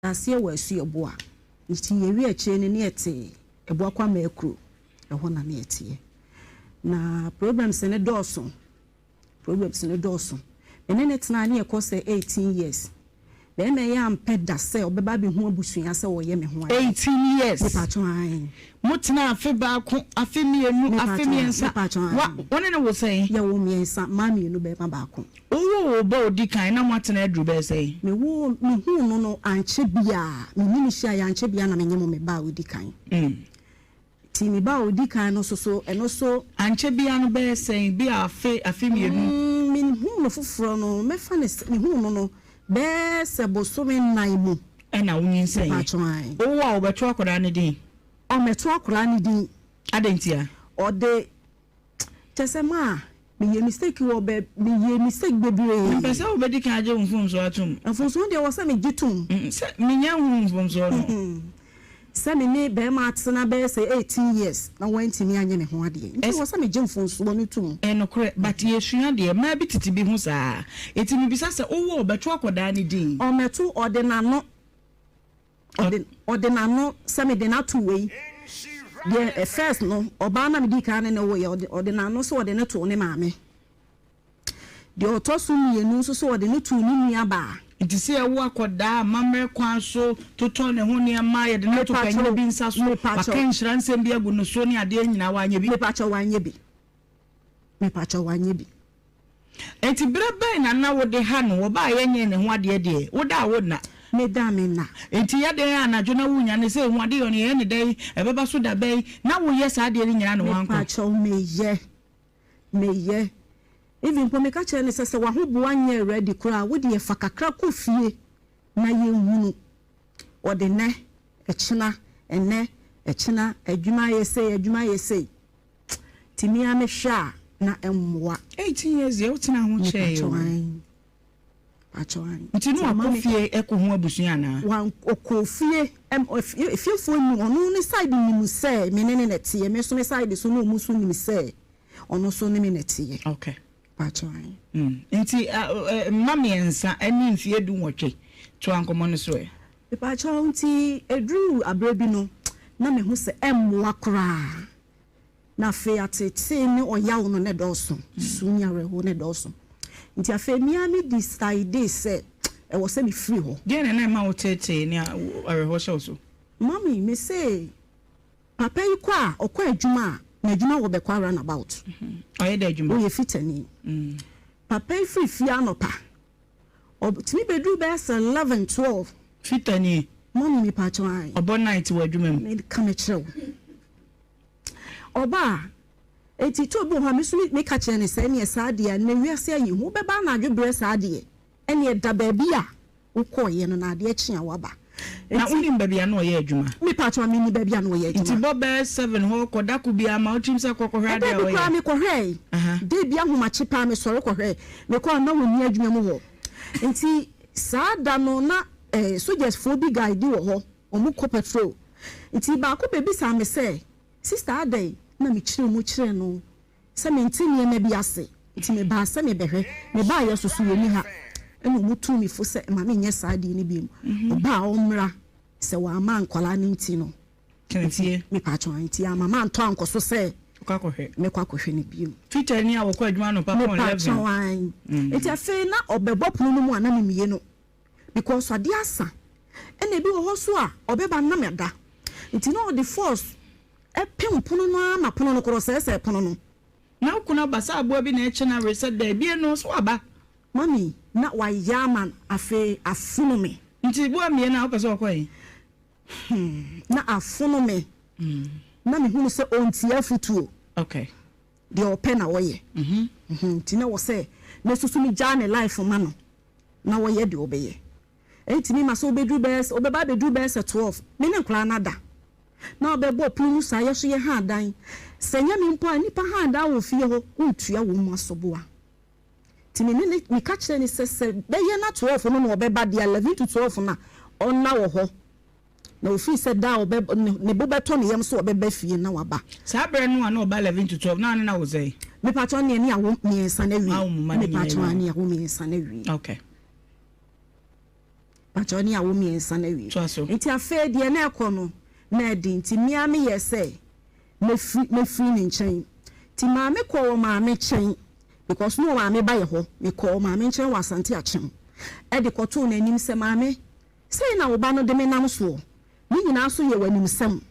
asie wa asu ebo a nti yewi ache ne ete ebo akwa ma ekro eho na ne ete na problems ne doso enene tena ne ekose 18 years be me ya mpeda se obeba bi hu abusua se wo ye me ho 18 years pacho an mutena afe ba ko afe mienu afe miensa wone ne wo say ya wo miensa ma mienu be ba ko wo ba odi kan na mwatena adru be say me hu no anche bia me nimi hia ya anche bia na me nyemo me ba odi kan ti me ba odi kan no so eno so anche bia no be say bia afe mienu me hu no fufuro no me fa ne me hu no be se boso me naimu na wunyin say o wa obeto akoda ne din o meto akoda ne din adentia o de tesema me ye mistake wo be me ye mistake bebre pese obedi kan aje mfumso atum mfumso de wo se me gitum se me nya mfumso no se me ne be ma atena be se 18 years na wanti me anye me ho ade nti wo se me je mfumso no tum enokre but ye sua de ma bi titi bi hu saa eti mi bisa se owo obeto akoda ne din o meto ordinano se me de na two way the first no oba na me di kan ne wo ye ordinano so de ne to ne maame de otoso mienu so de ne to ni nua ba nti se ewo akoda mamre kwan so toto ne ho ne ma ye de ne to kanye bi nsa so bakan hransem bi agu no so ne ade nyina wanye bi me pacho wanye bi enti brebe na wo de ha no wo ba ye nye ne ho ade de wo da wo na me da me na enti ya de anajo na wunya ne se ho ade yo ne ye ne dai ebeba so da bai na wo ye sa ade ni nyina no wanko pacho me ye even po me ka chere ne se wa ho bo anye ready kura wo de ye fakakra ko fie na ye hunu o de ne echina adwuma ye sei timi a me hwa na emwa 18 years ye utina ho che pacho an nti no akofie ekohu abusua na wan okofie efiefo ni onu ni side ni mu se me ne tie me so me side so no mu so ni se onu so ni me netie okay pacho an nti mami ensa ani mfie du nwotwe to ankomo no so e pacho nti edru abrabi no na me hu se emwa kra na fe atete ni oyawo no ne doso sunya reho ne doso nti afa miami decide say e wo se me free ho de na ma wo tete ni reho show so mami me say papa yi kwa okwa adwuma na adwuma wo be kwa run about oye da adwuma wo ye fitani papa yi free anopa obtimi bedru be 11 12 fitani mami me pa chwan obo night wo adwuma me come chew oba eti to bo ha me so me ka kire ne se ne saade na wiase ayi hu be ba na adwobre saade ene da ba bia wo koye no na ade akyi awaba na unim ba bia na oye adwuma me pa to me ni ba bia na oye adwuma enti bobe 7 ho koda ku bia ma otim se kokohwe ade oye be ko hwe de bia huma chipa me sore kohwe me ko na woni adwuma mu ho enti saada no na soldiers for big guy di wo ho omu ko patrol enti ba ko be bisa me se sister adai na me chire no se me ntini na bi ase nti me ba se me behwe me ba ye soso yeni ha eno mutu mi fo se ma me nye saade ni bi mu ba omra se wa ma nkwala ni nti no kentie me pa chon nti ama ma nto ankoso se kwakohwe me kwakohwe ni bi mu feature ni awokwa adwuma no papa on 11 enti afi na obebo punu no mu ana me miye no because ade asa ena bi wo ho so a obeba na me da nti no the force epem pono no ama pono no koro sese pono no na kuna basa abo bi na eche na reset da bi no so aba mami na wa yaman afi afunu me nti bo amie na opese okoyi na afunu me na me hunu se onti afutuo okay de open na woye nti na wo se na susu mi jane life ma no na woye de obeye enti mi ma so obedru bes obeba bedru bes 12 me ne nkla na da na obebo punu sa ye so ye ha dan senya mi mpo ani pa ha da wo fie ho untua wo mu asoboa timi ne mi ka kire ni sese be ye na 12 no obeba de 11 to 12 na onna wo ho na ofi se da obe ne bobeto ne yem so obeba fie na waba sa bre no na oba 11 to 12 na na wo say me patro ne ni awo miensa na wi me patro ani awo miensa na wi okay Pachoni a woman and son away. It's a fair dear necono, Nadine, Timia me yes say, me free in chain. Tima me call mammy chain, because no mammy buy a ho, me call mammy chain was anti-action. Eddie Cotton and him say mammy, say now banner de menam so. Meaning also you when him some.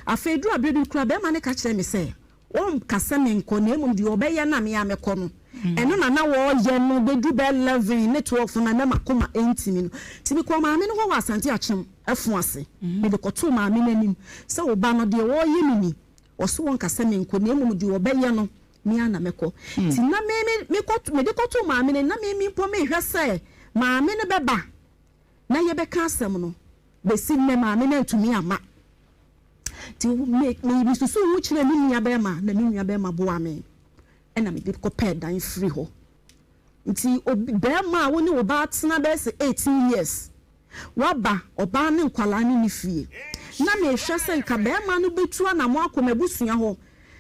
A fair draw breeding club, man catch them say. Casamin Conem, the obey and Nami Amecono. And no, now all they do bell loving network from a Namakoma 18. Timiko mammy who was anti-action, a fancy. With the Cotuma meaning, so banner the all yemini. Or so one Casamin Conem, the obey no, Miana Meco. Tina me got me the Cotuma, and Nami me for me, her say, Mammy Baba. Now you be Casamono. They sing me mammy to me, ama. To make me so much the Minia Bema boame. And I'm a bit compared than free ho. Until Bema when you about Snabes 18 years. Waba or Barney Qualani Fee. Name Shassa Cabema no be true and a more come a busia ho.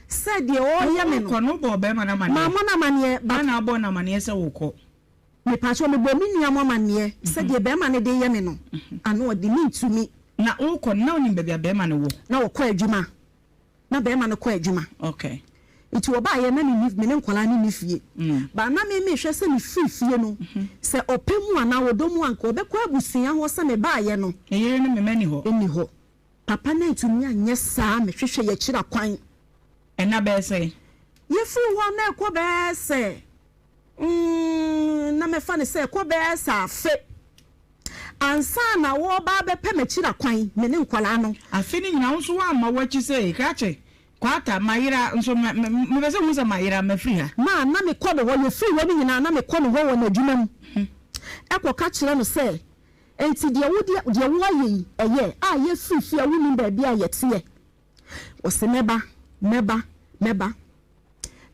Said the old Yaman Conobo Bema Mamma Mania, Bana Bona Maniesa Woko. Me patch on the Bominia Mamma, said the Bema de Yamino. I know what they mean to me. Na uko na ni baby abema na wo na okwa adwuma na bema na kwa adwuma okay itu oba ye na ni me nkwala ni fie ba na me hwe se ni fie no se opemu ana wodomu anka obekwa abusia ho se me ba ye no yere ni me mani ho eni ho papa na itumi anye saa me hwehwe ye kira kwan ena be se ye fu ho na ekwo be se na me fa ne se ekwo be sa fe ansa na wo ba be pemechira kwan me ne nkwala no afini nyina nso wa ma wachi se krache kwata mayira nso me be se hu se mayira mafiri ha ma na me kɔ no wo ye firi wo ni nyina na me kɔ no wo na adwuma mu ekɔ ka kire no se enti de wo ayi eye a ye firi a wo ni ba bia ye tie wo se meba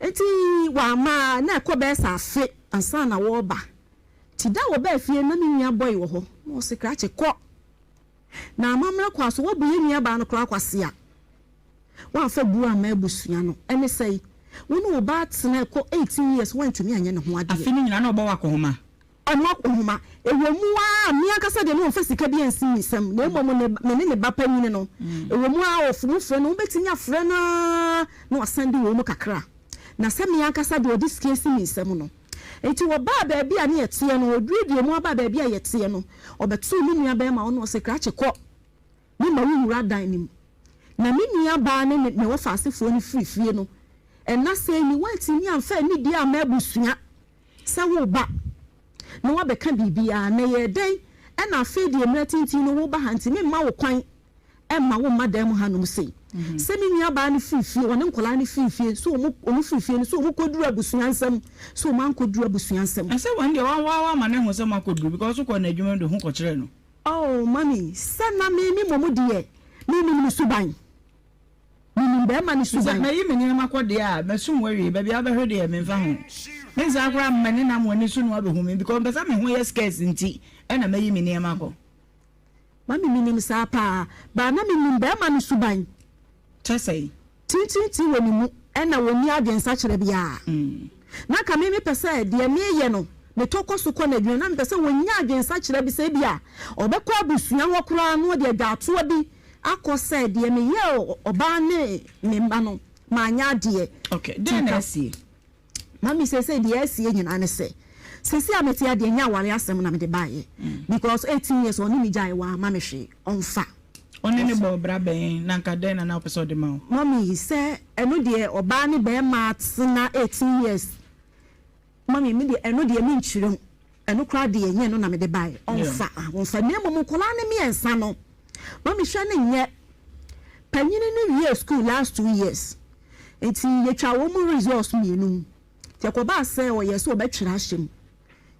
enti wa ma na ekɔ be sa afe ansa na wo ba ti da wo ba fie na me nua boy wo ho wo se krache kɔ na amamra kwa so wo bu ye nua ba no kra kwase a wa fa bu ama abusua no ene sei wo no ba tena kɔ 18 years won tumi anye ne ho ade afini nyina na obo wa ko homa ọmọ kohoma ewomu a mi akasa de no fa sika bi ansi misam na emom ne ne ba panyin no ewomu a ofurufre no betimi afre na wasande wo mu kakra na se mi akasa de odi sika ansi misam no enti wo ba ba bia ne yete no odudie mu ba ba bia yete no obetu mi nua ba ma ono se krache kɔ mi ma wura dan nim na mi nua ba ne wo fa asefo ni fie no na se ni wanti ni amfa ni dia ma abusua se wo ba no wa beka bibia na ye den e na fe de emratinti no wo ba hanti me ma wo kwan e ma wo madam hanum sei se mi nua ba ni fifie wona nkola ni fifie so omu fifie so omu koduru abusua nsam so man koduru abusua nsam ase wan de wa ma ne ho se ma koduru because ko na adwuma do ho ko kire no oh mami se na me ni momu de ni suban ni be ma ni suban na yi me ni ma ko de a mesum wawie ba bia ba hwe de me fa ho Menza akra mane na mo ani so no abehumi because pesa me ho yes case nti e na mayi me niam akọ mami minim sa pa ba na minim be ma no suban chesei titi woni mu e na woni adwensa kire bia na ka me pesa de me ye no me tokoso kọ na dwen na me pesa woni adwensa kire bi se bia obekọ abusua ho kra no de adwato bi akọ de me ye oba ne me mba no ma anya de okay den na sie Mami say the SCA nyina ne say ameti ade nya ware asem na me de bae because 18 years oni mi jai wa mami hwe onfa oni ne bo bra ben na nka den na episode ma mami say eno de oba ne be ma na 18 years mami mi de eno de mi nchirem eno kra de enye no na me de bae onfa ne mom kola ne mi ensa no mami hwe ne nye panyini ne year school last 2 years enti ye twa wo mu results mi enu Jacoba say o yeso betwira hyem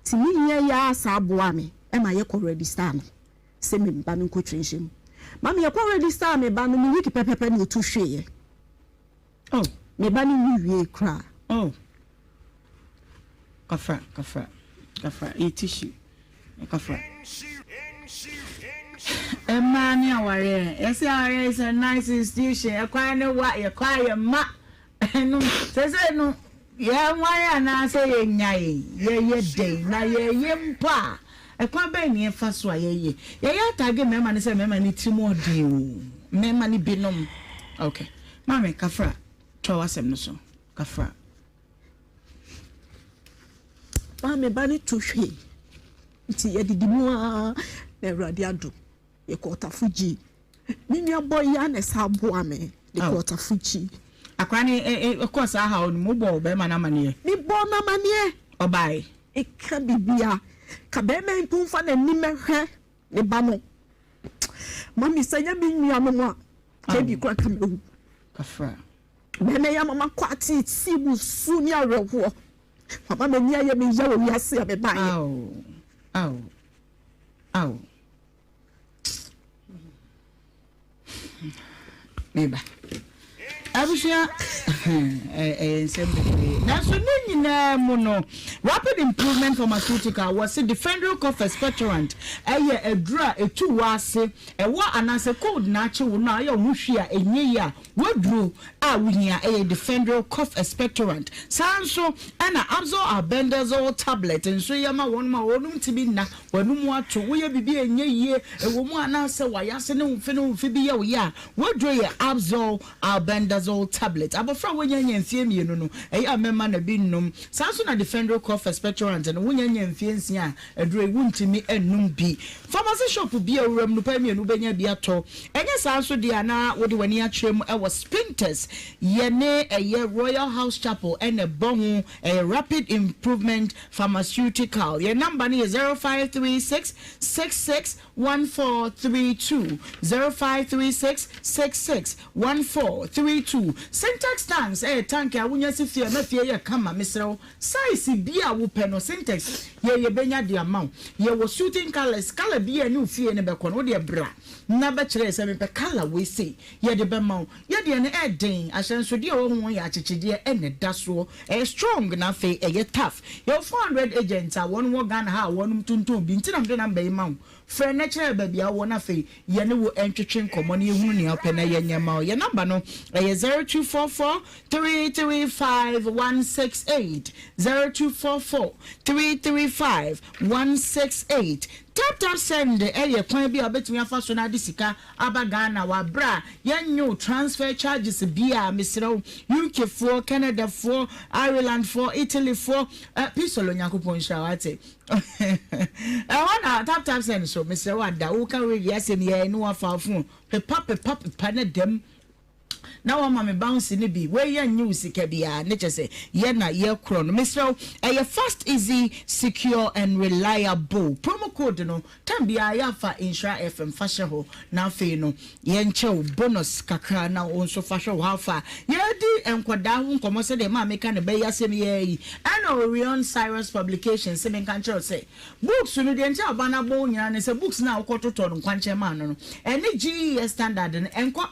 ti mi ye ya saboa me e ma ye ko register no se me ba no ko twinhyem mama ye ko register me ba no mi wiki pepepe no tu hweye oh me ba ni wie kra oh kafa e tissue kafa Emani aware yes aware is a nice institution e kwa ne wa ye kwa ye ma no se no ya nwaya na say ye nyae ye dey na ye mpa ekwa ba ni efa so ayeye ye ya tage mema ni se mema ni timo de o mema ni binom okay mama kafra to wasem no so kafra mama ba ni to hwe ti ye didimu a na Awurade ado ye kota fuji mini aboy ya na sabo ame de kota fuji akwani course aha onu mo bo be mana mane ni bo na mane obai e ka bibia ka be me mpunfa na ni mehwe ne ba no mami sanya bi nua no a ke bi kwa ka mewu kafra be me ya mama kwati ti busu ni arewo papa me ni aye me ya wo yase be ba ye Au. Neba. Abushia na so nyina mu no rapid improvement pharmaceutical was the defender cough expectorant eye adura etu wase ewa anase cold na che wo na aye ohwe a enye ya wadru a wuhia eye defender cough expectorant sanso ana absorb albendazole tablet nso yama won ma wonum tibi na wanum ato wo ye bibi enye yie ewo mu anase wayase ne mfe bi ye wo ya wadru ye absorb albendazole tablet abofra wonyanya mfie mienu no eya mema na bi nnum sanso na defender cough expectorant no wonyanya mfie nsia adure wuntimi ennum bi pharmacy shop bi awuram no pa mienu benya bi ato enye sanso dia na wode wani atrem e Spinters yene eye Royal House Chapel and a bonhu a rapid improvement pharmaceutical your number is 0536 661432 0536 661432 syntax tanks tank a wunya se fie na fie ye kama misrew size bia wo pe no syntax ye benya de amount ye wo shooting colors color bia ni fie ne be kono de bra na be kire se me pe color we say ye de be maw ye de ne eden ahyenso de wo ho ya chichide ene daso strong na fe ye tough ye 400 agents a won wo Ghana ha wonum tuntum bi ntinam de number e maw fe na kire ba bia wo na fe ye ne wo entwetwe komo ne ehunu ne ope na ye nyama ye number no 0244 335 168 0244 335 168 tap send kwan bi obetumi afa so na disika abagana wa bra yenyo transfer charges bia misrew UK for Canada for Ireland for Italy for pisolo nyakopon shawate wana tap send so misrew ada wo kan we asem ye no afa fun pe na dem na wa ma me bounce ni bi we ya news ka bia ne chese ye na ye kro no misro fast, easy, secure and reliable promo code no tambia ya fa Nhyira FM fashe ho na fe no ye nche bonus kakra na onso fashe ho afa ye di enkwada ho nkomo se de ma meka ne be yasem ye yi ana Orion Cyrus publications se men kan chero se books no de nche abana bo nyina ne se books na akototo no kwanche ma no ene GES standard no enko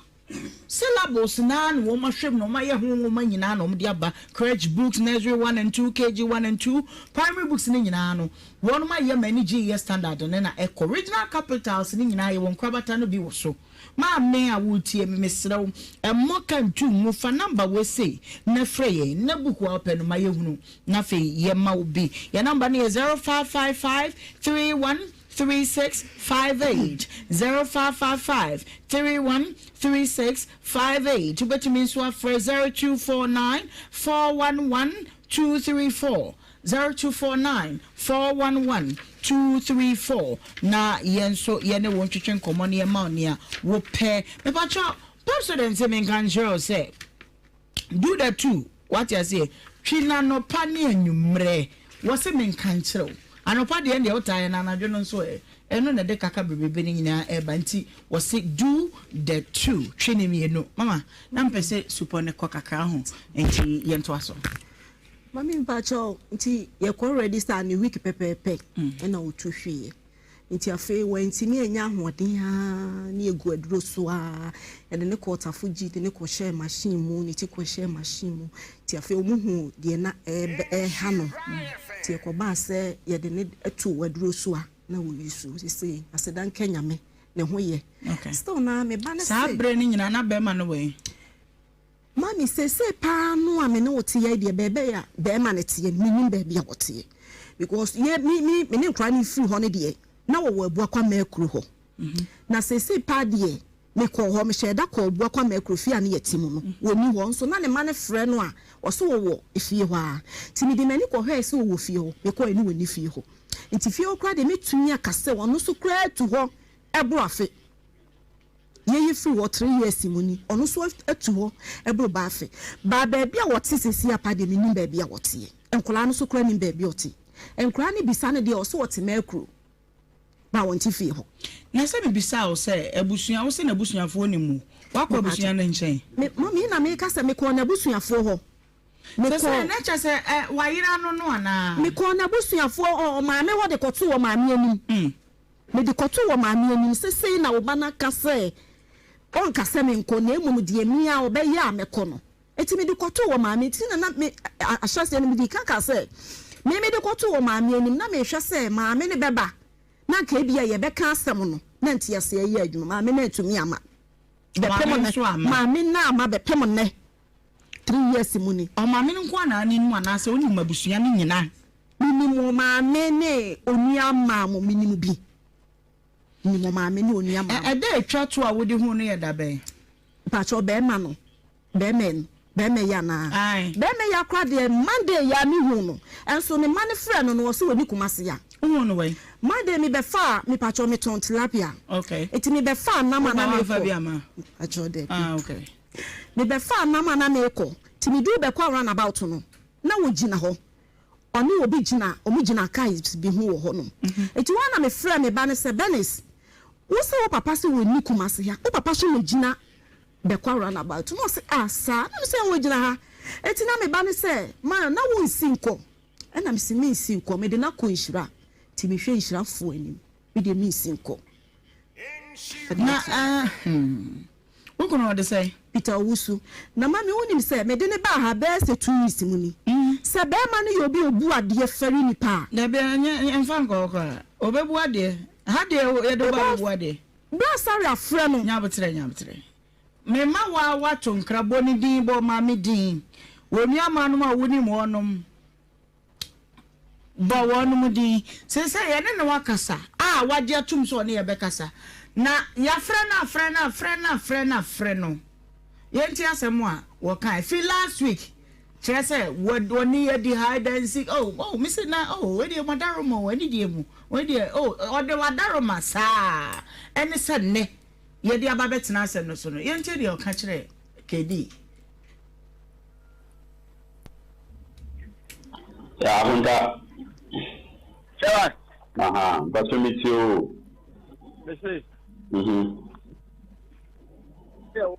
syllables na no ma hwem no ma ye ho ma nyina no de aba crèche books nursery 1 and 2 kg 1 and 2 primary books ni nyina no won ma ye mani GES standard no na original capitals ni nyina ye won kwabata no bi wo so ma me a wutie me mesrew emmo kan tu mu fa number we say na freye na book wa open ma ye hunu na fe ye ma obi your number is 0555 313658 0555 313658 but means what for 0249 411 234 0249 411 234 na yenso yene won twetwen komo ne ma onia wo pe me pa cho president se men kan share say do that too what you say twina no pa ne anwumre wo se men kan kire anopa de ende otaye na anadwo no so eno na de kaka bebebe ni nyina eba nti wo se do the two twene mi eno mama na mpese supo ne kokaka ho nti yento aso mami mpacho nti ye ko register ni week pepepe na otu hwie nti afi wenti mi enya hoden ha ni egu aduro so a ye de ne ko tafuji de ne ko share machine mu ni ti ko share machine mu ti afi omuhu de na ha no ti ko ba se ye de ne atu aduro so a na wo yisu sisi asedan Kenya me ne ho ye still na me ba na se sabre ni nyina na be ma no we mami se pa no a me no tie ye de bebe ya be ma ne tie mi nim be bia wotie because ye me ne nkra ne free ho ne de na wo abua kwa makru ho na sesi pa de me ko ho me sheda ko abua kwa makru fi ane yetimu no woni ho nso na ne ma ne frɛ no a oso wo efie ho a ti me de mani ko hwe se wo fie ho me ko ani woni fie ho nti fie ho kra de metumi akase wono so kra tu ho ebo afe ye free what 3 years muni ono so atu ho ebro ba afe ba bia wote sesi apa de menim ba bia wote enkola no so kra nim ba bia wote enkra ne bisa ne de oso wote makro ba wonti fie ho na se me bisa o se ebusua wo se na busuafo ni mu wakọ busua na nchen me na me ka se me ko na busuafo ho me ko na cha se wayira no no ana me ko na busuafo o ma me wo de koto wo ma me anim me de koto wo ma me anim se na wo bana ka se on ka se me nko na emu de ami a obeyi a me ko no eti me de koto wo ma me ti na me ahyase no me di ka se me de koto wo ma me anim na me hwe se ma me ne beba na ka bia ye be ka asem no na ntia se ye adwuma ma me na etumi ama be pemo ne ma me na ama be pemo ne 3 years muni o ma me nko ana ni nu ana se oni mabusua ni nyina minimum ma me ne oni ama mo minimum bi minimum ma me ne oni ama da atwa to a wodi hu no ye da ben pa cho be ma no be men be me ya na be me ya kwa de Monday ya mi hu no enso ne man frɛ no no so woni kumase ya hu no we Monday mi be fa mi pa cho mi ton tilapia okay eti mi be fa na ma na me fa bi ama a cho de okay me be fa na ma na me ko ti mi du be kwa run about no na wo gina ho oni obi gina omi gina kai bi hu wo ho no eti wa na me frɛ me ba ne se Benis wo se wo papa se wo ni kumase ya wo papa so wo gina be kwa run about no se asa na se wo gina ha eti na me ba ne se ma na wo nsinko e na me se mi nsinko me de na ko Nhyira ti me hwe Nhyira fo anim me de mi nsinko na wo kono de say Peter Owusu na mami wonim se me de ne ba ha be se 2 weeks muni se be ma ne yobi obu ade feri ni pa na be emfa nko ko obebu ade ha de ye do ba obu ade bra sorry afre no nyabotre me ma wa wato nkrabo ni din bo ma me din woni ama no ma woni mo onom ba wonum din se ye ne wakasa wage atum so ne ye be kasa na ya frɛ no yenti asɛm a wo kan fi last week kyerɛ sɛ woni ye di hide and seek me say na we dey madaroma wani die mu we dey ode wadaroma saa ene sɛ ne ye di aba betena asɛm no so no yenti de o ka kyerɛ KD ya hunta Sure. But to meet you. This is. Yeah,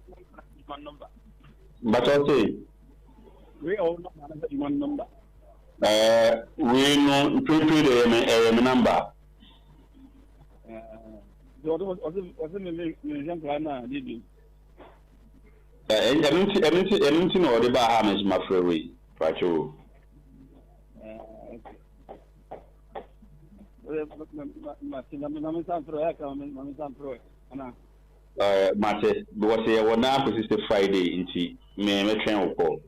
my number. But I'll say. We all know my number. We know the number. Wasn't the plan? Did you? Anything or the Bahamas, my friend. Patrol. Mate, was here one now persisted Friday in tea. May I train or call?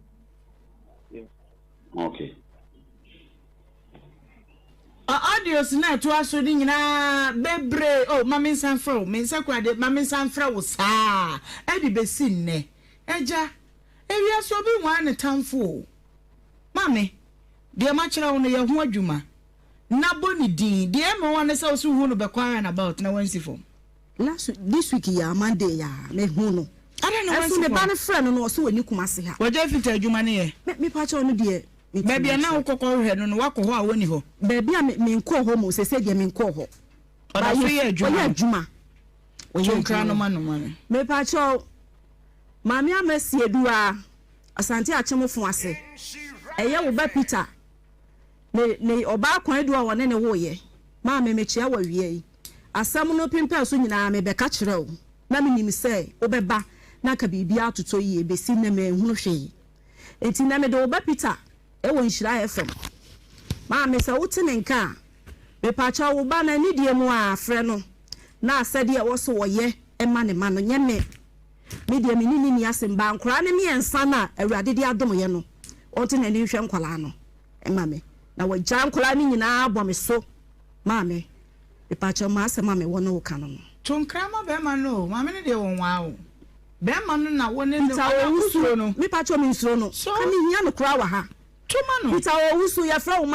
Yes. Okay. Audios na to aso ni nyina bebre mama sanfro me nsakwade mama sanfra wo saa e bi besi nne eja ewia so bi wan ne tamfo mame de ma kira wo no ye ho adwuma na boni din de ma wan se so hu no be kwara na about na wansi fom this week ya Monday ya me hu no ada na wansi me ba ne friend no so wani kumase ha waje fita adwuma ne ye me pa cho no de baby na ukoko hwe no no wakoho a woni ho baby a me nko ho mo se de me nko ho oda so ye adwuma oye kra no manu me pa cho mami amasi edua asante achemofo ase eye wo ba Peter ne oba kwan edua wone ne wo ye ma me mechia wa wie yi asam no pimpa so nyina me be ka kire wo na me nim se obeba na ka bibia atoto yi ebesi na me hunu hwe enti na me de oba Peter ewo Nhyira FM ma me se wote ne nka me pa cha wo ba na nidie mu a afre no na asede e wo so wo ye ema ne ma no nye me media me ni asemba nkora ne me ensa na awurade de adom ye no wote na ni hwe nkwala no ema me na wa jan kola ni nyina abɔ me so maame ipacho ma asema me wono wo kan no to nkrama be ma no maame ne de won wa wo be ma no na woni ne usuro no me pacho me usuro no kan hia no kura wa ha to ma no Peter Owusu ya fra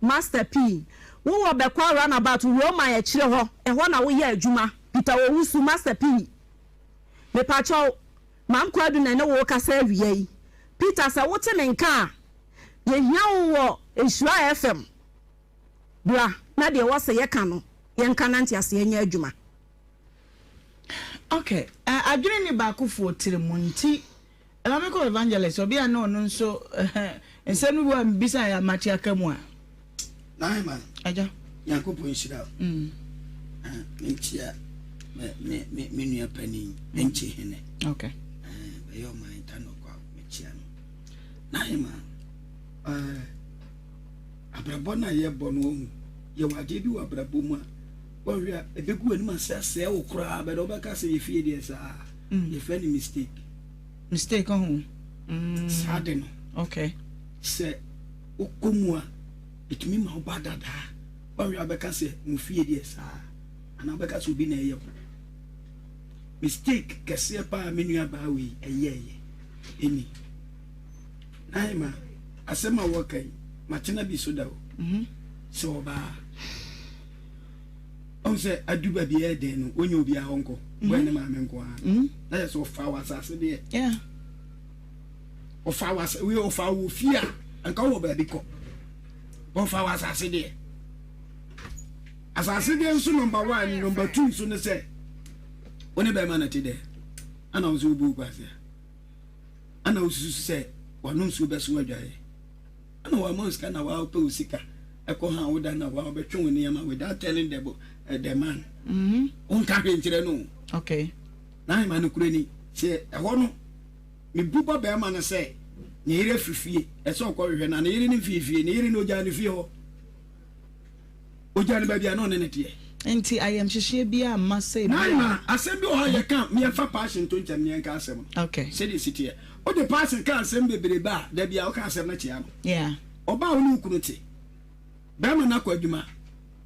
Master P wo be kwa run about wo ma ya kire ho e ho na wo ya adwuma Peter Owusu Master P me pacho mam kwadu na ne wo kasa awie yi Peter sa wo te ne nka ye hia wo Nhyira FM bra na de wo se ye ka no ye nka na ntiase ye nya adwuma okay adwene ni ba ko fo tire munti Elamiko evangelist obi ano no nso ensenu wa mbisa ya mati akamu a na man aja Yakobo nhyira mentia me nua pani enche hene okay be yo man tano kwa mechia no na man abrabo na ye bo no hu ye wage bi wa abrabo mu a wo hia ebegu ani ma sese wo kura be do be ka se ye fie de sa ye fa ni mistake on sade no okay se okomua itumi ma obadada ba wi abeka se mu fie de sa ana abeka so bi na eye mistake kese pa menua ba wi eye eni naima asema wokai machina bi so da so ba on se aduba bi e den no onye obi a honko when ma menko a na ye so fa wasase de yeah o fa was we o fa wo fia anka wo ba bi ko o fa wasase de asase de so number 1 number 2 so ne se oni ba ma na ti de ana o so bu kwa se ana o su se wanu so be so adwaye ana wa monska na wa pe usika eko ha wo da na wa be twen oni ama without telling the man on ka hwenchire no okay na ma no kure ni se eho no me buba be ma na se ne yire fifie e so ko hwe na ne yire ni fifie ne yire no oja ni fie ho oja ni ba bia no ne tie enti ayam hihye bia ma say na asem bi o ye kan me fa passion to ncha me nka asem okay se de sitie o de passion kan asem bebre ba da bia o kan asem na chia no yeah oba oni kunu te ba ma na kwa adwuma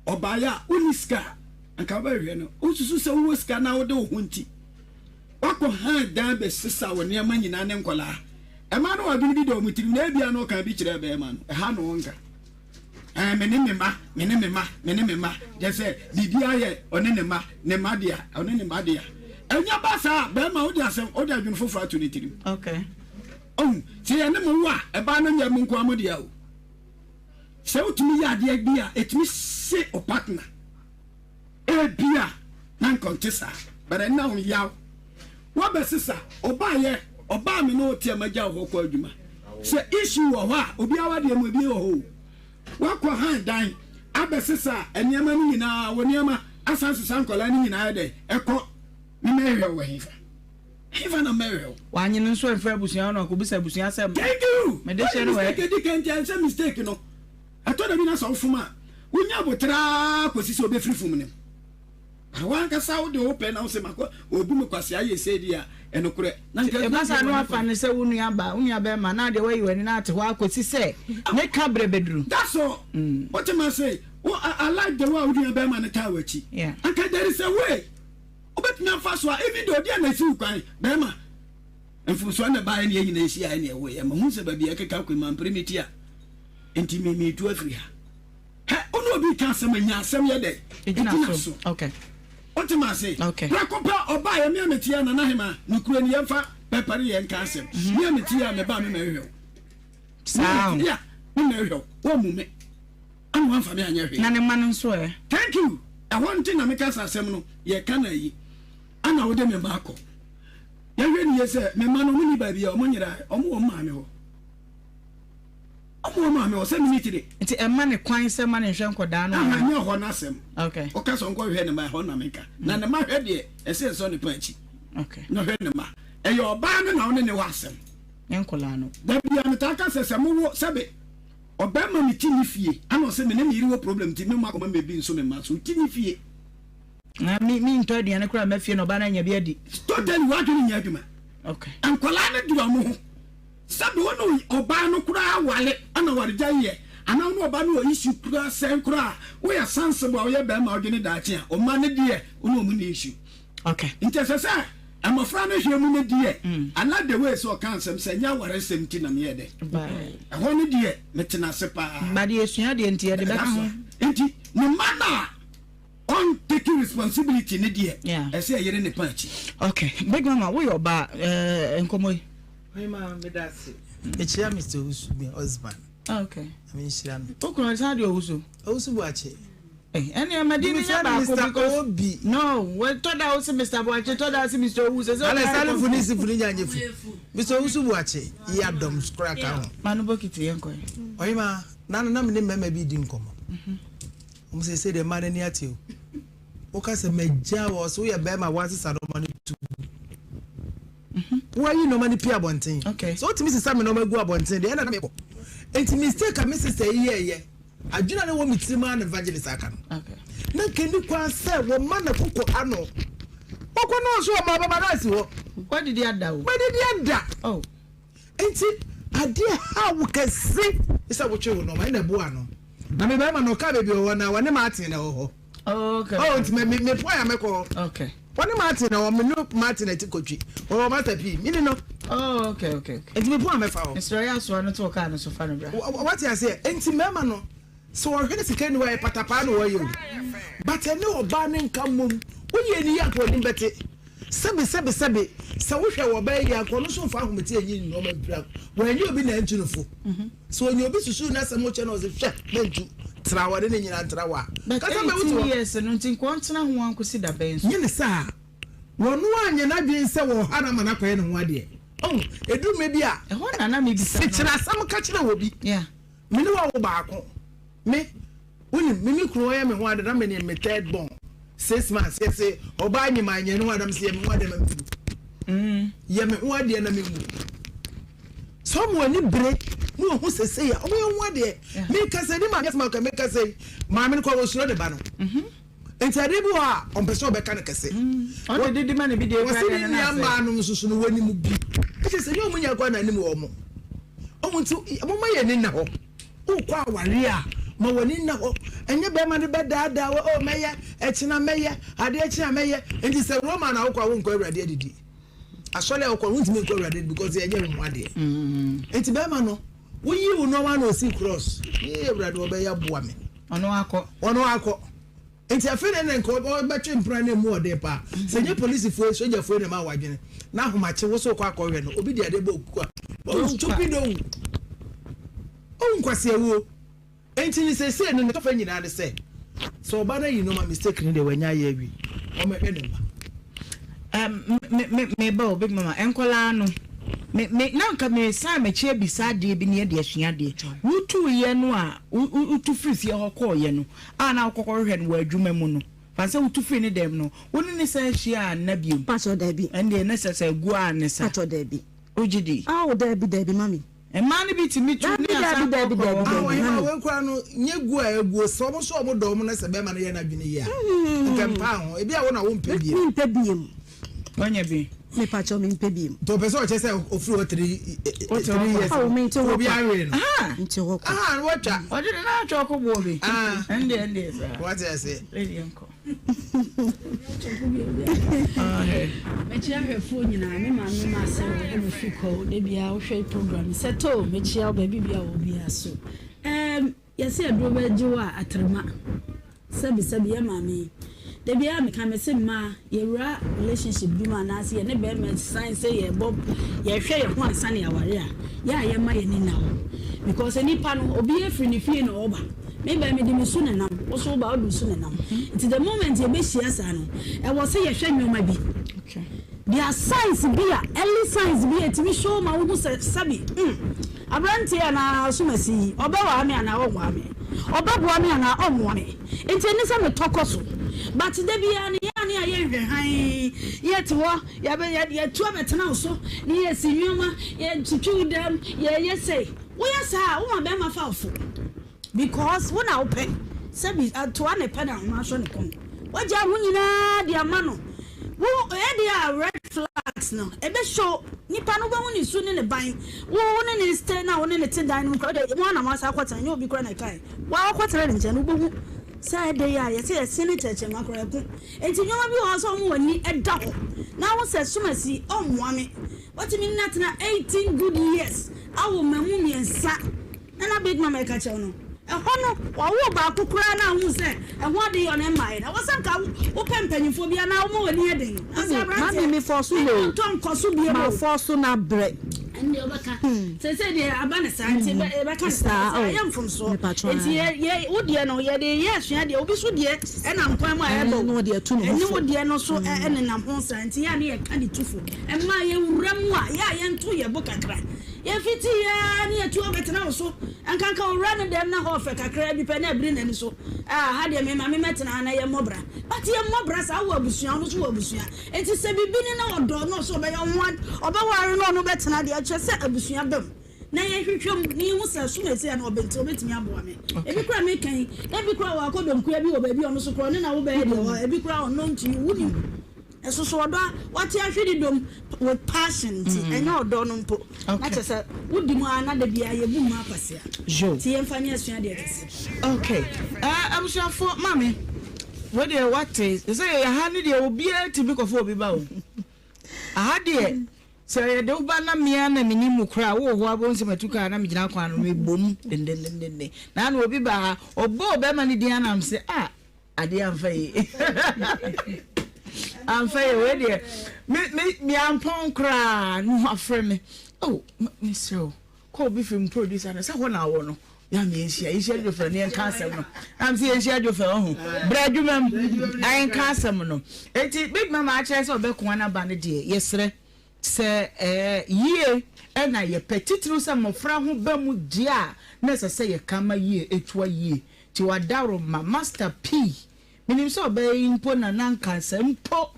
oba ya uniska anka ba hwe no osusu se wo ska na wo de ho nti wako ha dan be sisa wo ne ma nyina ne nkola e ma no wa bi do mutirim na bia no kan bi kire be ma no e ha no wonka mene me ma jese bibia ye one ne ma dia one ne ma dia enya ba sa be ma odi asem odi adwun foforo to ne tirim okay se ye ne mo wa e ba no nya mu nko amodia o se utumi ya dia bia etumi se o partner e bia nan kontesa but na on yaw wa be sisa oba me no tie magya ho kwa adwuma se issue wo ha obi awade mu bi ho wako han dan abesisa eniema ni nyina woniema asanse sankola ni nyina de eko ni mehwe wo hifa na mehwe wanyi nso enfa abusuan no akobisa abusuan asem thank you me de share we ke mistake no ato da bi na so fuma wonya botra kosisi obefiri fum ne awan ka sa wo de open na wo se mako obu me kwase aye se dia enokure na nke e masa no afa ne se wonu aba be ma na de we yiwani na ate ho akosi se ne ka brebedru that's all what am I say I like the way we be ma ne ta wachi yeah anka there is a way obetuna fa so even though dia na si kwan be ma enfuso na ba ne nyina esi ai ne we ma hu se ba bia keka kwema primiti a enti me tu afrika he ono obi ka se ma nya asem ye de itina so okay what am I say okay rakopa oba ye me ametia na hema nukure ni yemfa pepare ye nka asem me ametia me ba me mehwe sound yeah me mehwe wo mu me anu anfa me anya hwe na ne man nso thank you I want to na me ka asem no ye kana yi ana wo de me ba akọ ye hwe ni ye se me ma no mu ni ba bia o mo nyira o mo ma me ho o mo ma me o se minute de nti e ma ne kwan se ma ne hwe nkoda no na me ho na asem okay o ka so nko hwe ne ma ho na me ka na ne ma hwe de e se so ne panchi okay no hwe ne ma e yo ba no na one ne wasem nkola no da bia me ta ka se mo wo sebe obema me ti ni fie ana se me ne yiri wo problem ti me ma ko ma me bi nso me ma so ti ni fie na mi nto de ne kura ma fie no ba na nya bi adi totally wa do nya aduma okay ankola ne dura mo ho sabe wono oba no kura wale ana ware jaye ana no ba no issue kura sen kura we are sensible we be ma odwene daache o ma ne de ono mu ne issue okay intesesa am afra na hwe mu ne de ana the way so kan sem se nya ware sem ti na me de ho ne de metena se pa ba de esua de ntia de ba ho enti no mana on taking responsibility ne de e se yere ne panchi okay big mama we your ba enkomoy Ohemaa medase echia Mr. Usu be husband okay I mean Nhyira no okun sa de Usu Buache any Amadini Mr. Obi no we told us Mr. Buache told us Mr. Usu so Alessandro Funisi Funinyanyefu Mr. Usu Buache ya dom scrap ka ho manu bokiti yenko Ohemaa na me mema bi di nkomo say the man ni ati o ka se meja wo so ye be ma wasisa no mani tu why you no mani pia abonten okay so timi sisa me no magu abonten de na me ko enti mistake am sister ye adwuna ne wo mitima na evangelist aka no okay na kendi kwa se wo ma na koko ano koko no so ma baba na si wo what did you do oh enti ade ha wo kase isa wo twe wo no ma na bu ano na me be ma no ka bebi wo na wone Martin na ho okay oh enti me po ya me ko okay wone Martin na wo me no Martin ati kotwi o master p mini no oh okay enti me po ya me fa ho Mr. Yaso no to ka no so fa no bra what you say enti me ma no so wo hwene sika ni wa patapa no wo ye but ene oba ne nkamom wo ye ni ya ko ni bete sebe se wo hwe wo ba ya ko no so fa ahometi enyi no ma bra wo enyi obi na entunufo so enyi obi susu na samo che no se hwe bentu trawade ne nyina trawa kasa be wuto yes no ntin kwantena ho ankosi da ben so nyine sa wonu anya na dwen se wo hana mana kwae ne ho ade oh edu me bi a ho na me bi sa se kira sam ka kira wo bi yeah me ne wa wo baako me woni me kuro ya me ho ade na me ne me third born 6 months yes oba nyi ma nya no adam se me ho ade ma ye me ho ade na me mu so mo ni bre mo ho sese ya o me ho ade me ka se ni ma yes ma ka me ka se ma me ko wo suro de ba no enti ade bi wa on pese obeka ne kese o de ma ne bi de kwa na na ma no susu no wani mu bi ke se yo munya kwa na ni mu o mo o mo ntu mo ma ye ni na ho o kwa aware a ma wani na ho enye be ma de be daada o meye echina meye ade echina meye enti se Roma na okwa wo nkwa awurade adidi asole okwa wo ntimi nkwa awurade because enye wo ade enti be ma no wo yi wo no ma no si cross ye awurade obe ya boa me ono akọ enti afene ne nko betwe mpra na mu ode pa se nye police fo soja fo ne ma wadwene na ahomache wo so kwa akọ hwe no obi de ade ba okuku a o stupido o nkwase ewo enti ni se no ne tofa nyina de se so oba na yi no ma mistake ni de wanya ye wi o me hwe ne ma me ba big mama enkola no me nanka me sa me che bisa de bi ne de asua de wutu ye no a wutu frifie hokọ ye no a na akọkọ hwe no adwuma mu no fanse wutu free ne dem no woni ne sa hia na biem pacho da bi ende ne sese gu a ne sa pacho da bi ojidi o da bi mami e ma ne bi ti mi tu ne asa da bi we kwa no nye gu a egu so mo do mo na se be ma ne ye na dwene ye a nkempa ho e bia wo na wo mpe biem wanya bi me pacho me mpe biem to person che se ofru 3 years o me nti wo bi awe no nti wo watcha o de na acho ko bo bi ende what I say lady enko mechia hwefo nyina me ma se wo me fiko de bia wo hwe program seto mechia baby bia wo bia so yesi adro ba jiwa atrema sabi ya mami de bia me kan me se ma yewura relationship bi ma na se ye ne be me sign say ye bob ye hwe ye ho ansa ne aware a ya ye ma ye ni na wo because any pano obi e free ni fie no oba maybe me de me su nenam wo so ba odu su nenam it's the moment ye be shia sa no e wo say ye hwe nyoma bi okay there are signs be early signs be it me show ma wo sabi abranti na so masi oba wa me na wo wa me oba bo me na omwo me enti ni se me tokoso but de bia ne ya ne aye hwe han yet wo ya be ya tu abetena so ni ye si nyoma ye tutu dem ye say wo ya sa wo ma be ma fa ofo because when I open sabi to an e pen na so ne kon waja hu nyina de ama no wo e dia red flags next no ebe show nipa no ba hu ni su ni ne ban wo ne ne stay na wo ne te dan no kra de mo na ma sa kwata nya obi kra na kai wa kwata ne nche no bo hu sa de ya ye se senator che makra ku enti nyoma bi ho so mo wani eda ho na wo se sumasi o moame what mean na 18 good years awo mamu miensa na big mama ka che no ehono wa wo ba kokura na hu se eho de yo ne mai na wosan ka wo pempanyifo bia na wo wani eden mami me force no ton koso bia ma force na bre ende obaka se de abana santi be ka sa I am from so enti ye wo de no ye de ye asua de obi so de e na nkwan ma ye do no de tu no eni wo de no so e ne na ho santi ya ne ye ka de tufo e ma ye wuram a ya ye nto ye bo kakra ye fiti ya ne ye tu obetena so ankanka wo run dem na ho fe kakra bi pe na bri na ni so ha de me ma me metena na ye mobra but ye mobra sa wo abusua no so wo abusua enti se bibini na odo no so be ye wan oba ware no betena de se abusua bam na ye hwehwem ni hu sa so mesi na obento betimi aboa me ebi kura me kan ebi kura wa akodom kura bi wo ba bi ono so kura ne na wo ba ye de ebi kura ono nti wuni eso so odo wati ahwedi dom with passion ti enyo odo no mpo na chese wudi mu ana da bia ye bu mu apasia ti ye mfani asua de kese okay abusua fo mami we dey what is say ya ha ni de obi ti bi kofo obi ba o aha de se de uba na mia na minimu kra wo ho abonse matuka na migina kwa no ebom den na na obi ba obo be ma ni dia na mse ade amfa yi amfa yi we de me ampon kra no afre me me so ko bi film producer na se ho na wo no ya me enhia do for ne kansem no am se enhia do for ho bradwumam ai kansem no enti big mama a chere se obeko na ba ne de yesre se yie na ye petitru se mofra ho ba mu dia na se ye kama yie etwa yie ti wadaro ma master P minim so ba impo na nanka se mpo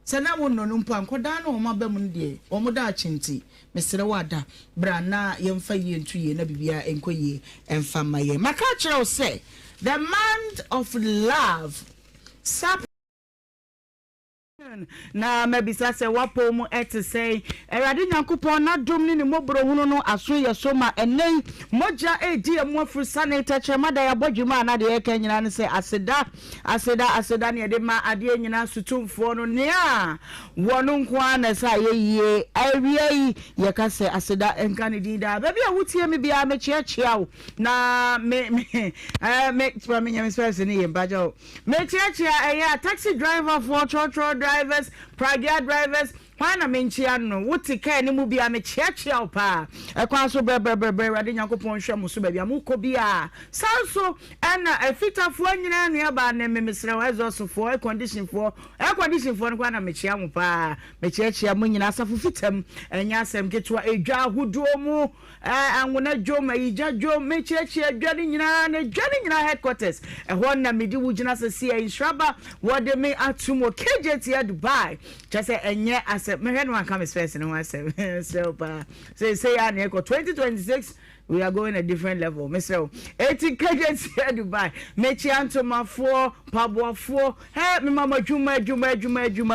se na wono no mpo ankoda na o ma ba mu de o mo da chinti mesere wada bra na ye mfa yie ntu yie na bibia enko yie emfa ma ye maka kire say the month of love na mebisa se wapo mu ete say erade nyankopon na dom ni mobro hunu no aso ye so ma enen moja edi emu afru sanita chemada ya bodwuma na de yeka nyina ne se aseda ne de ma ade nyina sutumfo no ne a wono nko na sa ye awie ye ka se aseda enka ne din da ba bia wutie me bia me chiachia na me nyame space ne ye bajo me chiachia taxi driver for chotro drivers, pragia drivers, Pana menchiano, wuti ke ni mubi ame chiachia opa. Ekwanso bre radi nyankopon hwe muso ba bia mukobia. Sanso na efita fo nyina ne aba na memesre wezo fo air condition fo no kwa na mechia mu pa. Mechiachia mu nyina asafo fitam enya asem ketwa edwa huduo mu anwona dwom ayija dwom mechiachia dwade nyina headquarters. Ehon na medi wugina sese Nhyira wode me atumo KJT ya Dubai. Just enye me head one come space no one say say ya na 2026 we are going a different level. Mr. 18 kgs here Dubai. Mechi antoma for pabo for. Hey, me mama juma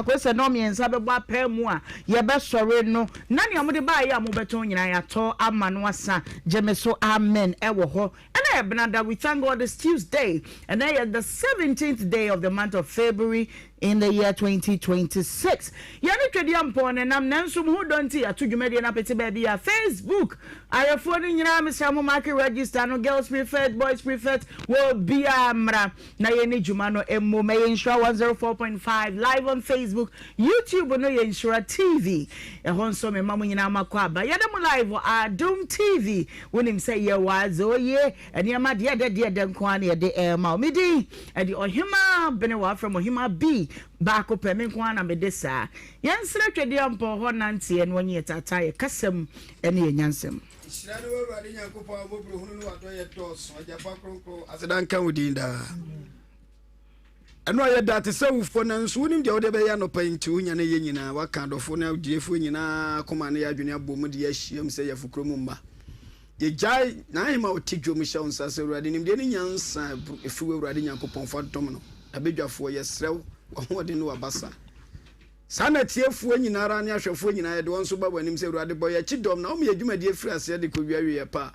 ko se no me ensa be ba pa mu a ye be sore no. Na ne amode ba ya mo beton nyina ya to ama no asa. Jeme so amen e wo ho. And I benada we thank God this Tuesday and then the 17th day of the month of February in the year 2026. Yani twedi ampon nam nanso mu donti atudwumade na pete ba bia Facebook. Ayefo ni nyina Mr. Market register no girls preferred boys preferred will be amra na ye ni dwuma no emmo me Nhyira 104.5 live on Facebook, YouTube no ye Nhyira TV. E honso me mamu nyina makwa ba ye dem live Adom TV wonim say ye wazo ye eniama de nko an ye de ma me din e de Ohemaa Benewaa from Ohemaa B back up me nko an me de sa yensre twedi ampo ho nante en wonye tata ye kasem ene ye nyansem Sirado wadi nyankopon abobro hunu no ado ye tos ojafa kronkro asedan kan udinda eno ye date sawufo na nso wonim de wode be ya no panti unya na ye nyina waka dofo na diefo nyina koma na ya adwene abom de ya hiem se ya fukromu mba ye jai na hima otidwo mu shaw nsa se wurade nim de ne nyansa efu wurade nyankopon fa dom no abedwafo ye srew wo de no wabasa sana tiefuo nyinara ne ahwefuo nyinaa de won so ba wanim se Awurade boy achi dom na o me adwuma de afiri ase de ko wiawie pa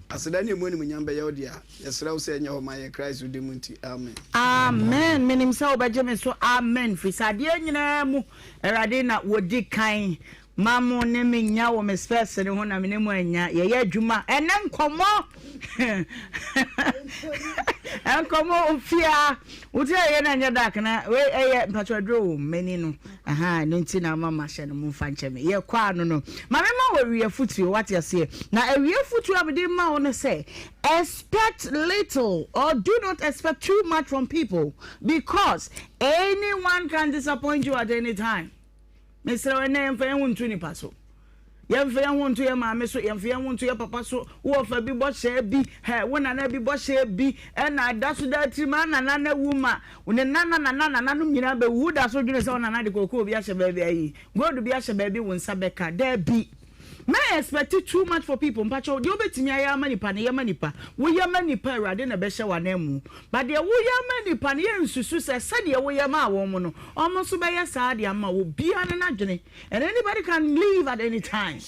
aseda ne mu nyam be yewdia yesra wo se enya ho maye Christ wudi munti amen amen menim se obaje me so amen fi sade nyinaa mu Awurade na wodi kan mamo ne menya wo me space ne ho na me ne mu anya ye adwuma ene nkomo enkomo ofia uti ye na nya dak na we eye patrodro meni no aha nti na mama hye no mu fa nche me ye kwa no no ma me ma wo wiye futu what you say na wiye futu abde ma wo no say expect little or do not expect too much from people because anyone can disappoint you at any time. Mr. Wene mfa wontu ni paso. Yemfa wontu ye maame so yemfa wontu ye papa so wo fa bi bo hye bi he wona na bi bo hye bi e na da so da tri ma na na wuma wona na no nyina be wu da so dwene se wona na de kokoo bi ahye ba bi ayi gold bi ahye ba bi wonsa beka da bi. May expect too much for people. Mpacho di obetimi aya manipa ne yamanipa. Wo yamanipa Awurade na be hye wanam. But de wo yamanipa ne yensusu se sade wo yama wo mo no. Omo so be yesa de ama wo bia ne nadwene. And anybody can leave at any time.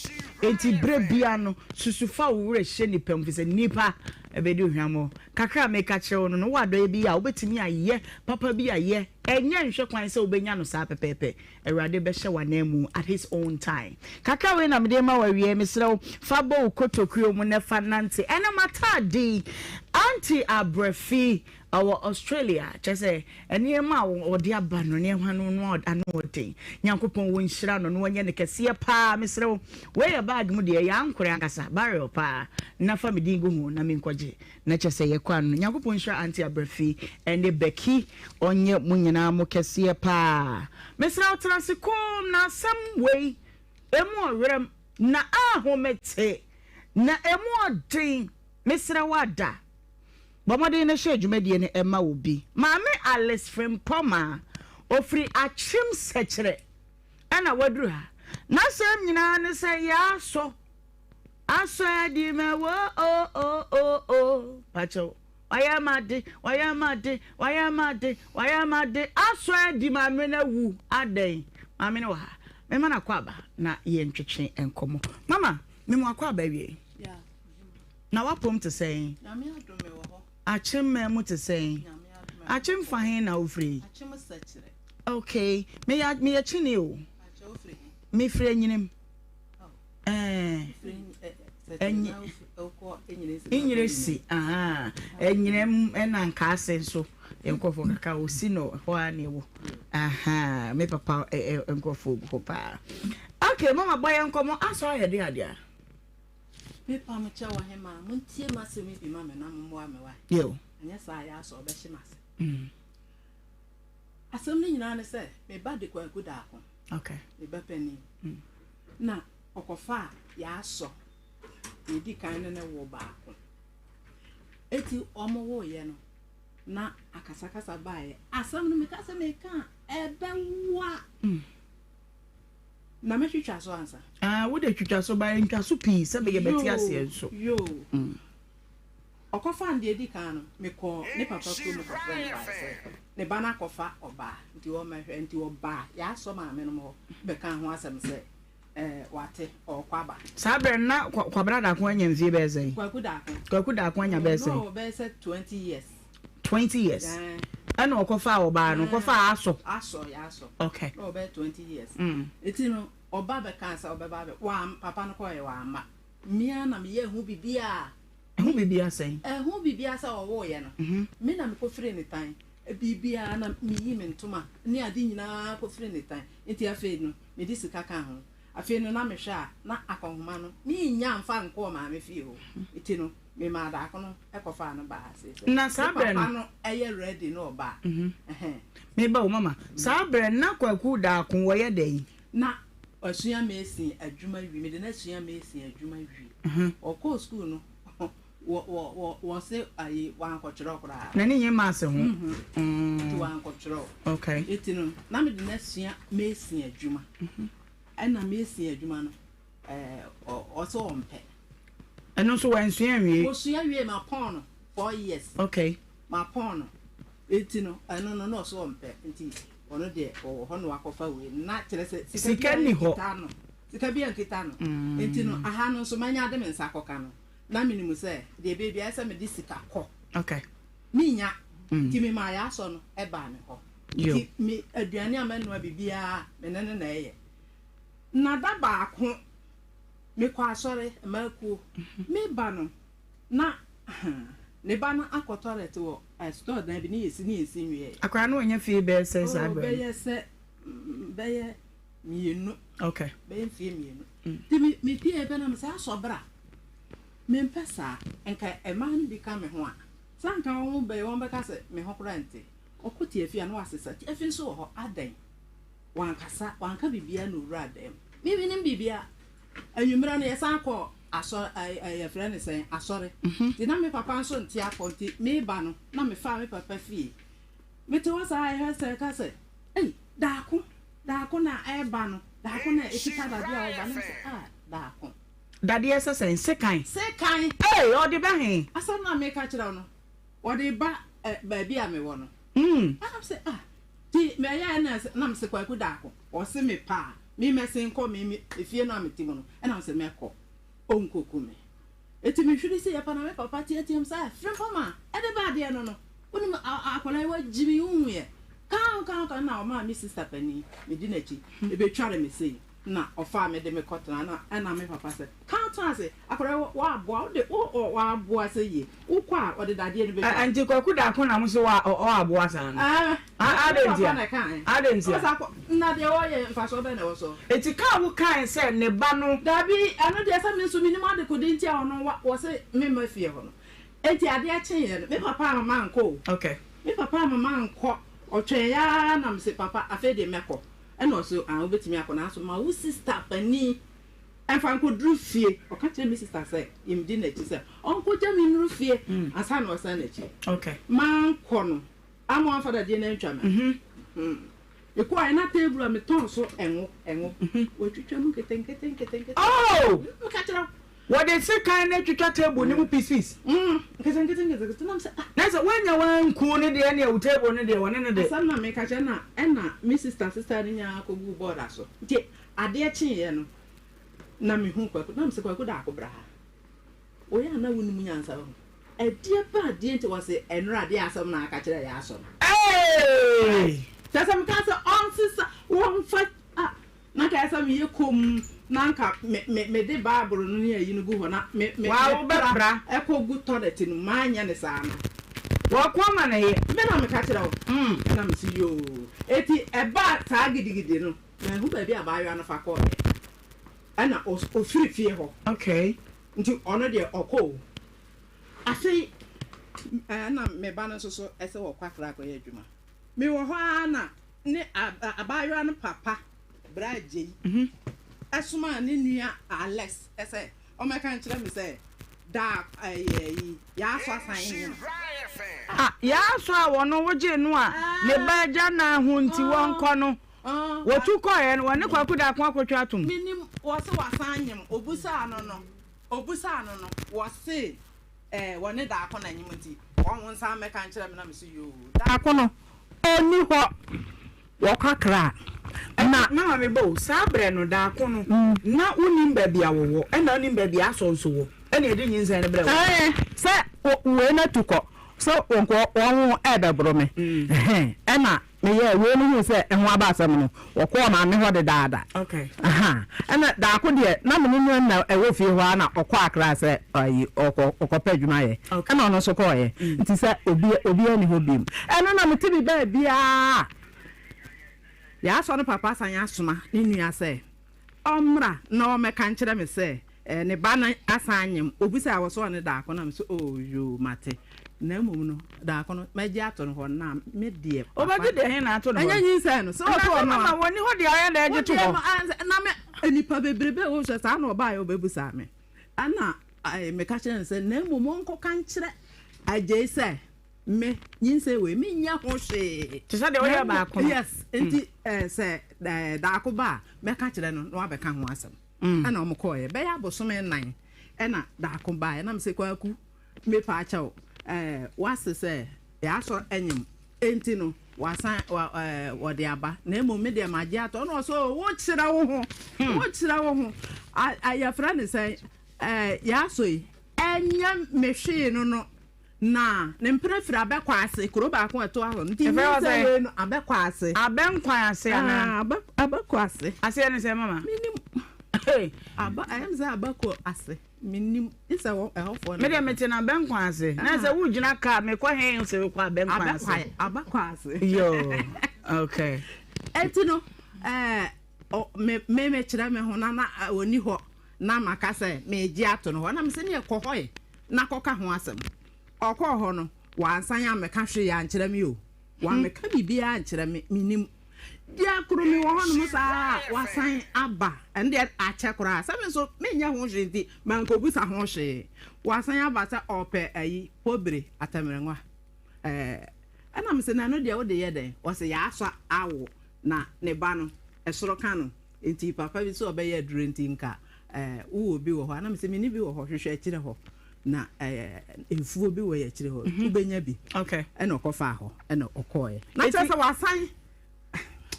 Enti bre bia no susufa wo wure hye nipa mfi se nipa ebedi ohwamo. Kakra meka kire no no wado bi a obetimi aye papa bi aye. Enye nhwe kwan se obenya no sa pepepe. Awurade be hye wanam at his own time. Kakra we na mede ma wie misrew fabo kotokuo mu ne fanante ena matadi anti abrefi our Australia chese ene ma odi aba no ne hwanu no anode nyankopon won hyira no no nye ne kese pa misrew we ya bag mu de ya ankore akasa barrel pa na famidi go hu na menkwaje na chese ye kwa no nyankopon hyira anti abrefi ene beki onye munyina mo kese pa misrew transikom na some way emu orem na ahomete na emu odin misra wada bomode ne hye adwumadie ne ema obi maame LIVESTREAM poma ofri achim sechere ana waduru ha na sem nyina ne se ya so aso adi me wo o pacho wayamade aso adi maame na wu aden maame ne wa mema na kwaba na ye ntwetwe enkomo mama memo akwaba wie yeah na wapom te say na me adome wo ho achim memo te say achim fa hen na ofri achim sechere okay me ya chine o acho ofri me frɛ nyinem enyiresi aha enyinem ena nka ase nso enkofo kaka osi no ho ani wo aha me papa enkofo go pa okay mama boy enkomo aso ayede adia me pa me cha wa hema muntie masemi bi mama na mo wa me wa yo anya sa ya so be himase asem ni nyina ne se me ba de kwa guda akon okay me ba pani na okofa ya so edi kan ne wo ba akon eti omo wo ye no na akasakasa bae asam no mekasa meka ebewa na metwitwa so ansa wo de twitwa so bae nka so pi se be ye beti ase enso yo okofa ndi edi kan no meko ne papa ko me kofa ne bana kofa oba nti wo mahwe nti oba ya so ma me no mo be kan ho asem se wate okwaba sabre na kwabra da ko anya mfie be zen kwaku da ko anya be zen no be se 20 years 20 years ana okofa oba no kofa aso ya aso okay no be 20 years eti no oba be kan sa oba ba be wa papa no ko ye wa ama mia na me ye hu bibia sen hu bibia sa owo ye no me na me ko free ni tan bibia na me yi me ntoma ni ade nyina ko free ni tan enti afi no me di sika kan ho afi no na me hwa na akonhoma no me nya mfa nko ma me fi ho eti no me ma da kono ekofa no ba se na sabre no eye ready no ba me ba o mama sabre na kwaku da kon wo ye dai na osua mesin adwuma wi me de na osua mesin adwuma wi o ko school no wo se ayi wan ko chiro kura na ni yin ma se ho ti wan ko chiro okay eti no na me de na osua mesin adwuma ana mesin adwuma no o so ompe eno so wan sua wie o sua wie ma pon 4 years okay ma pon eti no eno no so ompe nti ono de o ho no akofa we na kire se sika ni ho sika bi ankita no enti no aha no so manya de mensa akoka no na minimu se de baby asa me di sika ko okay minya ti me ma ya so no e ba me ho ti me aduane amanu bibia me nene na eye na da ba ko me kwa sore maku me ba no na ne ba na akotoilet wo store dan bi ni yesi nwie akwa no nya fie be se sa ba be ye mienu okay be fie mienu ti me tie be na me sa sobra me mpesa enka e man bi ka me ho a sanka won be won be ka se me ho kurante okoti afia no asesa ti afin so ho adan wankasa wanka bibia no wura adam me bi nim bibia anwumra no yesan ko aso ay friend say asore ti na me papa so ntia ponti me ba no na me fa me papa fie me to was I hear say ka say eh daako na e ba no daako na ekita da bia o ba no say daako dade esa say sekan eh o de ba he asa na me ka kira no o de ba ba bia me wo no I say ti me ya na me se kwaku daako o se me pa me mesin ko me efie na me ti mo no e na se me ko onkoku me eti me hwiri se ya pa na me papa ti etiam sa frem fama e de ba de no no woni akola wa jibi unwe kan na o ma mi sister pani me di na chi e be tware me sei na ofa me de me kotana na me papa se kan to ase akola wa aboa de wa aboa se ye ukwa o de dade ni be anti kwaku da ko na mo so wa o aboa san adentia na de o ye mfa so be na wo so eti ka wo kan se ne ba no dabi anu de sa me so minimum ade ko de ntia ono wo se me ma fie ho no eti ade a chen ye me papa mama nko okay me papa mama nko o twen ya na me se papa afa de meko e no so obetimi akona so ma wo sister pani enfa nko dru fie o ka tell me sister say im di na chi say onko jami nru fie asa na o sa na chi okay man kono amo afa da de na ntwa me e ko ai na table me ton so enwo wo twitwa mu keten oh ka tell what they say kind of table ni mu pieces keten nam say na say when you wan ku ni de na table ni de won ni de sam na me ka tell na na me sister ni nya ko gu board aso ti ade a chen ye no na me hu kwaku nam say kwaku da akobra o ya na wonu mu nyansa ho ade ba de nti wose enra de asam na aka kire ya aso hey tasam ka say on sister won fa na ka asam ye kom nanka me de bible no ne ayi no gu ho na me wow bra e ko gu toilet no manya ne sa na wo ko ma na ye me na me ka kire ho na me si yo eti e ba ta gidigidi no na hu ba bi abayo na fa ko ana o firi fie ho okay nti ono de oko afei na me ba no so ese wo kwakra ko ye adwuma me wo ho ana ne abayo no papa braje asuma ne nua Alex ese o me kan kire me say da ya so asan ya so a wono woje no a ne ba ja na hu nti won kɔ no wotu kɔ ye no ne kwaku da ko akotwa atum minim wo se wasan nyem obusa no wo se wone da akɔ na nyem nti won san me kan kire me na me so yo da akɔ no oni ho wo kakra na me bo sabre no da akɔ no na unim ba bia wo na unim ba bia so nso wo na edi nyinsa ne bre wo se we na tukɔ so onko won ebe bro me na me ye we no se ho aba asem no wo ko ma me ho de daada okay na da akɔ de na me no na ewo fie ho na okɔ akra se ayi okɔ padwuma ye na ono so kɔ ye nti se obi ani ho bim na me tibi ba bia ya so no papa san ya soma ne nua se omra na o me kan kire me se ne ba na asanyem obisa wo so ne da akɔ na me so yo mate na mum no da akɔ no meji ato no ho na me de obaji de he na ato no anya nyinsa no so to no na woni ho de aye na eji to ho na me enipa bebrebe wo so sa na oba yo bebusa me ana me ka kire se na mum nko kan kire aje se me nyinse we me nya ho hwe ti sa de wo ya ba akɔ yes enti se da akɔ ba me ka kire no na abeka ho asem ana o mko ye be ya bosome nan na da akɔ ba na me se kwaku me pa acha wase se ya so enyim enti no wasan wa de aba na emo me de maje ato no so wo kyira wo ho ayafra ne say ya so yi enya mehwe no na ne mprefra abekwa ase kuro ba ko eto aho nti say no abekwa ase abenkwa ase ana abekwa ase ne say mama minim ayam say abekwa ase minim isa wo ehofo me de mete na abenkwa ase na say wo gina ka me kwa hen se kwa abenkwa ase abekwa ase yo okay etino me kyerɛ me ho na oni hɔ na maka sɛ me gye ato no hɔ na me sɛ ne kɔ hɔ na kɔka ho asɛm ɔkɔ hɔ no wansan ya meka hwe ya nkyerɛ me o wa meka bibia nkyerɛ me minim dia kuro me wɔ hɔ no saa wasan aba ende akyɛ kora sɛ me so me nya ho hwe nti manko busa ho hwe wasan aba sɛ ɔpɛ ayi pobre atamrenwa ɛna me sɛ na no dia wo de yɛ den wɔ sɛ ya asɔ awo na ne ba no esoro ka no enti papa bi so obeye aduro enti nka wo obi wo ho ana me se mini bi wo ho hwehwe akire ho na efuo bi wo ye akire ho ubenya bi okay ena okofa ho ena okoye na tse wasan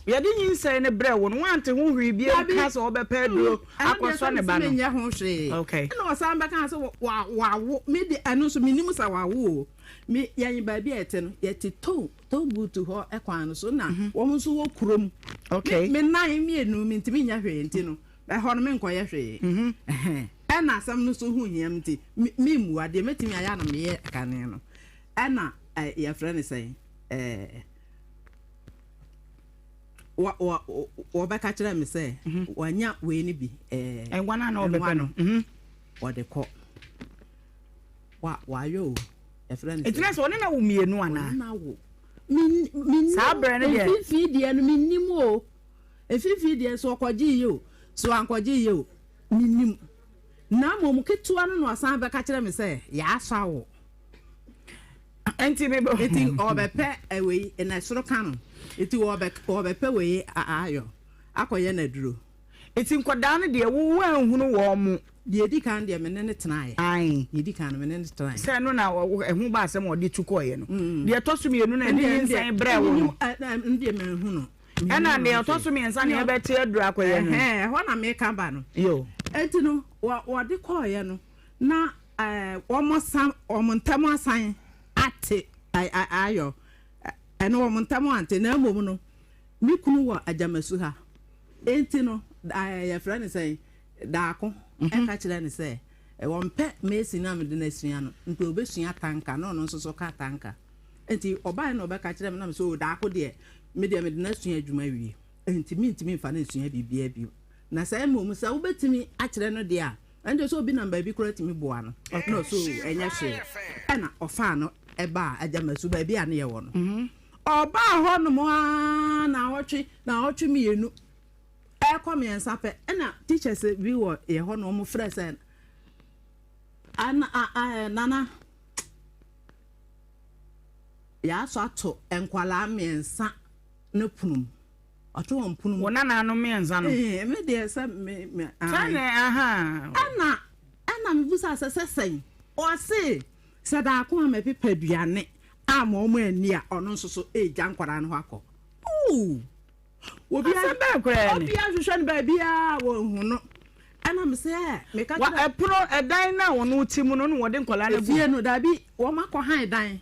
ye di nyinsɛ ne brɛ wo no wante ho hwi bi ka so obepa aduro akɔsɔ ne ba no nya ho hwe okay ena wasan ba kan so wa wo me de anu so minim sa wa wo me yan ba bi ete no ye te to butu ho ekwan no so na wo mo so wo kurom okay me nan me enu me ntimi nya hwe enti no e ho no me nkoye hwe ena asam no so hu hiam nti me mu ade metimi aya na me ye kane no ena ya frene say wa ba ka kire me say wanya we ni bi enwana na obepe no wo de ko wa yo etina so na wo mienu ana na wo min sa bre ne ye fifi die no minim o fifi die so kwaji yo so ankwaji yo minim na mom ketua no asan ba ka kire me say ya afa wo enti me bo eti obepe ewe na soro kan eti obepe we ayo akoye na duro eti nkoda no de wo anhunu wo mu de edi kan de me ne tenae ai edi kan me ne tenae se no na ehu ba asem odi tukoye no de toso me enu na de nsan bre wo ndie me hu no ena de toso me nsan na ebe te aduru akoye no ho na me ka ba no yo eti no wo de koye no na wo ntam asan ate ayo eno wo ntam ante na mom no mi kunu wo ajamasu ha enti no ya frane say daako eka kire ne say wo mpe mesi na me de na sua no nti obesua tanka no no nso ka tanka enti oba na obeka kire me na me so daako de me de na sua adwuma wie enti mi ntimi mfa na sua bibia bi na say mom say obetimi a kire no de a ende so obi namba bi kora timi boa no no so enya hwe ena ofa no eba ajamasu ba bi ane ye wo no oba ho no mo na otwe mienu ekomiensa pe ena teachers bi wo ye ho no mo frɛ sɛ nana ya so ato enkwala miensa no punum ato won punum wona na no miensa no me de sɛ me sane aha ana me busa sɛ sɛn o se sɛ da ko ma pepa duane ama o mo ani a ɔno nso so eja nkwara no akɔ obi a kura obi a hwehwɛ no ba bia wo hu no ana me sɛ me ka wa epro edan na wo no ti mu no wo de nkola na bu fie no da bi wo makɔ han dan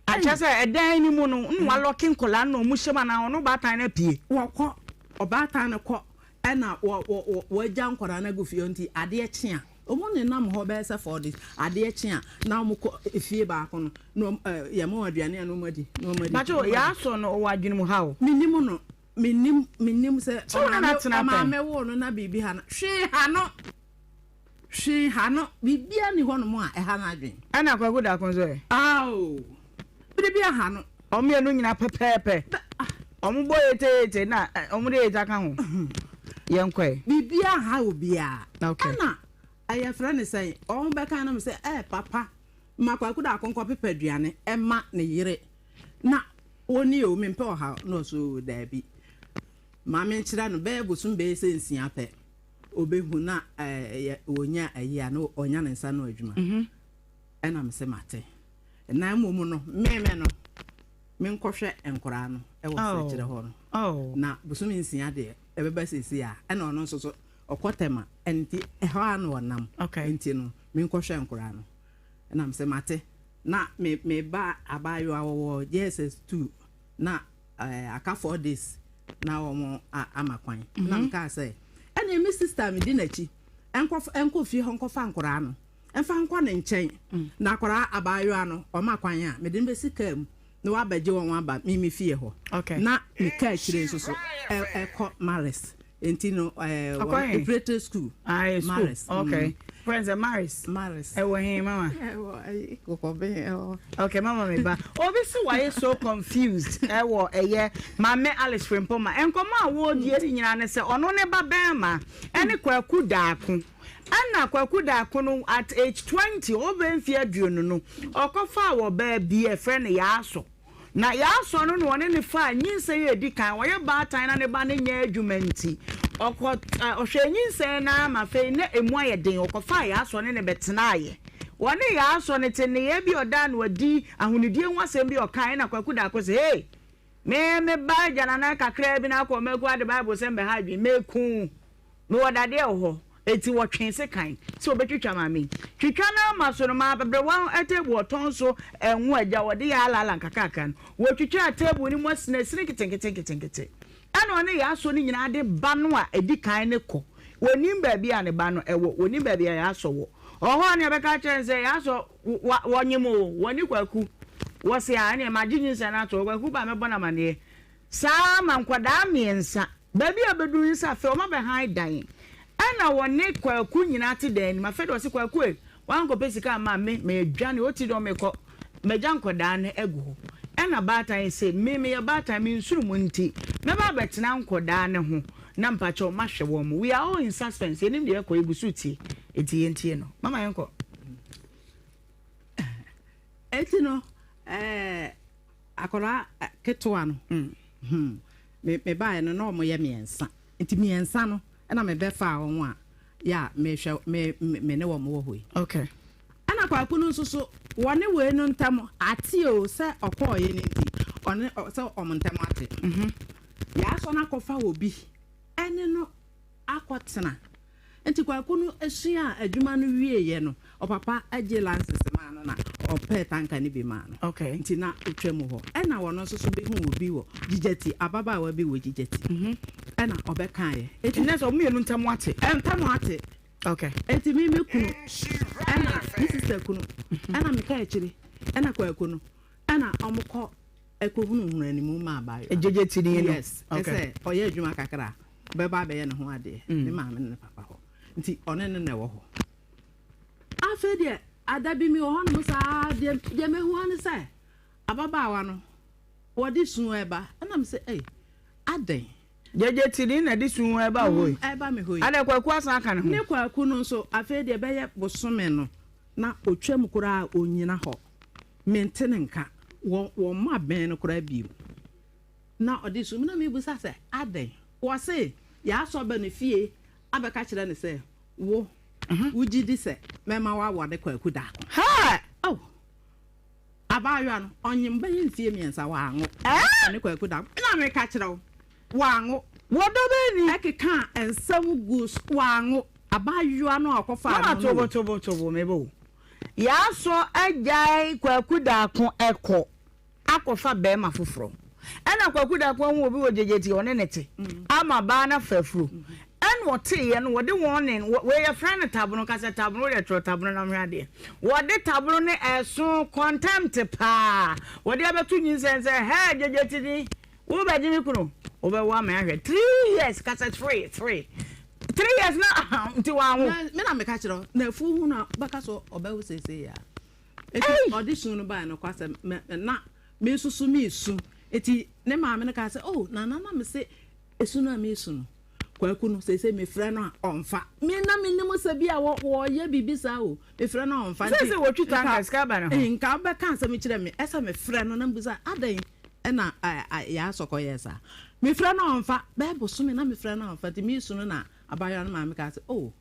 a kyɛ sɛ edan ni mu no wa lɔkin nkola na mu hyema na wo no ba tan na pie wo kɔ ɔbaatan no kɔ ɛna wo agya nkwara na gu fie nti ade kyea omo ne nam ho be se for this ade kyea na mo fie ba ko no ye mo aduane no madi bacho ya so no wo adwene mu ha o minim no minim se ma me wo no na bibi ha no hwe ha no bibia ni ho no mo a ha na adwen ana kwagu da kon so e bibia ha no o me no nyina pepepe o mo boye tete na o mo de eta ka ho ye nkwe bibia ha obia okay ana aya frane say o be kan na me say papa makwaku da kon ko pepe aduane ma ne yire na oni o me mpe o ha no so da bi ma me nkyira no be bosum be sensia pe obehu na wonya ayi na onya ne nsa no adwuma na me se mate na momu no meme no me nkɔhwɛ nkora no ɛwɔ sɛ kyerɛ hɔ no na busumi nsia de ɛbɛba sisi a ɛna ɔno nso so ɔkɔtɛma ɛnti ɛhɔ a no wɔnam nti no me nkɔhwɛ nkora no ɛnam sɛ mate na me ba abayewa wɔwɔ JSS2 na aka 4 days na wɔn ama kwan na mka sɛ ɛna me sister me di n'akyi ɛnkɔ fie hɔ nkɔfa nkora no ɛmfa nkɔ ne nkyɛn na akora abayewa no ɔma kwan a me de mbɛsi kaa mu na wabɛgye wɔn aba me fie hɔ na me kaa akyire nso so ɛkɔ Maris enti no operator school Maris friends Maris ɛwɔ he mama okay mama me ba obi si why so confused ɛwɔ ɛyɛ mame Alice Frimpoma ɛnkɔma a wo die nyina ne sɛ ɔno ne ba bɛma ɛne kwaku daako ana kwaku daako no at age 20 obenfi aduonu no ɔkɔfa wɔ ba bi e friend yaaso na yaaso no no ne fa nyinse ye di kan wɔyɛ baatan na ne ba ne nya adwuma nti ɔhwɛ nyinse na ma fe ne emu ayɛ den ɔkɔfa yaaso ne betena ayɛ wɔne yaaso ne te ne ye bi ɔda no wadi ahunidie nwasɛm bi ɔkan na kwaku daako sɛ hey me ba jana na kakra bi na akɔ meku ade bible sɛ mbe ha bi meku me wɔdade ɛwɔ eti wɔtwe se kan sɛ obetwitwa maame twitwa na maso no ma bebre wan etebu oton so enwo agya wɔde ya alala nkakaka no wɔtwitwa tebu ni mo sina sine kitenkete ana one ya so ni nyina de ba no a edi kan ne kɔ wonim ba bi a ne ba no ɛwɔ wonim ba bi a ya so wɔ ɔhɔ ne bɛka kyerɛ sɛ ya so wɔnyemo wɔni kwaku wɔse a ne ma gyinyin sɛ na to kwaku ba mebɔ na mane saa ma nkwadaa miensa ba bi a bedu nsa fe o ma bɛ han dan ana wone kwaku nyina te dan ma fe do se kwaku e wan ko pesika ma me adwane oti do me ko meja nkoda ne egu ana batan se me ya batan me nsuru mu nti me ba betena nkoda ne ho na mpacho ma hwe wo mu we are all in suspense enim de ko egusu tie eti no mama yenko eti no akora ketwa no me ba no no mo ye miensa enti miensa no ana me befa won a ya me hwe me ne wo mo hoi okay ana kwaku no nso wone we no ntam ate o se okoye ni nti one se omontam ate ya so na kofa obi ene no akotena enti kwaku no esua adwuma no wie ye no opapa agye license ma no na ope tanka ni bi ma no okay nti na otwam ho ena wono nso so bi hu obi wo gigeti ababa wa bi wo gigeti ena obeka ye eti na so mienu ntam ate okay eti mi kunu ena sister kunu ena me ka akire ena kwaku no ena omukọ ekohunu animu ma abayo gigeti ni no yes okay oye adwuma kakra beba be ye ne ho ade me ma me ne papa ho nti one ne wo ho afede adabi mi ho no sa de me ho an say ababa no wodi sun eba na me say aden jeje tiri na di sun eba hoi eba me hoi ada kwaku asan aka ne ho ne kwaku no so afede be ye bosome no na otwam kura onyina ho mentene nka wo ma ben no kura bi na odi sun na me busa say aden wo say ya so be ne fie abeka kire ne say wo uji di se mema wa wade kwaku da ha oh abayo no onyim bayin fie miensa wa anwo ne kwaku da na me ka kire wa anwo wodo be ni ekeka ensam gus wa anwo abayo no akofa no tobo mebo ya so ajai kwaku da ko eko akofa be ma foforo ena kwaku da ko hu obi wo jejeti one nete ama ba na fafuru and what tea no wode warning where your friend tabno kasa tabno de tro tabno na mrade wode tabno ne eso contempt pa wode abetu nyinsense he jejeti ni wo ba jimi kuno wo be wa ma ahwe 3 years kasa 3 years na nti wa ho me na me ka kiro na fu hu na baka so obawo sese ya eti audition no ba no kwasa na me susu me su eti ne ma me ka say oh na me say esu na me esu no kwaku no sese me frɛ no onfa me na me nim se bia wo ye bibisa o me frɛ no onfa sese wo twita nka ska ba no nka ba kan se me kyerɛ me esa me frɛ no na mbisa adan na ya sokɔ yesa me frɛ no onfa bible so me na me frɛ no onfa ti me su no na abayo no ma me ka se oh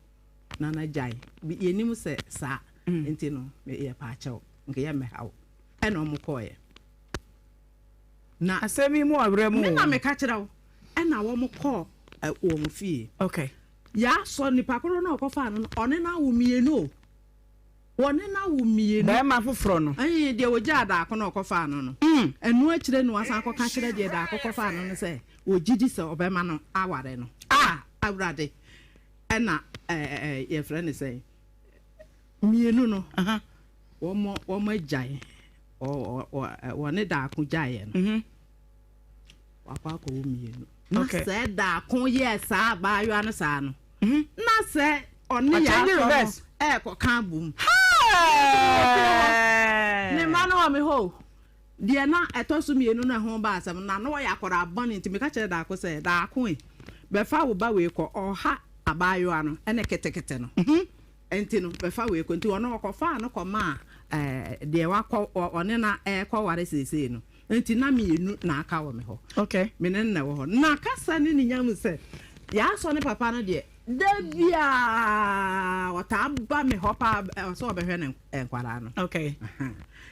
na jai ye nim se sa enti no me ye pa kyɛw nka ye me hawo ɛna ɔmo kɔɔ ye na asemi mu awre mu me na me ka kire wo na wo mo call wo mo fie okay ya so nipa koro na okofa no one na wo mienu wone na wo mienu ba ma foforo no de wo ja da akọ na okofa no enu akire no wasan akọ kire de da akọ fa no se wo gidi se obema no aware no awrade na your friend say mienu no wo mo jai o ne da akọ jai no wakwa ko wo mienu na se da akọ yes ba yo anu sa no na se oni ya ko kan bum ne manu wa me ho de na etosu mienu na ho ba asem na no ya kwara abon nti me ka kire da akọ da akọ be fa wo ba we ko oha abayo ano ene ketekete no enti no be fa we ko nti wono ko fa no ko ma de wa ko one na ko ware sese no enti na mienu na aka wo me ho okay me ne na wo ho na kasa ni nyam se ya so ne papa no de Devia wata ba me hopa so obehwe ne enkwara no okay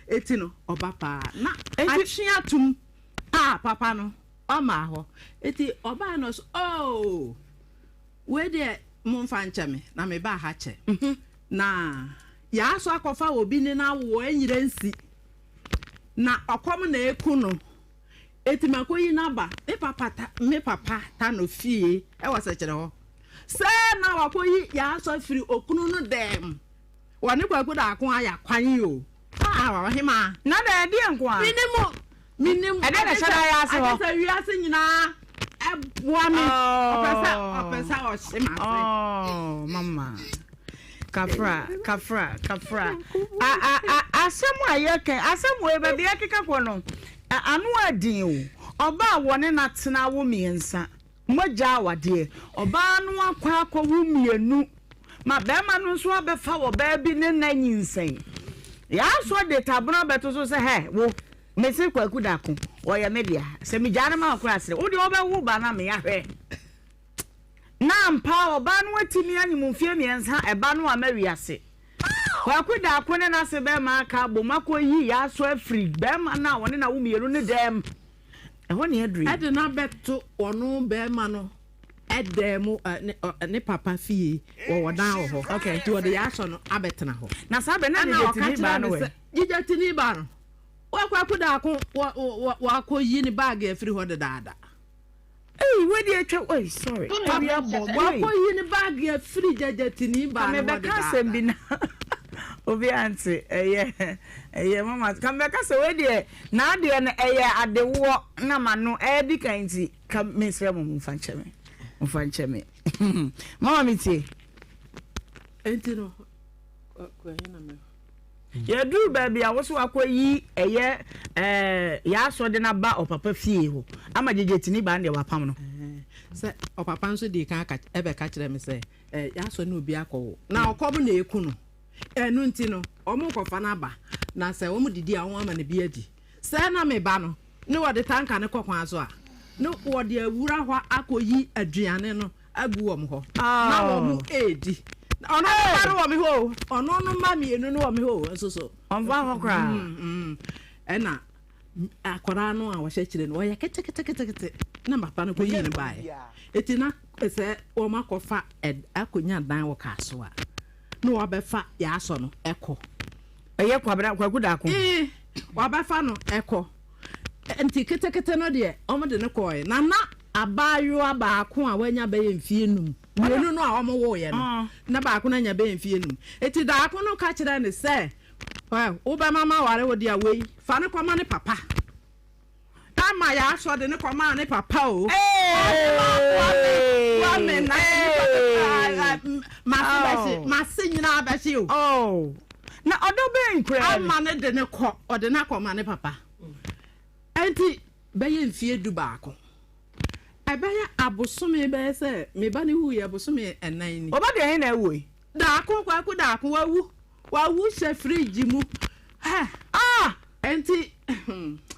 eti no oba pa na atwea tum papa no o ma ho eti oba no so we de mo fa ncheme na me ba ha che na ya so akofa obi ni na wo enyire nsi na okom na eku no eti makoyi na ba me papa ta no fie e wo se kire ho se na wakoyi ya so firi okunu no dem woni kwaku da akon aya kwan yo wa hima na da edi enko a minim e da shara ya se ho asa wi ase nyina e boa me opesa o shima se mama kafra asemu ayeke asemu e be akeka ko no anu adin o oba woni na tena wo miensa moja awade oba no akwa akwa mienu ma be ma no so abefa wo ba bi ne na nyinsen ya so de tabno beto so se he wo mesi kwaku dako oya media se mi jana ma akwa asre wo de oba wo ba na me ya hwe na mpa oba no atimi anyim mfie miensa eba no amawiase kwaku dako ne na se be ma aka bo makoyi ya so afri be ma na woni na wo mienu ne dem ehoni edri ade na beto ono be ma no edem ne papa fie wo dan ho okay to de ya so no abetena ho na sabe na de tini ba no we tini ba no wa kwaku da ko wa koyi ni bag afri ho de dada we dey atwa oi sorry wa koyi ni bag afri tini ba no me be ka sem bi na obi anti eye mama kan be ka se we dey na de na eye adewo na mano di kanti ka mesre mo mfancheme mama miti enti no ko na me ya du baby a woso akoyi eye ya so de na ba opapa fie ho ama jejetini ba nde wapam no se opapa nso di kan ka ebe ka kire me se ya so na obi akọ na okom na eku no enu nti no omo kofa na ba na se omo didi a won ama na bi adi se na me ba no ne wo de tanka ne kokwan aso a ne wo de awura hwa akoyi aduane no agu wo ho na wo mu edi ono ba wo me ho ono no ma mi enu no wo me ho so onva ho kra ena akora no a wo hye no wo ye kete na papa no koyi ne bae etina se wo makofa akonya dan wo kaso a no wa befa ya aso no eko eye kwabra kwaku da ko wa befa no eko enti kete no de o mo de ne koy na abayo abaako a wanya be mfie num mienu no a o mo wo ye no na baako na nya be mfie num eti da ako no ka kire ne se wo be mama ware wo de awei fa ne kwama ne papa ama ya aso de ne kwama ne papa o wa me na masi nyina abashi o na odo be nkra ama ne de ne ko ode na kwama ne papa enti be ye mfie du baako ebaya abosome be se me ba ne hu ye abosome enan ni oba de hin na ewo da akọ kwaku da akọ wawu se fridge mu enti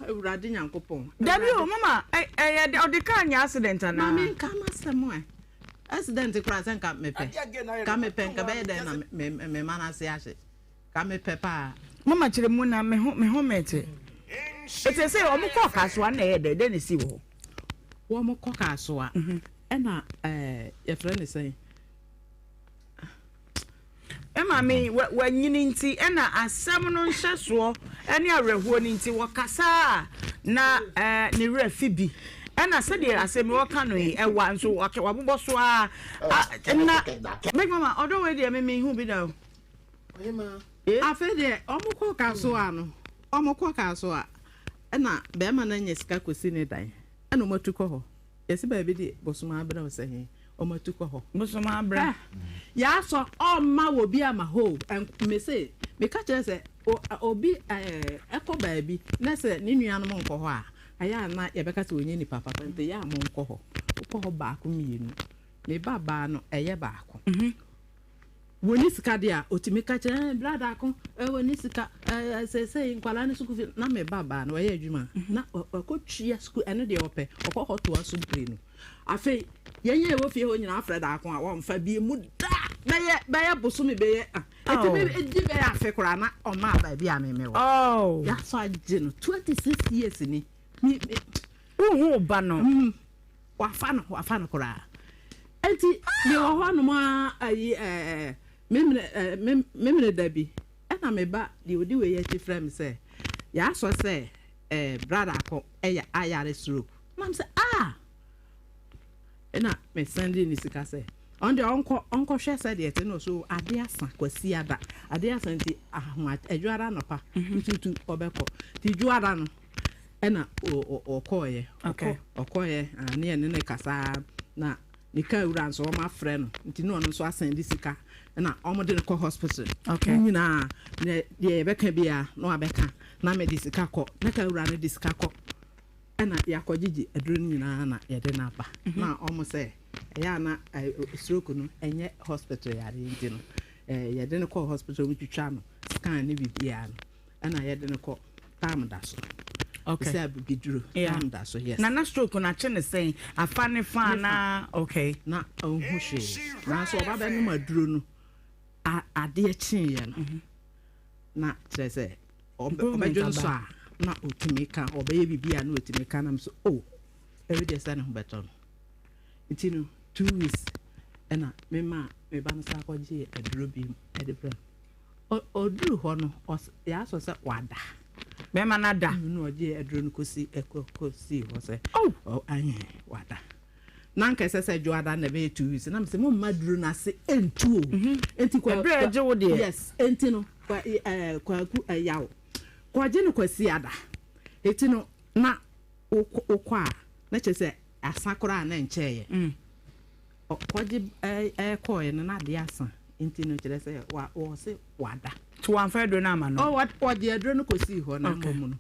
urade nyankopon dabi o mama ode ka nya accident na mama kama semo accident kura sen ka mepe ka be de na me mana se ase ka mepe pa mama kire mu na me ho mete Ete say omo ko kaso na ye de ne si wo. Wo mo ko kaso a. Ena your friend is saying Emma me wanyini nti ena asam no nhyeso ene arehuo ni nti wakasa na ne refi bi ena se de asem waka no ewa nso wabobọ so a na make mama odo we de me hu bi da o Ohemaa afa de omukọ kaso a no omukọ kaso a ena be ma na nyesika kosi ne dan ena omatukọ ho yesi ba bi de bosoma abra o se omatukọ ho bosoma abra ya so ma wo bi ama ho me say me ka kire se obi ekọ ba bi na se ni nua no nko ho a aya na ye beka se onye ni papa nte ya mo nko ho ba ko mienu me baba no eye ba ko woni sika dia otimi ka kire brada ko woni sika se nkwala ni suku na me baba no eye adwuma na akotwia suku ene de ope okọ to aso brenu afi yenye wo fie ho nyina afred akon a wo mfa bi mu da beye boso me beye etimi edi beye afekora na o ma ba bi ameme wo ya so agye no 26 years ni wo ba no wa fa no kora enti me wo ho no ma ayi memre dabi ena me ba di odi we ye ti frame say ya so say brother ko ayare stroke mam say ena me sending ni sika say on the onko hwe say de te no so ade asa kwasi ada ade asa nti ahwa adwara no pa tutu obeko ti dwara no ena okoye okoye ani ne kasa na nika ura nso ma frɛ no nti no no so asend sika na omode ne ko hospital nyina ne ye beka bia no abeka na me disika ko na ka ura ne disika ko ena yakogigi aduro nyina na ye de na ba na omo se ya na stroke no enye hospital yare nti no ye de ne ko hospital mi twitwa no scan ne bibia no ena ye de ne ko tam da so say biduro tam da so yes na stroke na che ne say afane fa na na ohushe na so ba ba no maduro no ade chin ye no na tre say obejo so a na otimika obeye bibia na otimika na so every day say no better it no 2 weeks ena me ba no sa kwaje aduro bi edebra oduru ho no ya so say wada me manada no oje aduro no kosi kosi ho say anye wada na nka sese joada na be 2 weeks na me say mo maduro na se entu enti kwa aduro eje wo de yes enti no kwa ku yawo kwaje no kwasi ada enti no na okwa na che say asakora na ncheye kwaje koye na de asa enti no chere say wo se wada to wan fa do na ma no what the adro no kosi ho na momu no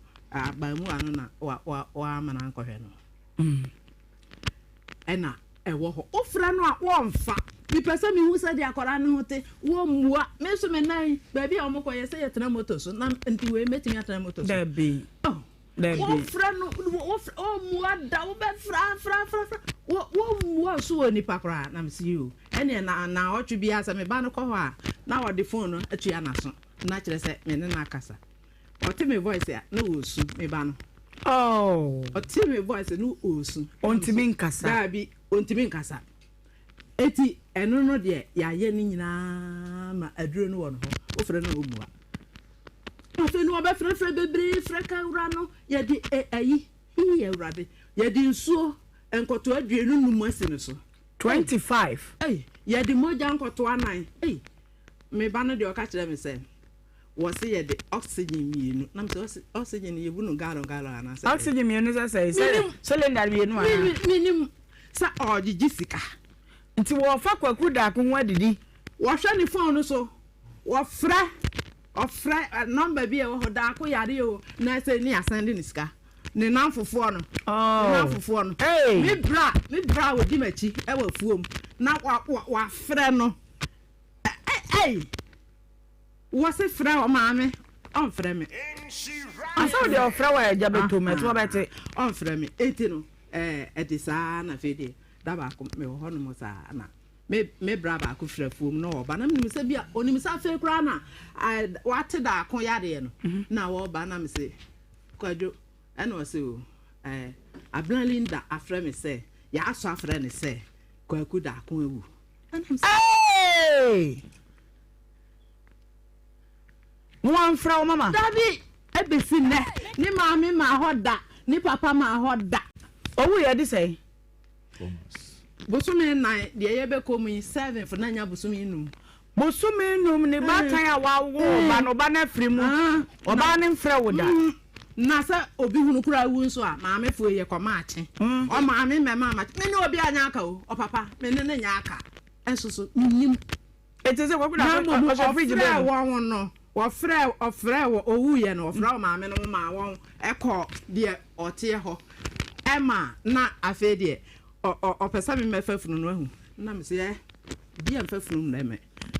ba mu anu na wa amana nkohwe no ena ewo ho ofra no a wo mfa mi pese mi hu se de akora no hote wo mua me so me nan ba bi a mo koye se yetena moto so na nti we metimi atena moto so da bi ofra no mua da wo be fra wo mua so oni pakra na msi you ene na otu bi asa me ba no ko ho a na wo de phone no atua na so na kire se me ne na akasa oti me voice ya no osu me ba no oti me voice no osu ontimi nkasa da bi ontimi nkasa eti eno no de ya ye ni nyina ma aduro no wo no ho ofre no omua afi no be frefre bebre freka ura no ye di ayi hi ye urade ye di nsuo enkoto aduenu numu asene so 25 ye di moja nkoto anan me ba no de o ka kire me se wo se ye de oxygen mienu na me se oxygen ye bu no gallon ana se oxygen mienu say cylinder mienu ana minim sa ogigi sika nti wo fa kwaku da ko ho adidi wo hwe ni phone no so wo ofra number bi e wo da ko yare o na se ni asende ni sika ni nanfofo no nanfofo no mi bra wo di machi e wa fuom na wa frɛ no wo se frɛ o maame on frɛ me aso de ofra wa ja beto me to bete on frɛ me eti no edisa na fede da ba ko me ho no mo sa na me bra ba ko frɛ fuom no oba na me se bia onim sa fe kra na wa te da ko yade no na wo ba na me se kwadwo ɛna ɔsɛ o abena Linda afrɛ me sɛ ya aso afrɛ ne sɛ kwaku da ko ewu One from mama. Daddy, ebesi ne. Ni maami ma hoda, ni papa ma hoda. Owu ye di say. Bosumi na de ye be komi 7 for nanya bosumi num. Bosumi num ni batan ya wa wo ba no ba na firi mu. Oba ne mfrɛ wo da. Na sa obi hunu kura wu nso a maami fo ye koma ache. O maami me mama. Me ne obi anya aka o papa, me ne nya aka. Enso nim. Etese kwa kuda ko fridge be wo no. Ofre wo owu ye no ofre o maame no ma won ekọ de ote ho ema na afa de o pesa me mefafunu no ahu na me se bia mfafunu na me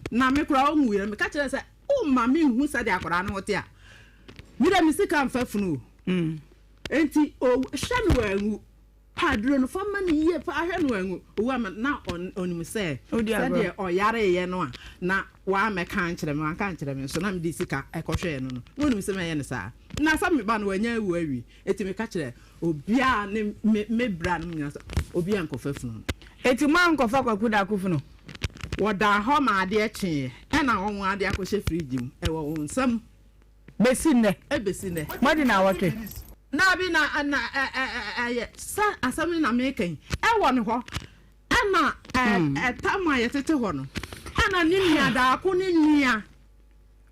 na me kura o nwu ye me ka kire se o ma me hu se de akora no wote a mi da me sika mfafunu enti o hwe no anwu padro no fama ne ye pa hwe no anwu owu am na onim se de o yare ye no a na wa me kan kire me so na me di sika ekohwe no no onim se me ye ne sa na sa me ba no anya awu awi eti me ka kire obia ne me bra no nya so obia nkofafunu eti ma nkofa kwaku da akofunu woda ho ma ade eche e na won ade akohye fridge mu e wo nsam besi ne modi na wote na bi na sa asami na mekan e wo ne ho ana tama ye tete ho no ana ninia da ko ninia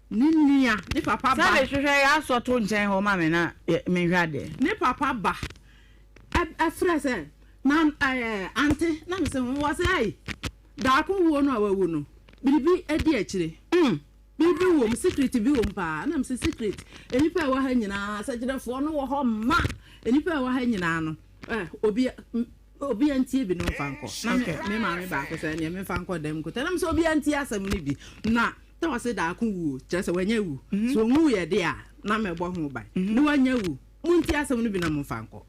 ni papa ba sa le hwehwe ya so to nchen ho ma me na me hwade ni papa ba frese na ante na me se wo se ai da ko wo no awu no bibi edi akire bibi wo secret bi wo mpa na me se secret enipa wa ha nyina sagirefo no wo ho ma enipa wa ha nyina no obi antie bi no fanko na me ma me ba ko se ne me fanko dem ko na me se obi antie asam ni bi na ta wase da ko wu kire se wanya wu so wu ye de a na me bo ho ba ni wanya wu muntie asam ni bi na mo fanko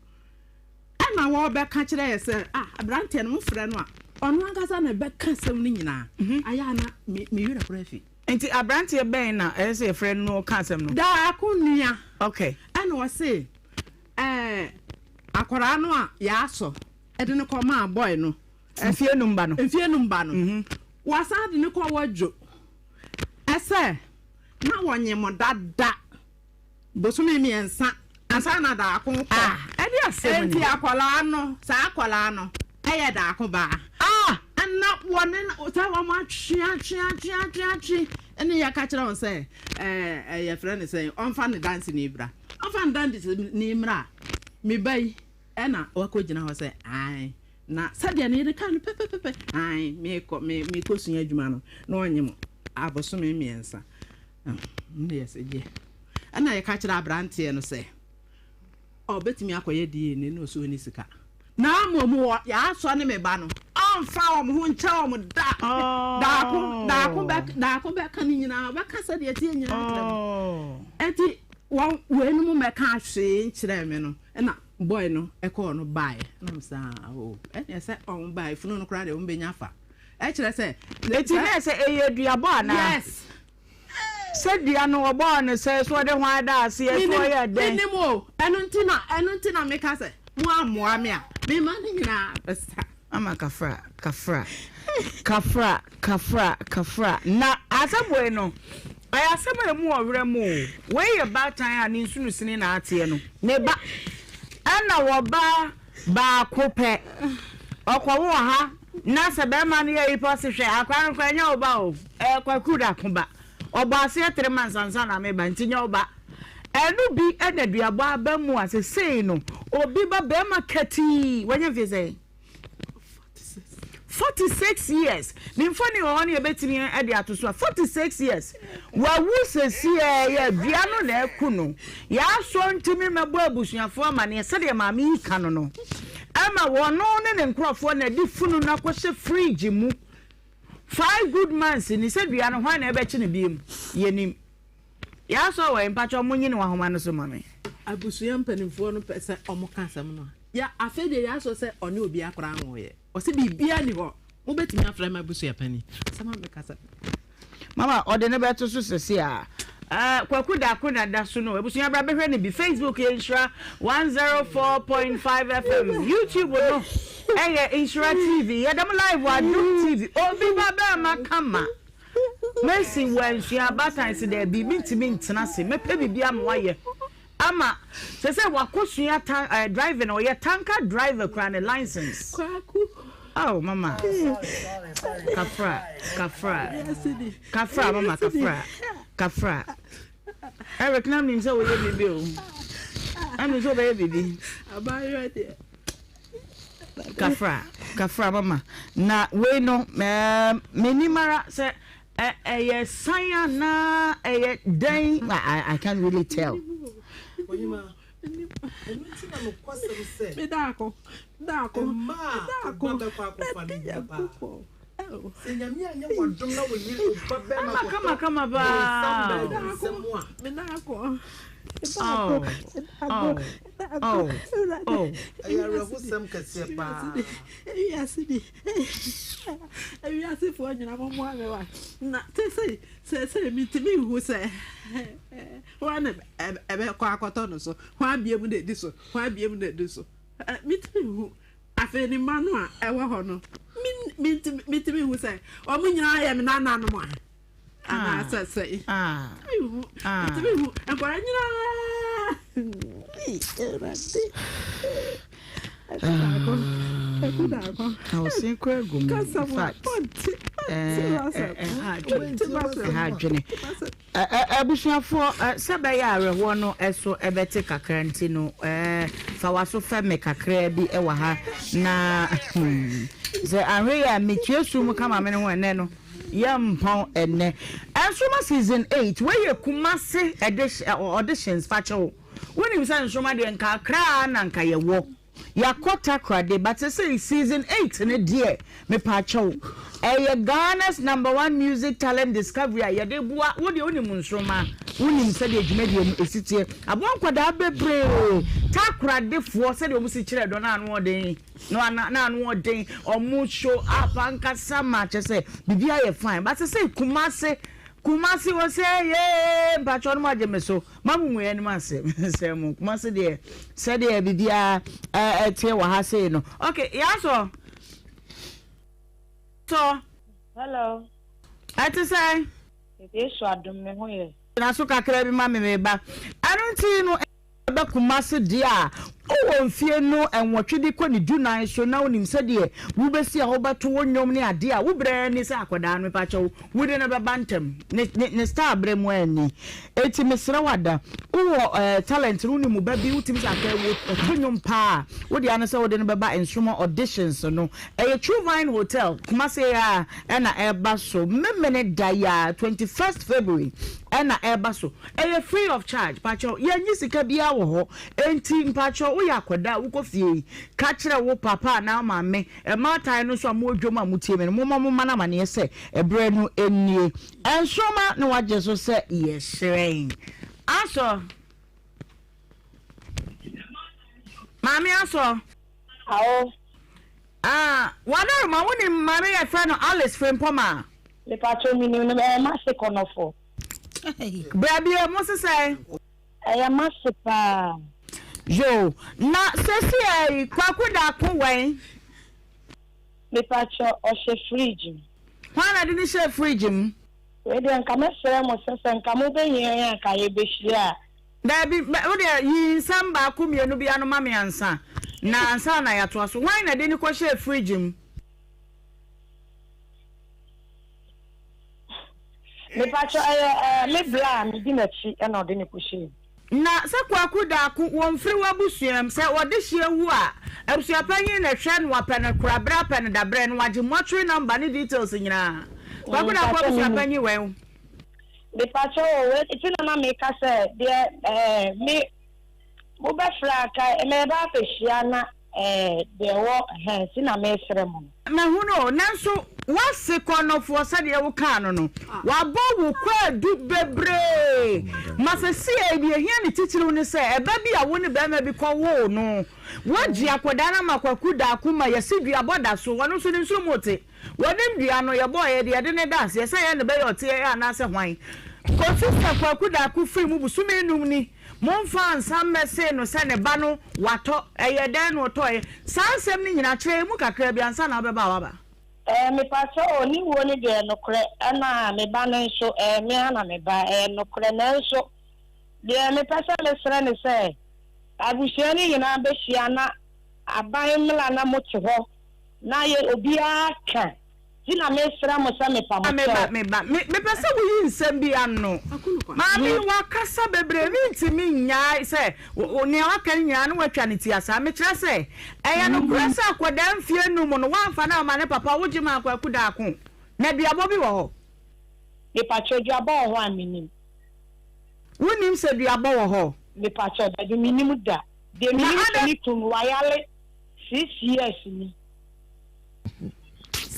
na wo be ka kire ye se abrante no mo frɛ no a ono ankasa na be ka asam ni nyina aya na me yura profi enti abrante ben na ese friend no ka asam no da akunia okay ana wo se akora no a ya so ede ne ko ma boy no enfie numba no wasa de ne ko wadwo ese na wonye mo dada bosumi mi ensa asa na da akon ko ede asem enti akola no sa akola no eye da akon ba na wone ta wa ma twa ene ya ka kire on say ya friend say on fa ne dance ni bra on fa dance ni mra mi bai ena wako gina ho say ai na sadia ne kan pepepepe ai me ko sunya adwuma no na onyem aboso me miensa nde yeseje ena ya ka kire abrante no say o betimi akoye die ne no so ni sika na amomu ya aso ne me ba no amfa om hu ncha om da ko be kan nyina ba ka sa de tie nyina enti won wenu mu me ka hwe nkire me no na boy no e ko no bai na msa enya se on bai funu no kra de on benya fa e kire se eti na se eyeduabo ana yes se dia no obo no se so de hwan da ase e so ye den ni mo enu ntina me ka se mo amoa me a me ma ni nyina besta ama kafra na asabwe no aya asema mu owre mu we ye batan a ni nsunu sini na ate no ne ba ana wo ba ko pe okwo wo ha na se be ma no ye ipo se hwe akwan kwanya oba o kwakuda koba oba se 3 months ansa na me ba ntinya oba enu bi enaduabo aba mu asese no obi ba be ma kati wanya fize 46 years nimfoni woni ebetini e de atoso 46 years wa wusesi ya bia no na eku no ya so ntimi mebo abusuafo amane se de maami ika no ama wono ne nkrofo na di funu na kwose fridge mu 5 good months ni se bia no hwan na ebechi ne biem yenim ya so wa mpacho munyi ne wa homa no so mame abusua mpanimfo no pese omoka asam no ya afede ya so se oni obi akora anwo ye o se bibia ni ho mo betimi afra ma abusua pani sama me kasa mama ode ne beto so sese a kwaku da so no ebusunya bra behwe ne bi Facebook Nhyira 104.5 FM YouTube no Nhyira TV yadam live wa do TV obi baba makama Mercy when she abatan se there bi ntimi ntena se mepe bibia mo waye ama se wakosua driving or your tanker driver crown a license kwaku oh mama kafra mama kafra Eric nam nim say we baby o am so baby abayo de kafra mama na we no menimara say sign na day I can't really tell Come abusuafo sebaya rewo no eso ebete kakra ntino fa waso fa me kakra bi e wa ha na ze anwe ya metiesu mu kama me no ene no yampon ene ensoma season 8 where you kumase auditions facho when you say ensoma de nka kra na nka yewo yakota krade but say season 8 ne die me pacho Ghana's #1 music talent discovery yade bua wo de oni munsroma wonim se de djuma de esitie abonkwada bebre takrade fo se de omusi kire do na anu oden no na anu oden omu show up anka sama chese bibia ye fine but say kumasi wo say ye pacho no maje meso mamu ye ni mase se mu kumasi de se de bibia tie wa ha say no okay yaso so hello ati say it is so adum me ho ye na so kakra bi ma me ba anunti no ba kumase dia o wonfie no enwotwedi ko ni dunan so na onim se de wo besi a wo bato wonwom ne ade a wo bre ni se akoda no pa chawo wo de na be bantem ne star bre mu ani eti mesra wada wo talent ru ni mu ba bi utim sa ka wo tonwom pa wo de anase wo de no be ba instrument auditions no True Vine Hotel kumase ya na eba so memene da ya 21st February na eba so free of charge pa chawo ya nyisika bia wo ho enti mpacho we akoda wo kofie ka kire wo papa na maame matai no so amodwom amutie me mo na mane se ebre no enie ensoma na waje so se yeshren aso mami aso awo wana ma woni mami ya fa no Alice Frempoma le pacho mi no ma se konofo baby mo se say ma se pa yo na sesi kwaku da ku wen me pacho o she fridge wana di ni she fridge m we de nka me fere mo sese nka mo be yen ya ka ye be hia da bi wo de yi samba ku mienu bi anu mame ansa na ansa na ya to so wana di ni ko she fridge m me pacho me bla mi di na chi e na de ni ko she na se kwaku da ku wonfiri wabusuam se wode hie wu a abusuapanyi na hwe no apene krabra apene da bre no wage mortuary number ni details nyina kwaku da kwa abusuapanyi wen de pacho we ti na me ka se de me mo ba fra ka me ba fe hia na de wo si na me frem ma hu no nanso wase kono fo se de wo kan no wabo wo kwa du bebre masasi e bi ehia ne titiri ne se eba bi a wo ne be ma bi ko wo no waji akoda na makwaku da akuma yasidua boda so wono so ne nsuru mote wonim dua no ye boye de ne da se ye ne be yote ya na se hwan ko sista kwaku da aku free mu busumi num ni monfa ansam mese no se ne ba no wato eye dan no to ye sansem ni nyina kire mu kakra bi ansa na obeba waba me pacho oni woni de no kre na me ba no so me ana me ba no kre na so de me pacho le sra ne se abushani nyina be hia na aban mla na mote ho na ye obi aka dina me sra mo sa me pa mo me pesa wo yi nsem bi anno maami wakasa bebre mi ntimi nya se oni aka nya no watwa ne ti asa me kire se eya no kurasa akoda mfie nu mo no wanfa na ma ne papa wo jima akwaku da ko na duabo bi wo ho me pacho duabo ho aminim wonim se duabo wo ho me pacho da du minim da de minim ni tun wayale 6 years ni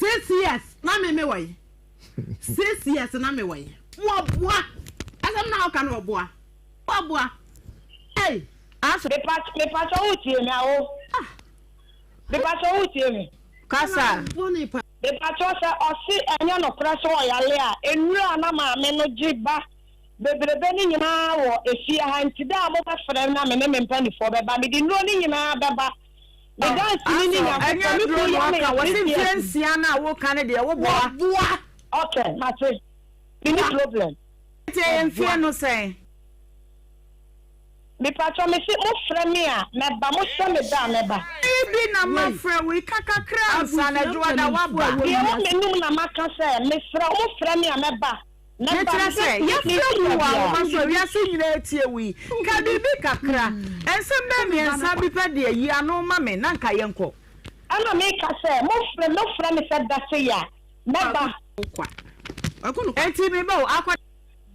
6 years na me wai 6 years na me wai wo boa asam na o kan wo boa eh aso me pacho utie me awo me pacho utie me kasa me pacho se osi enya no preso oyale a enura na ma me no giba bebrebe ni nyina wo efia ha ntida mo ba frɛ na me mpani fo beba me di no ni nyina beba the dance ni nya anya dro no aka wo se fiansia na wo kan de wo boa okay mate ni problem te enfia no say me pacho me si mo frɛ me a me ba mo se me da me ba bi na ma frɛ we kakakra ansa na dro da wa ba ye wo me num na maka se me frɛ mo frɛ me a me ba Netra say, yes, you are. So we are seeing it we. Can be kakra. And some men and some people, dear, you are no mammy, Nanka Yanko. I'm a make us say, no friend said that say ya. Never. I couldn't empty me bow. I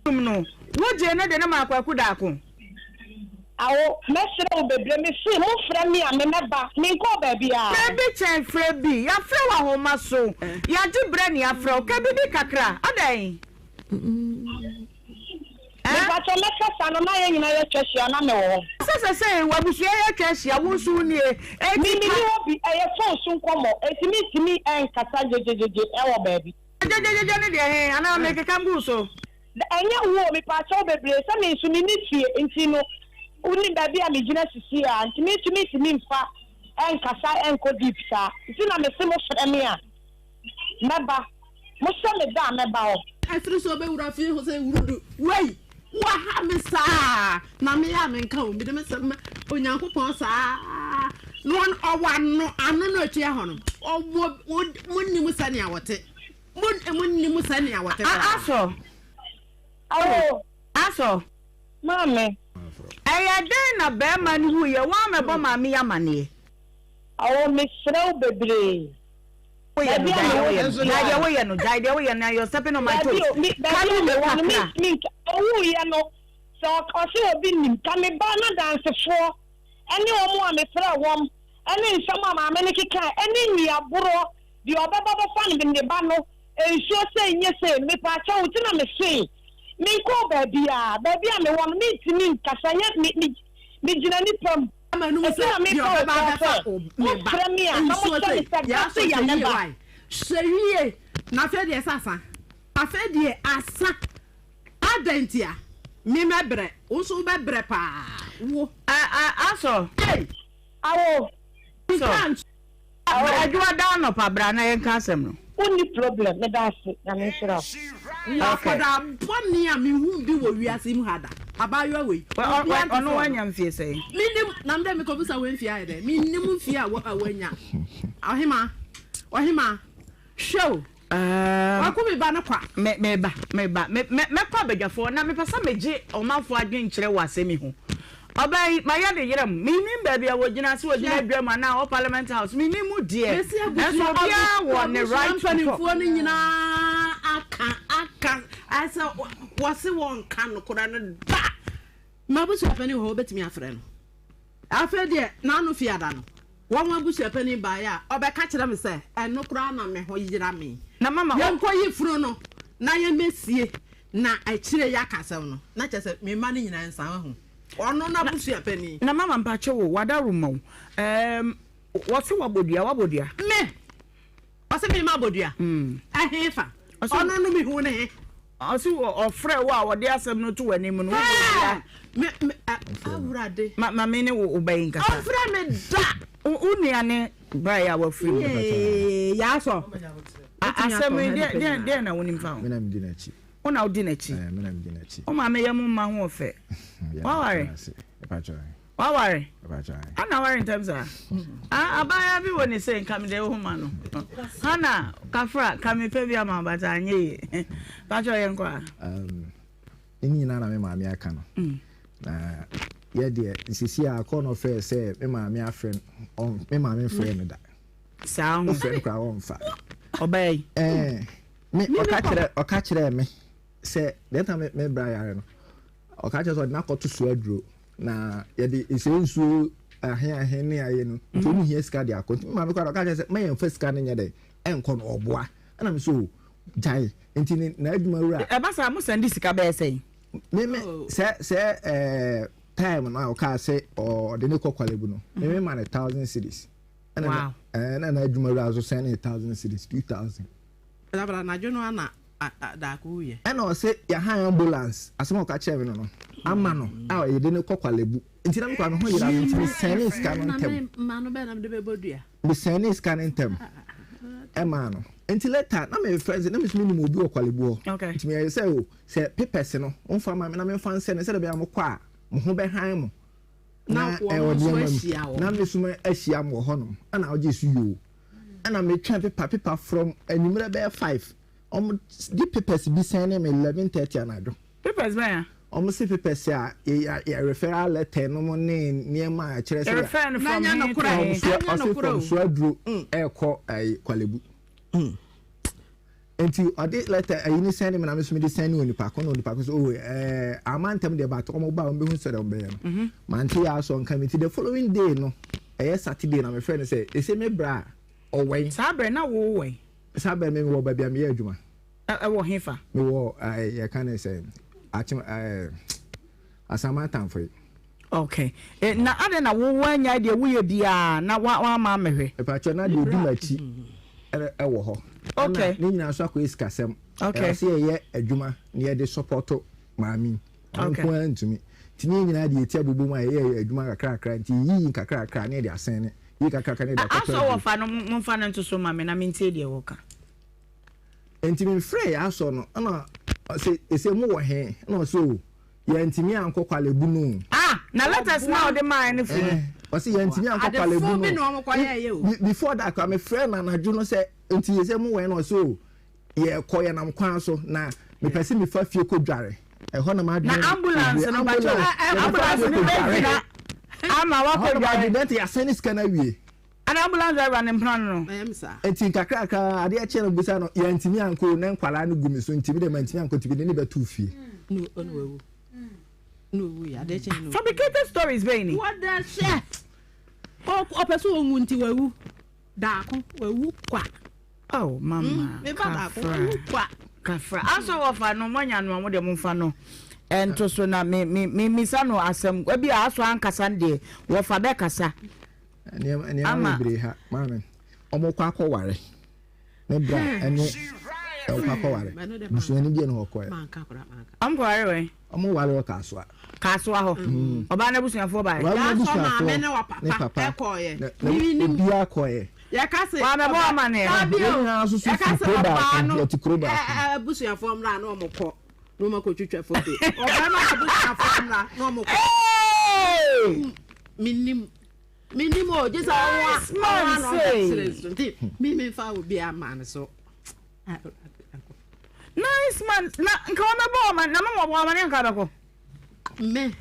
couldn't know. Would you know the number could happen? Our messenger will be blaming me, no friend me, and never. Me go, baby. Baby, chain, Freddy, your flower home, my soul. You are too brandy, afro, can be kakra. Are they? But I make us an American church, and I'm no. As say, what was your church? I won't soon near. And me will be a phone soon come up. It's me and Cassandra, our baby. And I'll make a cambuso. And you will be part of the place. I mean, to me, in Tino, only baby, I'm a genius here, and to me, fat and Cassa and Codip, sir. It's not a simple for me. Never. Most of the damn about. I feel so bad. I feel say wait. What happened, sir? Na me am in come. Be the mesem onyanko pon sir. No one no anu no tia hono. O munni musani awote. Munni musani awote. Aso. Mame. Aya den na be man hu ye wa me bo ma me yamane. Awo me srew bebre. You're stepping on my toes. Oh, you know, so I see a bin coming banner dance for any one, Miss Rawam, any some of my many can, any near Buro, the other fun in the banner, and sure saying yes, me pacho, me say, me go baby, I'm the one meet me, Cassanya, me, Jinani from. Seriye na fede sasa afede asa adentia mi mebre usu bebre pa wo aso awo so adwa down no pa bra na yen kasem no only problem me da se na me shira okay da boni a mi hu bi wo wiase mu hada abayo we ono wanya mfie sei minim na mde me ko bisa we mfie aye de minim mfie a wanya Ohemaa show wakumi ba na kwa me kwa bedwafo na me pesa meje omanfo adwen kire wasemi ho obai maya de yeram minim ba bia wogina se wogina dwam na o parliament house minim die eso bia wo ne right to ni nyina aka asa wase won kan no kora no da mabusu afani ho betimi afre no afa de na no fiada no One bushia penny by ya, or by catching them say, and no crown on me, what you did me. Na mama, young boy, Fruno, now you may see, now I cheer Yakasano, not just me money in answer. Or no, not bushia penny. Na mama Pacho, what a room. What's your wabodia? Me. What's a me, my bodia? I hear her. Oh, no, me who ne. I see or Fred, wow, there are some no two any moon. My mini will obey. Oh, Fremen, Uniane, by our free. Yes, I said, then I won't him found. When I'm dinner cheap. Oh, now dinner cheap. When I'm dinner cheap. Oh, my mamma won't fair. Why? Why? I know where in terms of. I buy everyone is saying, come there, woman. Hannah, Kafra, come pay your mamma, but I knew. But I inquire. In Nana, mammy, I can. Yeah, dear, this is here. I call no fair, say, my friend, on my friend. Sound friend, cry on fire. Obey. Me, or catch me. Say, that I met Brian. Or catch us or knock to Swedro. Na yɛde esensu ahene ayɛ no to mu hia sika de akɔnti ma me kwa ka sɛ me yɛn first sika no nyɛ de ɛnkɔ no ɔboa ana me so jai enti na adwuma wura e ba sa mo send sika be sɛ me sɛ time na o ka sɛ o de ne kokwalebu no me ma 1,000 cedis ana na adwuma wura so send 1,000 cedis 2,000 dabra na dwono ana da ko ye ana o sɛ ya han ambulance asɛm o ka kyerɛ me no ama no a yɛde ne kokwalebu nti na me kwa no ho yira me send sika no ntem ma no be na de be bodua me send sika no ntem ema no nti later na me friends na me sumi ni mo bi okwalebu okay nti me say o say papers no on fa ma me na me fa nse ne say be am kwa a mo ho be han mo na e odi am na me suma ahia mo ho no ana oje su yo ana me twa paper from animre be 5 the papers be send me 11:30 anado papers ba almost papers ya referral letter no mo ne niema a kire say refer no from me from Swedro e ai kwalebu enti ade letter ayi ni send me na me so me de send oni pa ko so amantem de ba to mo ba o be hu so de be no manti ya so nka me ti the following day no Saturday na me friend say e say me bra o wen sabre na wo wen sabre me wo ba bia me adwuma wo hefa me wo ya kan say asama time for you. Okay. Na ade na wo wanya de wo ye bia na wa ma mehwe. E pa na de odi machi e wo ho. Okay. Ni nyina so akoyis kasem. Okay. Se ye adwuma na ye de support maami. Okay. Ko antumi. Ti ni nyina de eti abubu ma ye adwuma kakra nti yi kakra na de asen ne. Yi kakra na de akọ. Aso wo fa no mo fa no nto so ma me na me ntie de wo ka. Enti me frɛ aso no ana ese mu wo he na so ya ntimi anko kwalebu no na let us know the man if o say ya ntimi anko kwalebu no before that my friend na naju no say enti ese mu we no so ye koye nam kwan so na me pese me fa fie ko dware e ho na ma na ambulance no ba ambulance ni be na ama wa ko dware that ya senis kana wie an ambulance driver ne plan no enti kakra ade a chere busa no ya ntimi anko na nkwala no gumi so ntimi de ma ntimi anko tibi ne be tu fie no we are there no fabricated stories be what the shit o person o nti wewu da ko wewu kwa oh mama me ba ko wewu kwa kafra aso wo fa no manya no mo de mo fa no ento so na me sa no asem bi aso ankasa de wo fa be kasa ni bre ha mama omo kwa akọware me bra ene o kwa akọware musu ni bi no okoye am kware we omo ware kaswa ho oba na busuafo ba ya so na me ne wa papa ekoye ni bi akoye ya kase wa me bo ma ne ya kase ba busuafo mra na omko no ma ko twetwa foto oba na busuafo mra na omko minimo just wa me fa obi ama ne so nice man na nka ona bo man na mo bo man nka beko me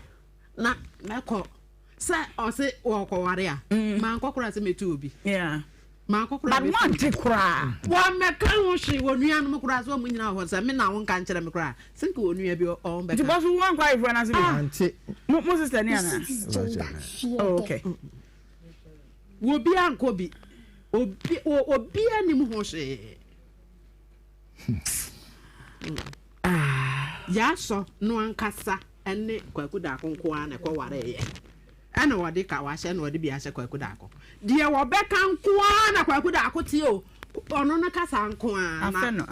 na ko sa o se wo ko ware a man kokora se metu obi yeah man kokora but one te kura wa me kan wo hwe wo nua no kura so mo nyina ho se me na won kan kire me kura se nka wo nua bi o be ti boss one kwa ifo na se anti mo sister ni ana oh okay wo bi anko bi obi anim ho hwe ya so no ankasa ene kwakuda konko ana kwa ware ye ana wode ka wa hye na wode bi ahye kwakuda akọ de wo beka nko ana kwakuda akoti o ono na kasa nko a afeno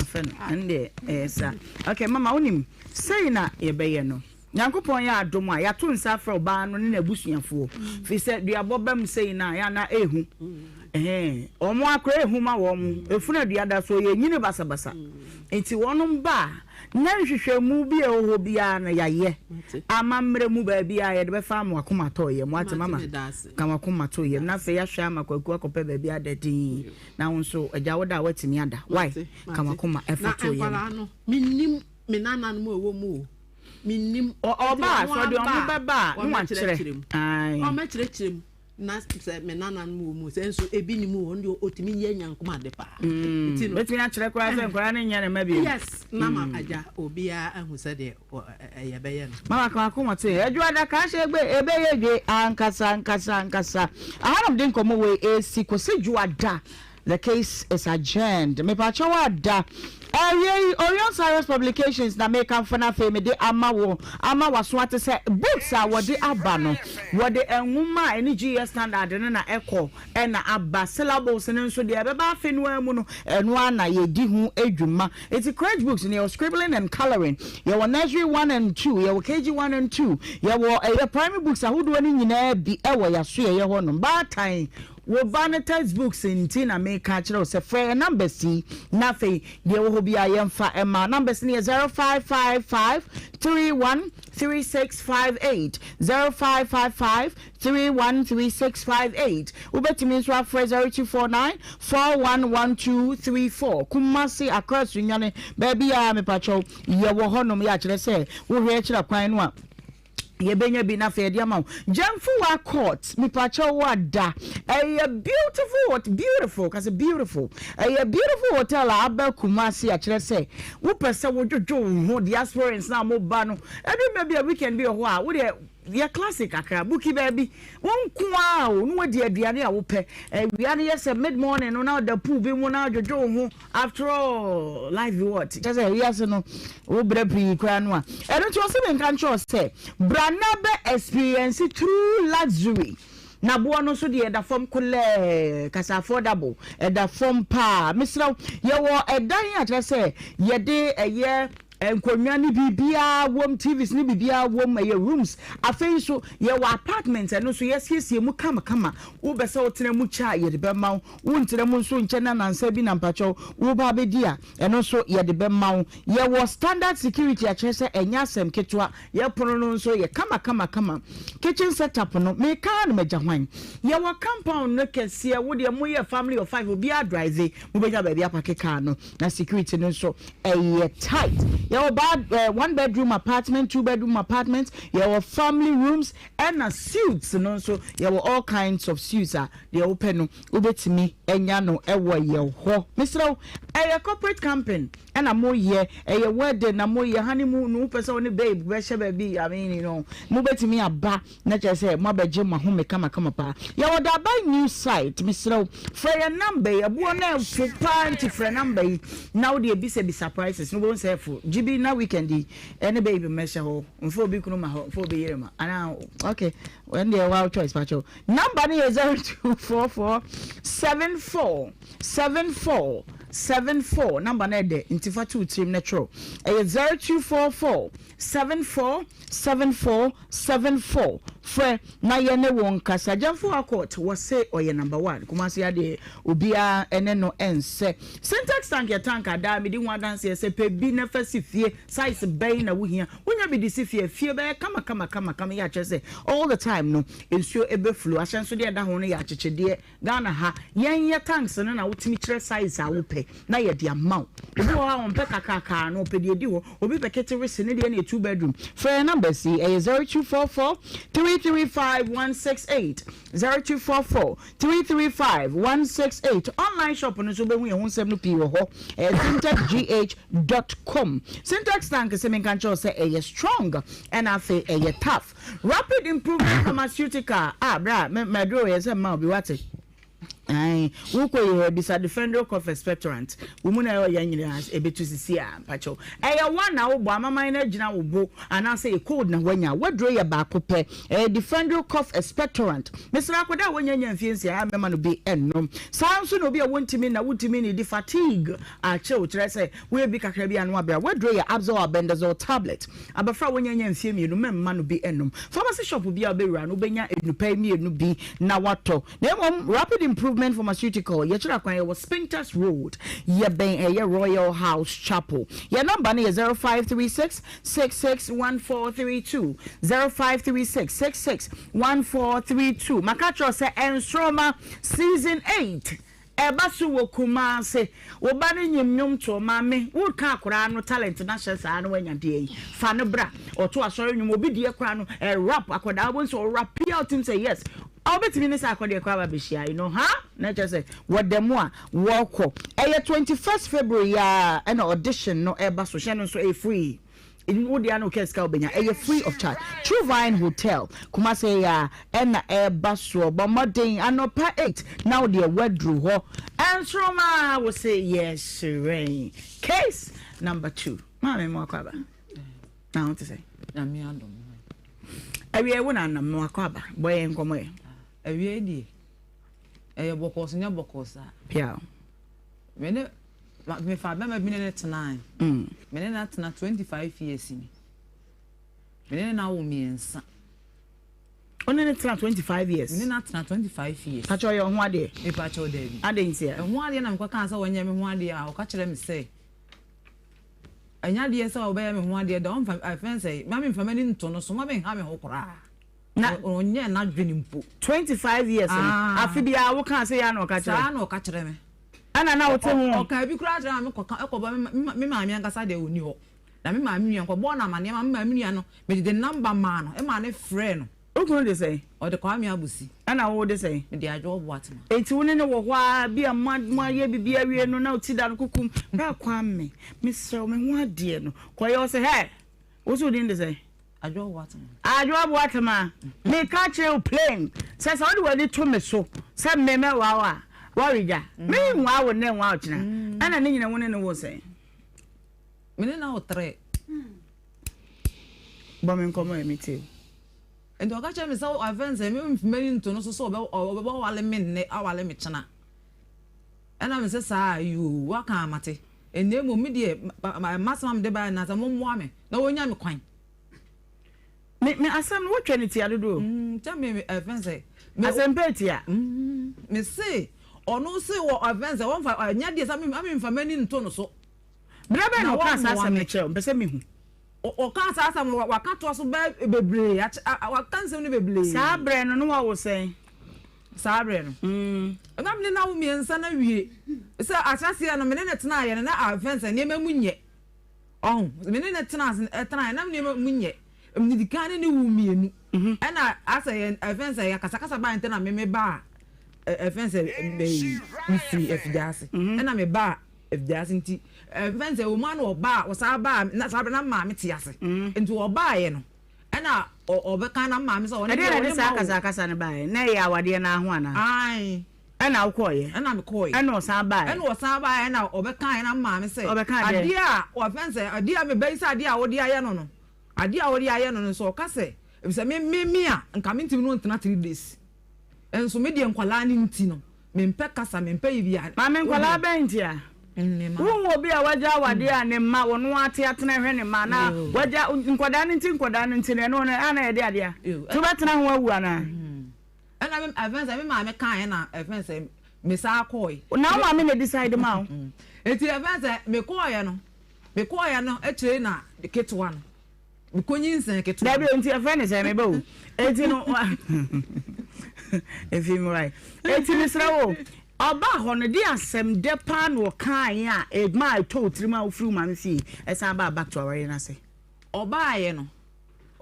ende esa okay mama unim sei na yebeye no Nyankopon ya adom a ya to nsa fra oba no ne nabusuafo fi se duabo bam sei na ya na ehu omo akra ehu ma wo mu efuna duada so ye nyine basabasa enti wonum ba na hwehwemu bi eho bia na yaye amamre mu ba bia ye de be fa mu akoma to ye mu ate mama kama akoma to ye na fe ya hwa makwaku akope ba bia dadin na wonso agya woda watimi ada why kama akoma efa to ye minnim menana no mu mu minim oba so de omo baba no wankyere o ma kyerem na se menana mu senso ebi ni mu onde otimi nya nyankoma de pa ti no betimi akyere kwa se nkora ne nya na ma bi yes na ma aja obia ahuse de ye beye no mama ka akoma to ye adwada ka hye egbe ebeye ge ankasa ahanam de nkomo we esi kosi juada the case is adjourned me pa chawa da Orion Cyrus Publications na make am fana fe me de ama waso ate say books a wode aba no wode enwuma eni GS standard na eko na aba syllables ne nso de beba fe no amu no eno ana ye di hu edwuma it's crate books ne scribbling and coloring your nursery 1 and 2 your KG 1 and 2 your primary books ahodo ni nyina bi ewo yaso ye ho no ba tan wo ban textbooks in na make catch say free number C na fe de wo bi ayemfa ema numbers ni 0555 313658 0555 313658 ubetimi so afre 0249 411234 kumasi across nyane baby ya me pacho ye wo honom ya kire say wo hwe kire kwan no a yebenya bi na fe dia ma jamfu wa court mi pacho wada a beautiful cause beautiful a beautiful hotel aba Kumasi a kire say wo pese wo dwojo ho diasporans na mo ba no every maybe a weekend bi ho a wo de ya classic akra buki baby won kwa o no wadi aduane a wo pe wiane yes mid morning no na the pool bi mu na dwojo ho after all live what just say yes no wo bra pri kwa no a eno to se men kan cho say brana be experience true luxury na bo no so de da form kole kasa affordable da form pa misra ye wo edan a just say ye de eye enkonwa ni bibia wom TVs ni bibia wom ye rooms afei so ye wa apartments eno so yes mu kama wo be se otena mu cha ye de be ma wo ntena mu so nche na nansa bi na mpacho wo ba be dia eno so ye de be ma ye wo standard security a chese enya asem ketwa ye pono no so ye kama kitchen setup no me kan me jahwan ye wo compound no kese wo de mu ye family of 5 obi advise mu be ja ba bia pakeka no na security no so ye tight your bad 1 bedroom apartment, 2 bedroom apartment, your family rooms and suits no so your all kinds of suits are the open ubetimi enyano ewo ye ho Mr. a corporate campaign and a more year a wedding a more year honeymoon no person babe where baby I mean you know mubetimi aba na just say mabeje ma home kama pa your da buy new site Mr. for your number a buona for party for number now the be surprises no won't say for GB na weekend any baby measure ho mfo bi kunu ma ho mfo be yere ma ana okay when the wild choice pacho number is 02447474 number na de intifa 2 trim natural 0244747474 fre na ye ne won kasa jamfo akot wo say oye number 1 Kumasi ade obia ene no ense syntax tank ada me di wan dance say pe bi na fasifie size bay na wo hia wonya bi disifie fie be kama ya chese all the time no ensuo ebe flu ahyenso de da ho no ya chechede Ghana ha yen tanks no na wotimi kire size a wo pe na ye de amount obi wo ha on pe kakaka no pe de di wo obi pe keterese ne de na 2 bedroom for number C 0244 335 168 0244-335-168 online shop no so be hu ehun sem no pi wo ho syntexgh.com syntax tank se men kan cho say e strong and I say tough rapid improvement pharmaceutical bra me do yes ma obi wate Woko ye bisa defender cough expectorant womuna yo yanyira ebetu sisi a pacho eya one na wo bo amama na gina wo bo ana say cold na wanya wadro ye ba kope defender cough expectorant mesra koda wanyanya mfiensi a mema no bi ennom sanso no bi a wontimi na wotimi ni di fatigue a che wo kire say we bi kakra bi anu abra wadro ye absorb albendazole tablet abafra wanyanya mfiemi no mema no bi ennom pharmacy shop bi a bewura no benya enupa mi enu bi na wato na rapid improvement pharmaceutical yechira kwan was Spintex Road ye Royal House Chapel your number is 0536 661432 0536 661432 makatro say Enstroma season 8 ebasu wokuma se obane nyimnyum to mame wo ka akora no talent na hyesa no wanya de fa ne bra oto asori nyum obi de akora no rap akoda won so rap out him say yes I'll bet me this akode kwa babishia you know na just say what them a walk 21st February an audition no eba so she no so a free in wodia no keska obenya free of charge True Vine Hotel kuma say ya na eba so bomodin anopa 8 now the wedru ho and Roma will say yes rain case number 2 mama mo akwaba now to say na me adom awie wona na mo akwaba boy enkomo e awie di bokos nya bokos a pia me fa be ma bi ne tena me ne na tena 25 years ni me ne na wo miensa only ne tena 25 years me ne na tena 25 years ka cho yo ho ade e pa cho David ade nsia ho ade na me kwa kan sa wanya me ho ade a o ka kire me say anya de sa o be me ho ade don fa I feel say ma me fa mani nto no so ma be ha me ho kora na onye na dwene mpo 25 years afibia wo kan say ya na o ka kire sa na o ka kire me ana na wote hu o ka bi kura tra me ekoba me ma mi angasa de oni ho na me ma mi nko bo na ma ne ma mi no me de number ma no e ma ne frɛ no okun de say o de kwa mi abusi ana wo de say me de adwo bo atma enti wo ne wo ho a bi a ma ye bibia wie no na oti da no kukum na kwa me sɛ me ho ade no kwa ye o say hey wo so din de say adwo bo atma me ka che plane sɛ sɛ wo de wani to me so sɛ me wa warija me nwa wo ne nwa ochina ana ne nyina wone ne wo say me ne na o 3 bo me nkomo emiti endo ka che me say avance me mfimani nto no so be wale me ne awale me china ana me say sa you waka amate enemo me de masam de ba na sa mommo ame na wonya me kwan me asam wo twenty adodo tell me avance me asempeti a me say ono se wo avance won fa anya de sa me mfamani nto no so brebe no ka sa me che mpese me hu o ka sa waka to so bebre waka nsem ne bebre sa bre no wo sen sa bre no na me na wo miensa na wie se asase no me ne tena ye na avance ne ma munye me ne tena na me munye me dikane ne wo mienu na asa ye avance ya kasa ba ntena me ba fence be free efjase na me ba efjase nti fence o man o ba o sa ba na sa na ma me tiase nti o ba ye no na o be kan na ma me so o ne sa kasa ne ba ye na ya wade na ho ana ai na ukoye na me koye na o sa ba ye na o sa ba ye na o be kan na ma me say ade a o fence ade a me be isa ade a wo de aye no ade a wo de aye no so o ka say e me a nka me ntimi no ntena 3 days enso me de nkwala ni nti no me mpe kasa me mpe yibia ma me nkwala bentia wo obi a waja wade a ne ma wono ate atena hwe ne ma na waja nkwada ni nti ne no na ana ye de ade a to betena ho awu ana ana me avance me ma me kan na avance me sa akoi na ma me ne decide ma o eti avance me koye no e kire na ketwa no me konyi nsan ketwa da bi enti avance say me ba o eti no if you right eti misrawo oba hono di asem de pa no kan a egma to trima ofru ma me fi esa ba back to our na say oba ye no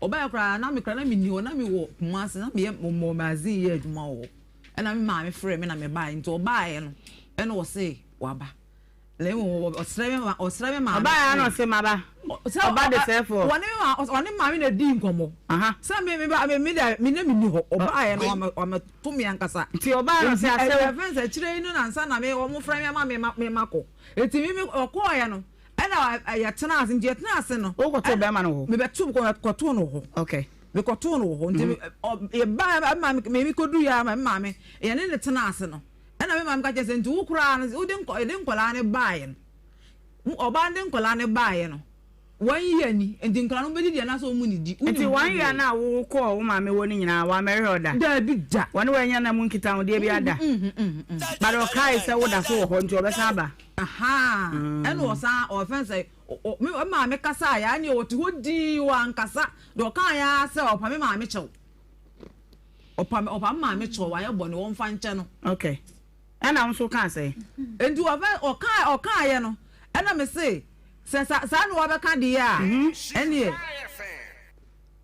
oba kra na me ni na me wo kumase na me mo magazine ye adwuma wo na me ma me frɛ me na me ba nti oba ye no eno wo say waba le mo osreme ma Oba ya no se maba. Oba de se for. One ma na di nkomo. Sa me ni ho. Oba ya no o me to me ankasa. Ti oba no se ase fence chire inu na nsa na me o mo fra me ma me mako. Eti me okọ ya no. Ena ya tena ase nje tena ase no. O ko to be ma no ho. Me betu ko to no ho. Okay. Me ko to no ho. Nti e ba ma me ko du ya ma me. E ne tena ase no. Ena me mam ka chese nti wo kura no wo de nkola ne baaye no oba de nkola ne baaye no wan yi ani nti nkola no bedi dia na so mu ni di nti wan yi na wo ko wo ma me wo ni nyina wa me hwe da bi da woni wa nya na mu nkita wo de bi ada but o kai se wo da so ho nti obesa ba aha ena wo sa offense me ma me kasa ya ni o ti ho di wa nkasa do kan ya se opa me ma me chew opa ma me chew wa ye bɔ ne wo mfa nche no okay ana nso kan say endu oka ye no ana me say sa no wa be kan de ya ene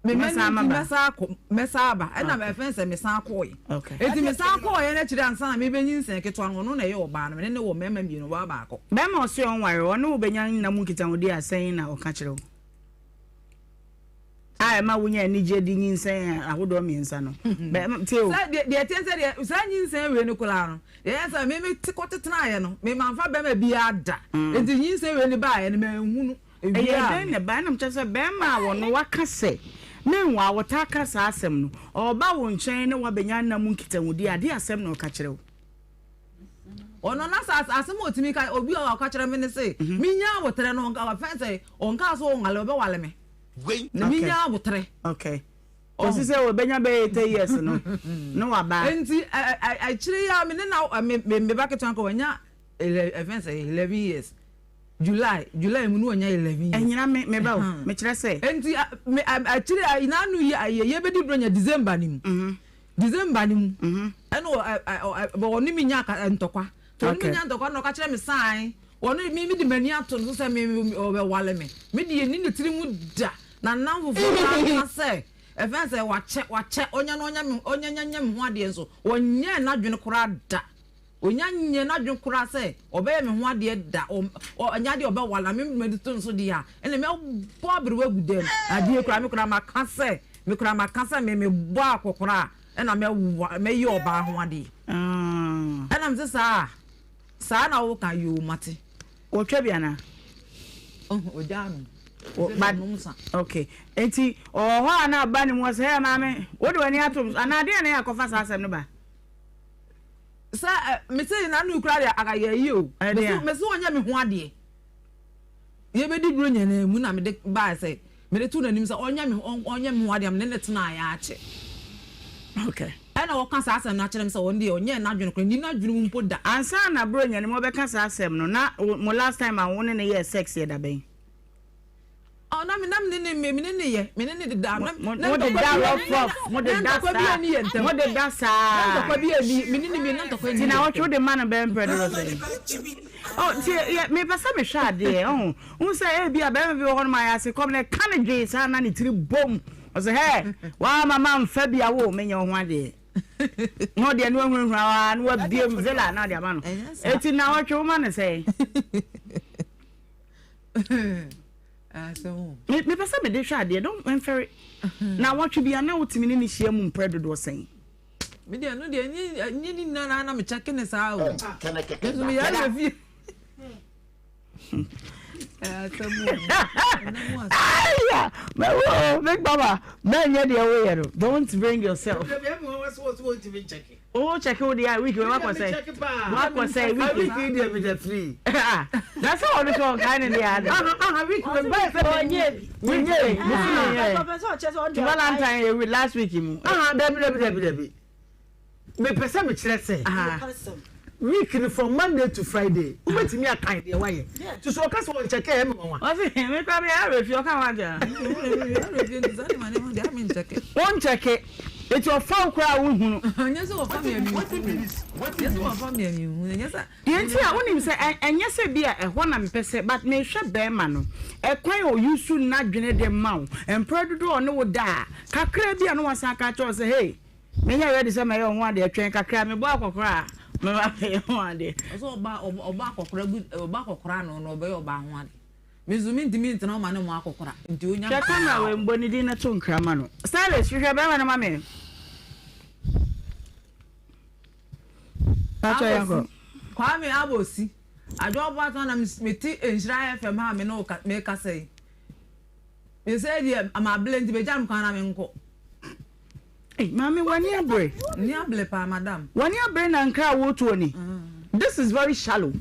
me mesa ba ana me fence me san koy okay enti me san koy na kire ansa na me benyin sen ketwa no na ye oba no ne wo mema mi no wa ba akọ be ma o se on ware ono wo benya na mu kita wo de asen na o ka kire wo ai ma wunya ni je di nyinsen ahodo mi nsa no be teo sa de tense de sa nyinsen we no kula no yes me tikotetena ye no me manfa be ma bi ada enti nyinsen we ni ba ye no me hunu e ne ba na mche se be ma wo no waka se me nwa wota ka sa asem no oba wo nchen ne wa benya na mu nkita wudi ade asem no ka kire wo ono na sa asem otimi ka obi o ka kire me ne se minya wotere no nka wa fence on ka so ngale obe wale me na minya wotere okay o si se we benya be 8 years no no wa ba enti I kire ya me na me ba ketan ko wanya fence 11 years July mu no nya 11 years enyina me ba o me kire se enti I kire ina nu ye be di bronya December ni mu December ni mu eno bo oni mi nya ka ntokwa to mi nya ntokwa no ka kire me sign oni mi di mani ato no se me be wale me di ni ne tiri mu da na nanfo na se fence wache onya no onya me ho ade enso onye na dwene kura da onya nye na dwene kura se obeye me ho ade da onya de obe wala me medito nso di ha ene me bo abrewa gudem ade kura me kura makasa me bo akokora ena me yi oba ho ade ena me sa na wo kan yo mate o twa bia na ojanu okay enti ho ana ba ni mo se he ma me wo de wani atom ana de na yakofa sa asem no ba sa me say na nu kura de agaye yi o me so onya me ho ade ye be di bro nya na mu na me de ba say me de tu na nim say onya me ho ade am ne tena ya ache okay ana wo kan sa asem na kire me say onde onye na dwene kura ni na dwene mu poda ansa na bro nya ni mo be kan sa asem no na mo last time I won ne ye sex ye da ben oh na me ne ye me ne de da mo de da rough mo de da sa na to bi ani me ne na to ni na wo de man be emperor say oh tie me pesa me hwa de un say e bia be me ho no ma ya se come ne kan dwe sa na ni tiri bom o say hey wa mama mfa bia wo me nya ho ade no de no hurahura no wa biem vela na de ama no eti na wo twe ma ne say so me pesa me de hwa de don't very na what you be na wotimi ni hia mu mpredo do sen me de no de ni na me check ne sa o keso me ya na fi Big Baba, man, you're the away. Don't bring yourself. Oh, check out the week. What was say? What was say? Week free. That's all the song kind of the other. We Valentine last week. Me pesa me chere say. Week from Monday to Friday. Who wait me a kind the way. To so case one check em one. I say me probably have if you come out there. One check it. It's your phone crowd who yes o family yes o family yes yenti a wonim say enye se bia e ho na mpese but me hwe be ma no e kwan o yusu na dwene de ma wo empredo o ne wo da kakra bia no wasa ka cho say hey me nya ready say me ho ade atwen kakra me bo akokora me ba pe ho ade so oba kokora no oba yo ba ho ade mezumi ntimi ntena ma ne mo akokora nti onya hwe kamera we mboni di na to nkrama no stylist hwe be ma na ma me acha yango kwa me abosi ajo bo atan na meti Nhyira FM ha me no me ka sei me say dia ama blend be jam kan na me nko mami wani abre ni able pa madam wani abre na nkra woto ni this is very shallow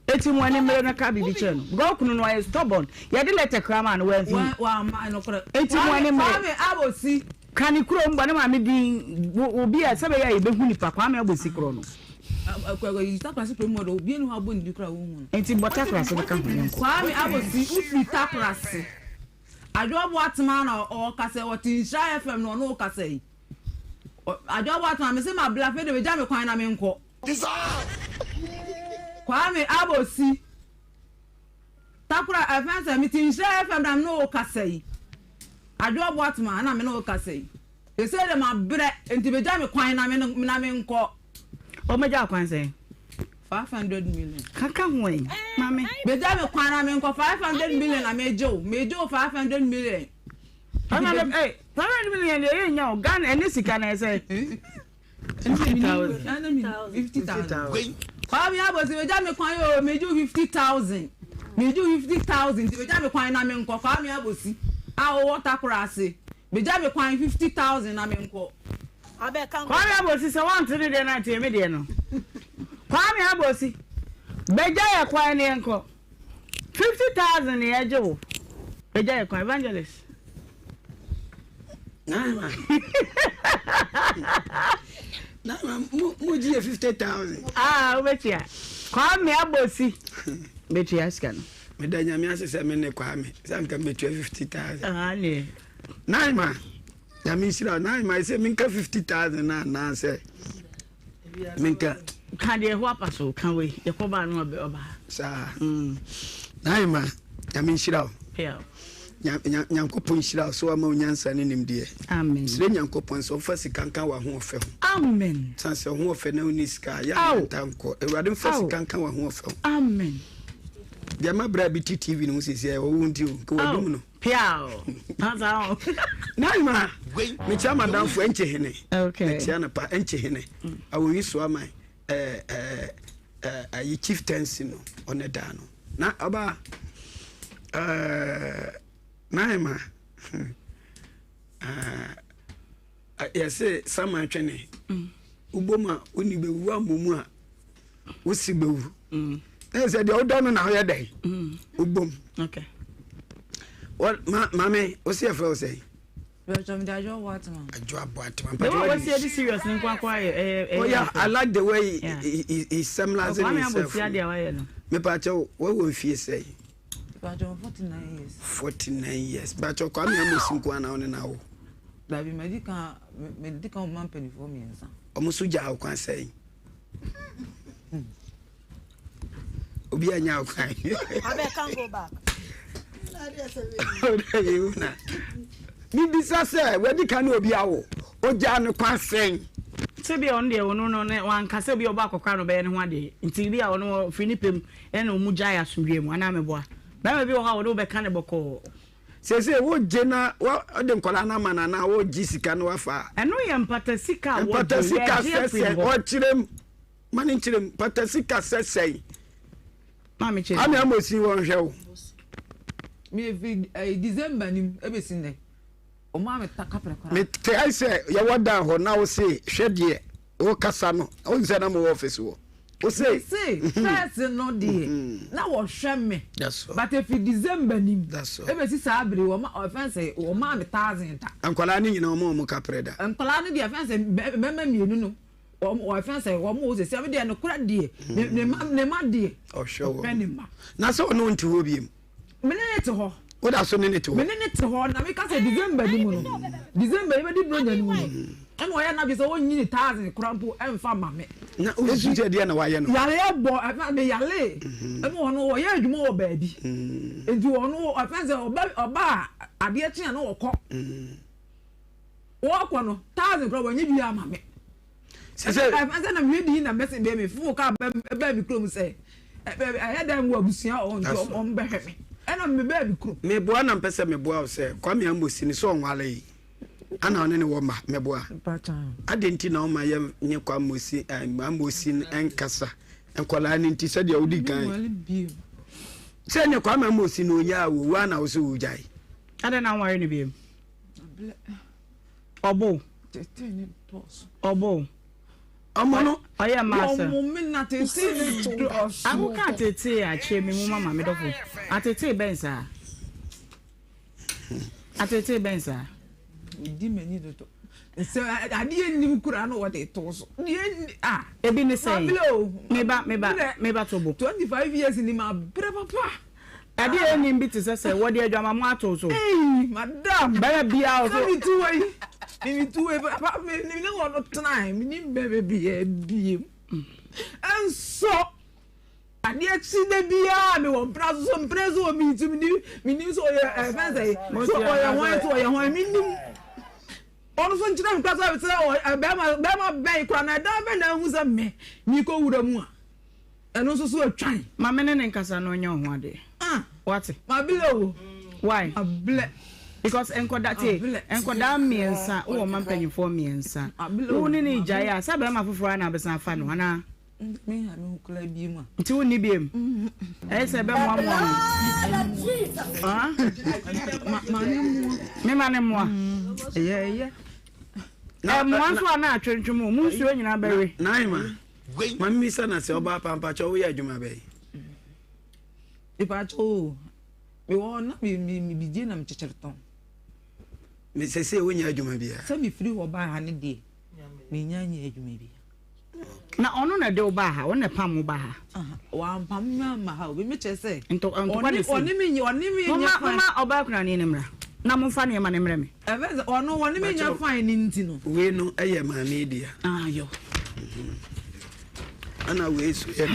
eti wani mere na ka bibi che no go kunu no is stubborn ya de letter krama no wa ma no kro eti wani mere abosi kani kuro mba na mami din obi a sebe ya ibe hu nipa kwa me abosi kuro no akwa yi ta kwasi promo do obi enu abo ndi kra wo hu enti bota klase ka hu kwa me abosi ufi ta klase ajo bo atma na o kase o Nhyira FM no kase ajo bo atma me se ma bla fe de be ja me kwan na me nko kwa me abosi takura afansa mi Nhyira FM na no kase ajo bo atma na me no kase e se de ma bre enti be ja me kwan na me nko o me ja kwan se 500 million kaka hoy mami be ja me kwan na me nko 500 million na me jo 500 million ana dem 500 million ye nya o Ghana ene sika na ese 50,000 kwa mi abosi be ja me kwan yo me jo 50,000 me jo 50,000 be ja me kwan na me nko kwa mi abosi a o water cross be ja me kwan 50,000 na me nko kwa mi abosi se want ni de na tie me de no kwa mi abosi beja ya kwa ni enko 50,000 ya jo beja ya kwa evangelist Naima muji 50,000 ubetia kwa mi abosi betia scan medanya mi asese me ne kwa mi sanka betia 50,000 ne Naima ya mi sira Naima say minka 50,000 na say minka kan de ho apaso kan we de ko ba no oba sa Naima ya mi sira yeah nyankopon hira so ama onyansa ne nimde amen sire nyankopon so fa sikanka wa ho ofe ho amen sanse ho ofe na oni sika ya tanko ewade fa sikanka wa ho ofe ho amen dia mabra bi TV no sisi e wo wunti o ko wadum no piao naza Naima me chama danfo enche hene okay me tia na pa enche hene awo yi so ama ayi chieftaincy no oneda no na aba Naima yes sama twene uboma oni bewu amomu a wosi bewu say the odo no na ho yedai ubom okay what mame wosi efe wo say ajo what man ajo aboatman but what say this serious ni kwa oh yeah I like the way he summarizes himself me pa cho wo wo fie say 49 years but you come here musinko ana one na wo Davi medical man penny for me ensa omuso ja akwan say obi anya akwan I can go back mi bisa say we di kan obi awo o ja no kwan say se bi on de wono no ne wan ka se bi oba akokra no be ne ho ade nti bi a wono finipem e na omu ja ya sumdwe mu ana meboa ba bi wo ha wo be kan ne boko se wo jena wo de nkola na mana na wo jisika no wafa eno ye mpata sika wo mpata sika sese o chirem mani chirem mpata sika sese mami chirem ami amosi wo hwew mi December nim ebesin ne o ma me takapre kwara me try say ya wada ho na wo say hwede wo kasa no wo nse na mo office wo o say first no dey na wo hwe me but if December nim ebesi sa abre wo ma offense wo ma me 1000 ta ankola ni nyina wo mo kapreda ankola ni dey offense mema mienu no wo offense wo mo se se dey no kura dey ne ma dey o show penima na so no nti ho biem menene te ho o da so ne te ho menene te ho na me ka say December nim no December e be di bronya nim no em wo ya na bi so wo nyini 1000 krampo emfa ma me na o su je dia na wa ye no yale bo me yale em wo no wo ya adwuma wo baabi enti wo no offense oba ade a tia no wo kọ wo kọ no 1000 krampo nyi bi ama me say I'm reading na message be me fu ka be me krom say I had them wo abusia on be hwe me ana me be krom me boa na mpese me boa o say kwa me amosi ni so onwale yi ana one ne wo ma me boa adenti na o ma ye nye kwa amosi enkasa enkola ni nti se de odi kan se ne kwa amosi no ya wo wa na wo so ujai ada na ware ni biem obo Omono oya masa na tete ni to awu ka tete a che me mu mama me dofo atete bensa di meni do to so ade nim kura no what it to ebi ne say me ba tobo 25 years ni ma bra papa ade nim bi te say what dey adwama mo ato so madam ba bia o so me two way papa me no no time ni baby and so ade accident bia me won prazo mi ti mi so fancy so oya wan mi nim onu so nchira mkasa be say be ma ben kwa na da be na hu say mi ko wura mu a eno so atwan ma me ne nkasa no nya ho ade what ma below why able because enkoda miensa o ma mpanyifo miensa wo ni ni jaya sabe ma foforo na besan fa no ana me ha me kula bi mu nti wo ni biem se be mo mo ma ne mo ye mo so ana atwentwem mu nsuo nyina bewe naima mami sana se oba pampa cho wo ya adwuma be ipa cho me won na mi bije na mchecherton me se wo nya adwuma bia se mi free wo ba ha ne de me nya adwuma bia na ono na de oba ha wona pam oba ha wa pam ma ha obi me chese nto kwa de oni mi nya mama oba kuna ni nemra na mo fa ne ma nemra me eveze ono oni mi nya fine ni ntino we no eye ma me dia yo ana we so ye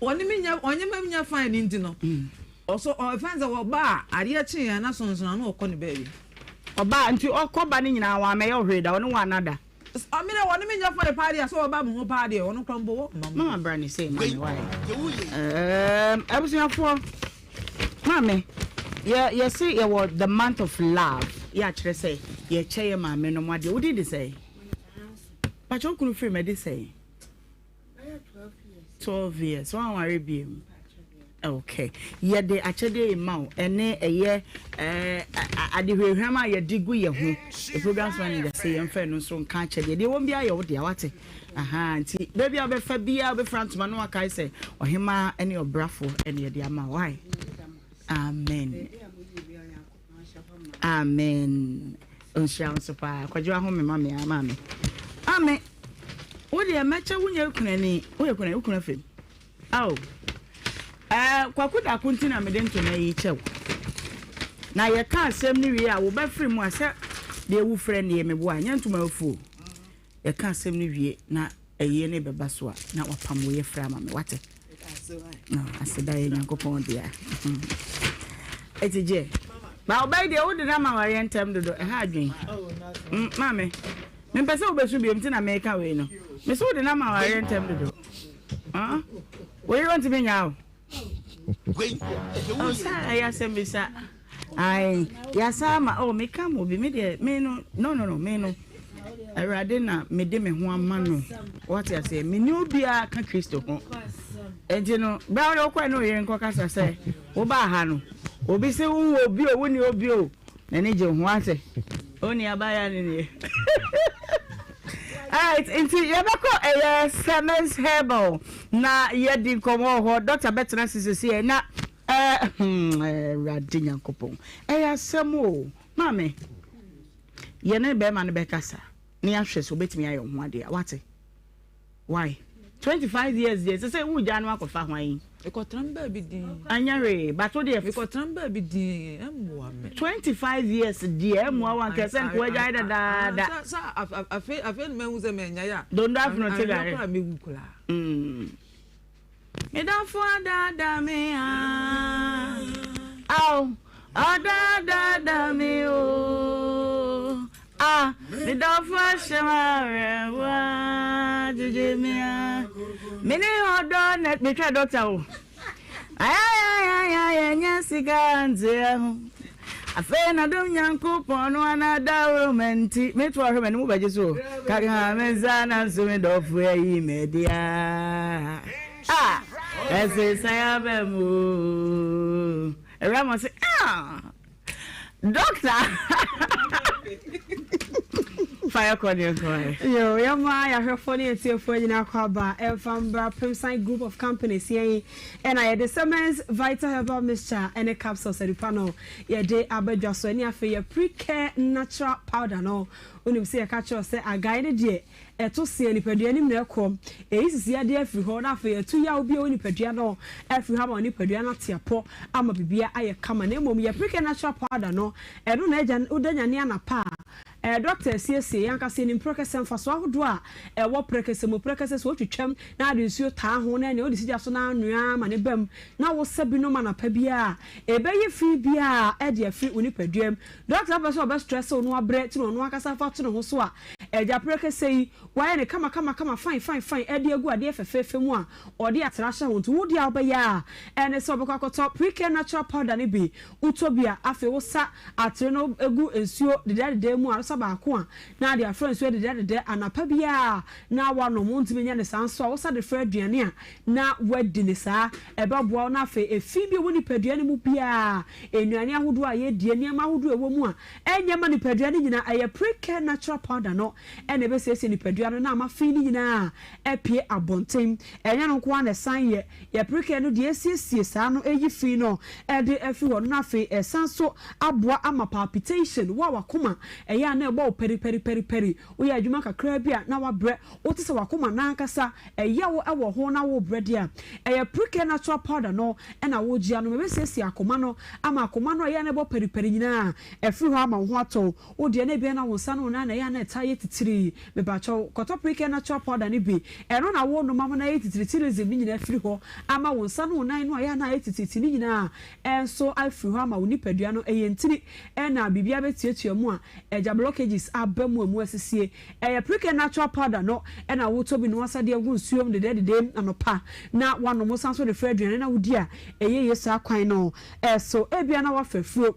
oni mi nya fine ni ntino also offense wo ba ari chi ya na sonson na okọ ni baby oba nti okoba ni nyina wa me ye ohweda ono wa nada amina woni me nya for the party so oba mo party ono krombo wo mama brani say mama why abusiafo mama you see you were the month of love ya chere say ye cheye mama no mo de wo did say pa cho kunu free me dey say 12 years so I worry be okay ye de achede imau ene eye adihwehwama ye digu ye ho the programs one dey say emfa no so nka achede de won bia ye wo de awate nti baby abefa bia abefra ntoma no aka say Ohemaa ene obrafo ene ye de ama why amen onsha so kwajo aho me mama ya mama amen wo de mecha wunya kunani wo kuna fem aw kwakuda kuntina medento na yi chew na ye ka asem ni wi a wo ba free mu ase de wu frɛ ne me bo anya ntuma afu ye ka asem ni wi na eye ne beba so a na wapam wo ye frɛ ama me wate no aseda ye nyankopɔn dia etije ba obai de wo de na ma ware ntem dodo ha adwen mame me pese wo besu biem tina me ka we no me so de na ma ware ntem dodo wo you want to be now ya sembisa ai ya sama me come obi me de me no me no awrade na me de me ho ama no what you say me ni obi a ka Kristo ho enti no ba wo kwa no ye nko kasa say wo ba ha no obi se wo obi o wo ni obi o na ne je ho ase oni abaya ni alright into yabako Siemens Herbal na yedi komo ho Dr. Betina sisi na radinya kopon asemo mame ye ne be ma ne be kasa ne ahwe so betimi ayo ho ade wate why 25 years there say wu ja no akofa hwan ekotramba bi din anyare but wo de ekotramba bi din emwa me 25 years there emwa wan kese nko ja da sa afe me hu ze me nya ya don't have no tegare me wu kula me da fo da me au da me o Me don't flash wa jijimia. Me ne odo net me try doctor. Ay nyansiganze. Afe na dum Nyankopon wana dawromenti. Me to ahwe me mu baje so. Kaka menza na so me do fu yi media. Ese saya be mu. Ramo say doctor. Fire corner cry. Yo, yama ya hwefoni etiefo nyina kwaba Elfambra Primside Group of Companies here and I the Siemens Vital Herbal Mixture and a capsule seripano ye de abadwa so ani afa ye pre-care natural powder no onim se ka cho se againe de eto se nipadua nim na ekom eyisisi ade afiri ho na afa ye tu ya obi onipadua no afiri ha ma onipadua na teapo ama bibia aye kama na emom ye pre-care natural powder no edo na eja udanya ne anapa doctor CSC yanka se ni prokesem faso ahodo a wo prekesem so twetwam na ade nsuo taa ho na ne odisi ja so na anua ma ne bam na wo sabi no ma na pa bia ebeye fi bia e de afi onipaduam doctor abaso oba stress no abre ti no akasa fa to no ho so a eja prekesei waye ne kama fine e de agu ade fefefe mu a ode atrasha ho to wo dia obaya ene so obekwa top pre-care natural powder ne bi utobia afi wo sa atre no egu nsuo de mu a baako a na dia friends we de anapa bia na wano mu ntimi nya ne sanso a wo sa de fra aduane a na wadi ne saa ebeboa na afa efi bi woni paduane mu bia enuane ahodo a ye die ne ma ahodo ewo mu a enya ma ne paduane nyina aye pre-care natural powder no ene be sese ne paduane na ma fi ni nyina epie abontem enya no ko na san ye pre-care no de esiesie saa no eyi fi no e de afi ho na afa esanso aboa ama palpitation wa wakoma eya na ebo peri wo ya adwuma kakra bia na wabre wo tese wakoma na ankasa eya wo ewo ho na wo brede a eya pre-care natural powder no e na wo gia no me sesi akoma no ama akoma no eya na ebo peri nyina efiri ho ama ho ato wo de na bia na wo nsa no na eya na etaye titiri me ba cho koto pre-care natural powder ni bi eno na wo no mamo na titiri ni nyina efiri ho ama wo nsa no na no eya na tititi ni nyina enso afiri ho ama wo nipadua no eye ntiri e na bibia betietua mu a eja blockages abamu emu asisie pre-care natural powder no e na wo tobi no asade agu nsuom de anopa na wano mo sanso de fredrian na wudi a eye yesa kwan no so ebia na wa fafuo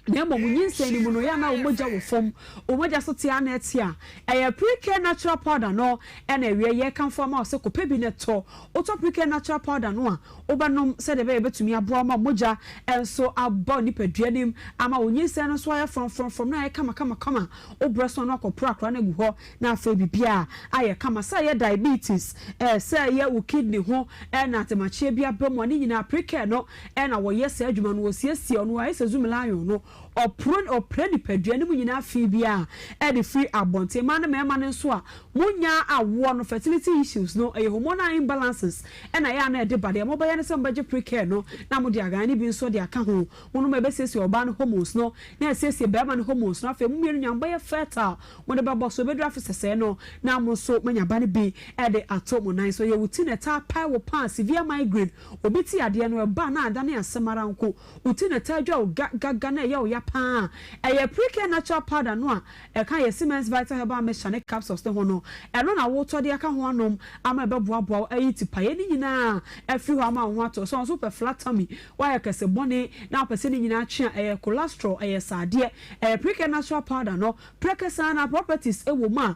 na mo nyinse ni mu no ya na omoja wo fom omoja so tia na etia pre-care natural powder no e na ewie ye kan fo ma so ko pebi ne to oto pre-care natural powder no a obanom se de be betumi aboa ma moja enso aba ni paduanim ama onyinse no so ya from na ye kama obreso no akopra akra na gu ho na afa bibia aye kama sa ye diabetes se ye wo kidney ho na temachie bia bamo ni nyina pre-care no na wo ye se adwuma no wo siesie no aye se zumelayo no opre ni paduane mu nyina afi bia e de free abonte ma na me nso a munya awo no fertility issues no hormonal imbalances na ya na de bade mo baya ne se mbaje pre-care no na mo de agan ni bi nso de aka ho wono ma be sesi oba no hormones no na sesi be ma no hormones no afa mu mienu nyamba ye fertile mo de babo so be dra fisese no na mo so manya ba ne bi e de atomo nan so ye wuti na ta pai wo pan severe migraine obiti ade no e ba na ada na asemara nko wuti na ta dwa gaga na ye o ya pa pre-care natural powder no a kan ye Siemens Vital Herbal Mixture capsules no no eno na wo to de aka ho anom ama be boaboa ayiti paye ni nyina afi ho ama ho ato so super flat tummy why kase bone na pese ni nyina twa cholesterol sade pre-care natural powder no prekasa properties ewo ma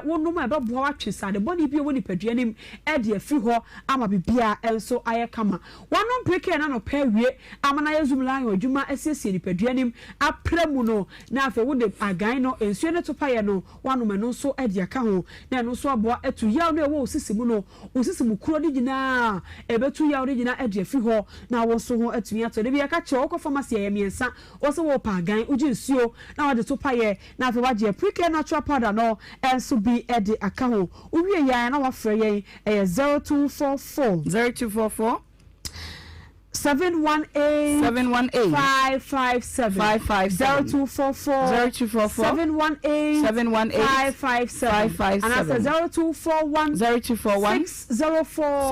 wo no ma be boa atwe sade bone bi woni paduanim e de afi ho ama bibia enso aye kama wono pre-care na no pawie ama na yezum lan odwuma asiesie ni paduanim apremu no na afa wo de agan no ensuo ne to paye no wano me no so e de aka ho na no so aboa etu yaw no wo osisimu no osisimu kuro di gina ebetu yaw di gina e de afi ho na wo so ho atumi ato de bia ka che wo ko pharmacy ya miensa wo so wo pa agan uji nsuo na wo de to paye na afa waje pre-care natural powder no enso bi e de aka ho uwie ya na wa frɛ ye 0244 718 557 0244 718 557 and after 0241 604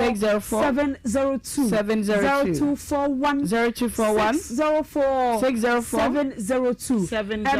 702 0241 604 702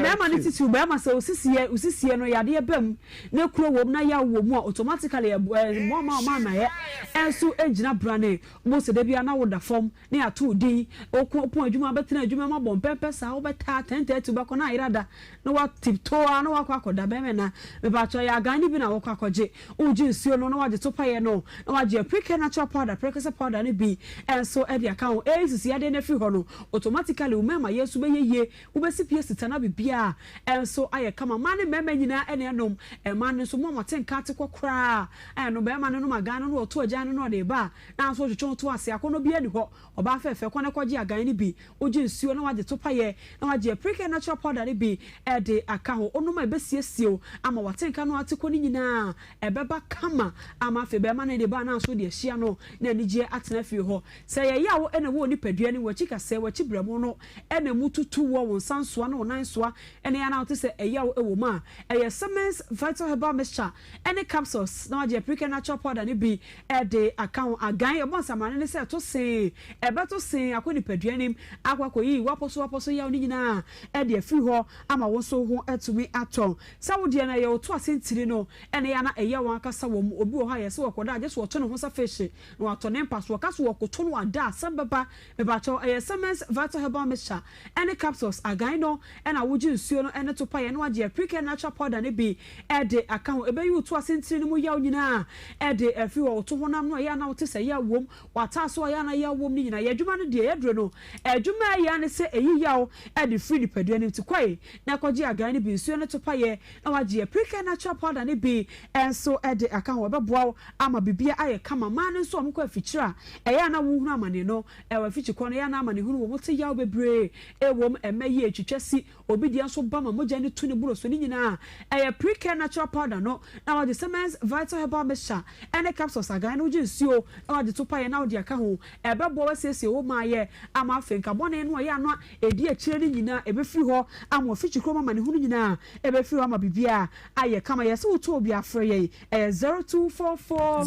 mema ni titi ubema se osisiye no yade bam na kuro wom na ya wom automatically mo ma ye enso ejina brane mo se de bia na woda form na ato din okun adwuma betena adwuma ma bom pepe sa wo beta 10:30 bako na irada na wa tiptoa na wa kwakoda beme na me ba cho ya gani bi na wo kwakoje uji nsuo no na wa je topa ye no na wa je pre natural powder precursor powder ni bi enso e dia kan sisi ade na fi ho no automatically umema yesu be yeye wo be sipie sitana bibia enso aye kama mane mema nyina ene enom e mane so mo moten kate kokra no be mane no magana no oto agya no de ba na so twetwe to ase akono bi ani ho oba fefe kone kwaji agan ni bi oji nsuo na waje topa ye na waje pre natural powder ni bi e de aka ho onoma be siesio ama watenka no ateko ni nyina e beba kama ama fe be mane de ba na so de hia no na anije atena fi ho se ye ya wo ene wo ni padua ni wachi kase wachi bramo no ene mututu wo wonsansoa na wonansoa ene ya na wote se eya wo ewo ma eye Siemens Vital Herbal Mixture ene capsules na waje pre natural powder ni bi e de aka ho agan e bon samane ne se to se e be to se akoni padua ni akwakoyi waposo ya oni nyina e de afi ho ama wo so ho atumi aton sawode na ye oto asentiri no ene ya na eya won akasa wo obi wo ha ye se wokoda age so woto no ho sa fish no wato ne mpa so kaso wokoto no ada sambaba me ba cho Siemens Vital Herbal Mixture ene capsules agan no ena woji nsuo no ene to pa ye no age pre natural powder ne bi e de aka ho ebe yu to asentiri no mu ya nyina e de afi wo to honam no ya na wote se ya wom wata so ya na ya wom ni nyina ya dwuma no de ya duro no adwuma ya ne se eyi ya wo e de free padua ne ti kwai na kwaji agan ne bi nsuo ne to pa ye na waje pre natural powder ne bi enso e de aka ho beboa ama bibia aye kama ma ne nso omko afikyira eya na wo hunu amane no e wa fikyiko no ya na amane hunu wo mote ya bebre e wom emaye etwitwasi obi dia so ba ma moja ne tu ne buro so ni nyina e pre natural powder no na waje Siemens Vital Herbal Mixture ene capsules agan no je nsuo na waje to pa ye na wo dia ka ho e bebo wa siesie wo ma ye ama afenka bone no ya no edi akire ni nyina e be firi ho ama fikyiko ma mane hunu nyina e be firi ho ama bibia aye kama ye se wo to obi afre ye 0244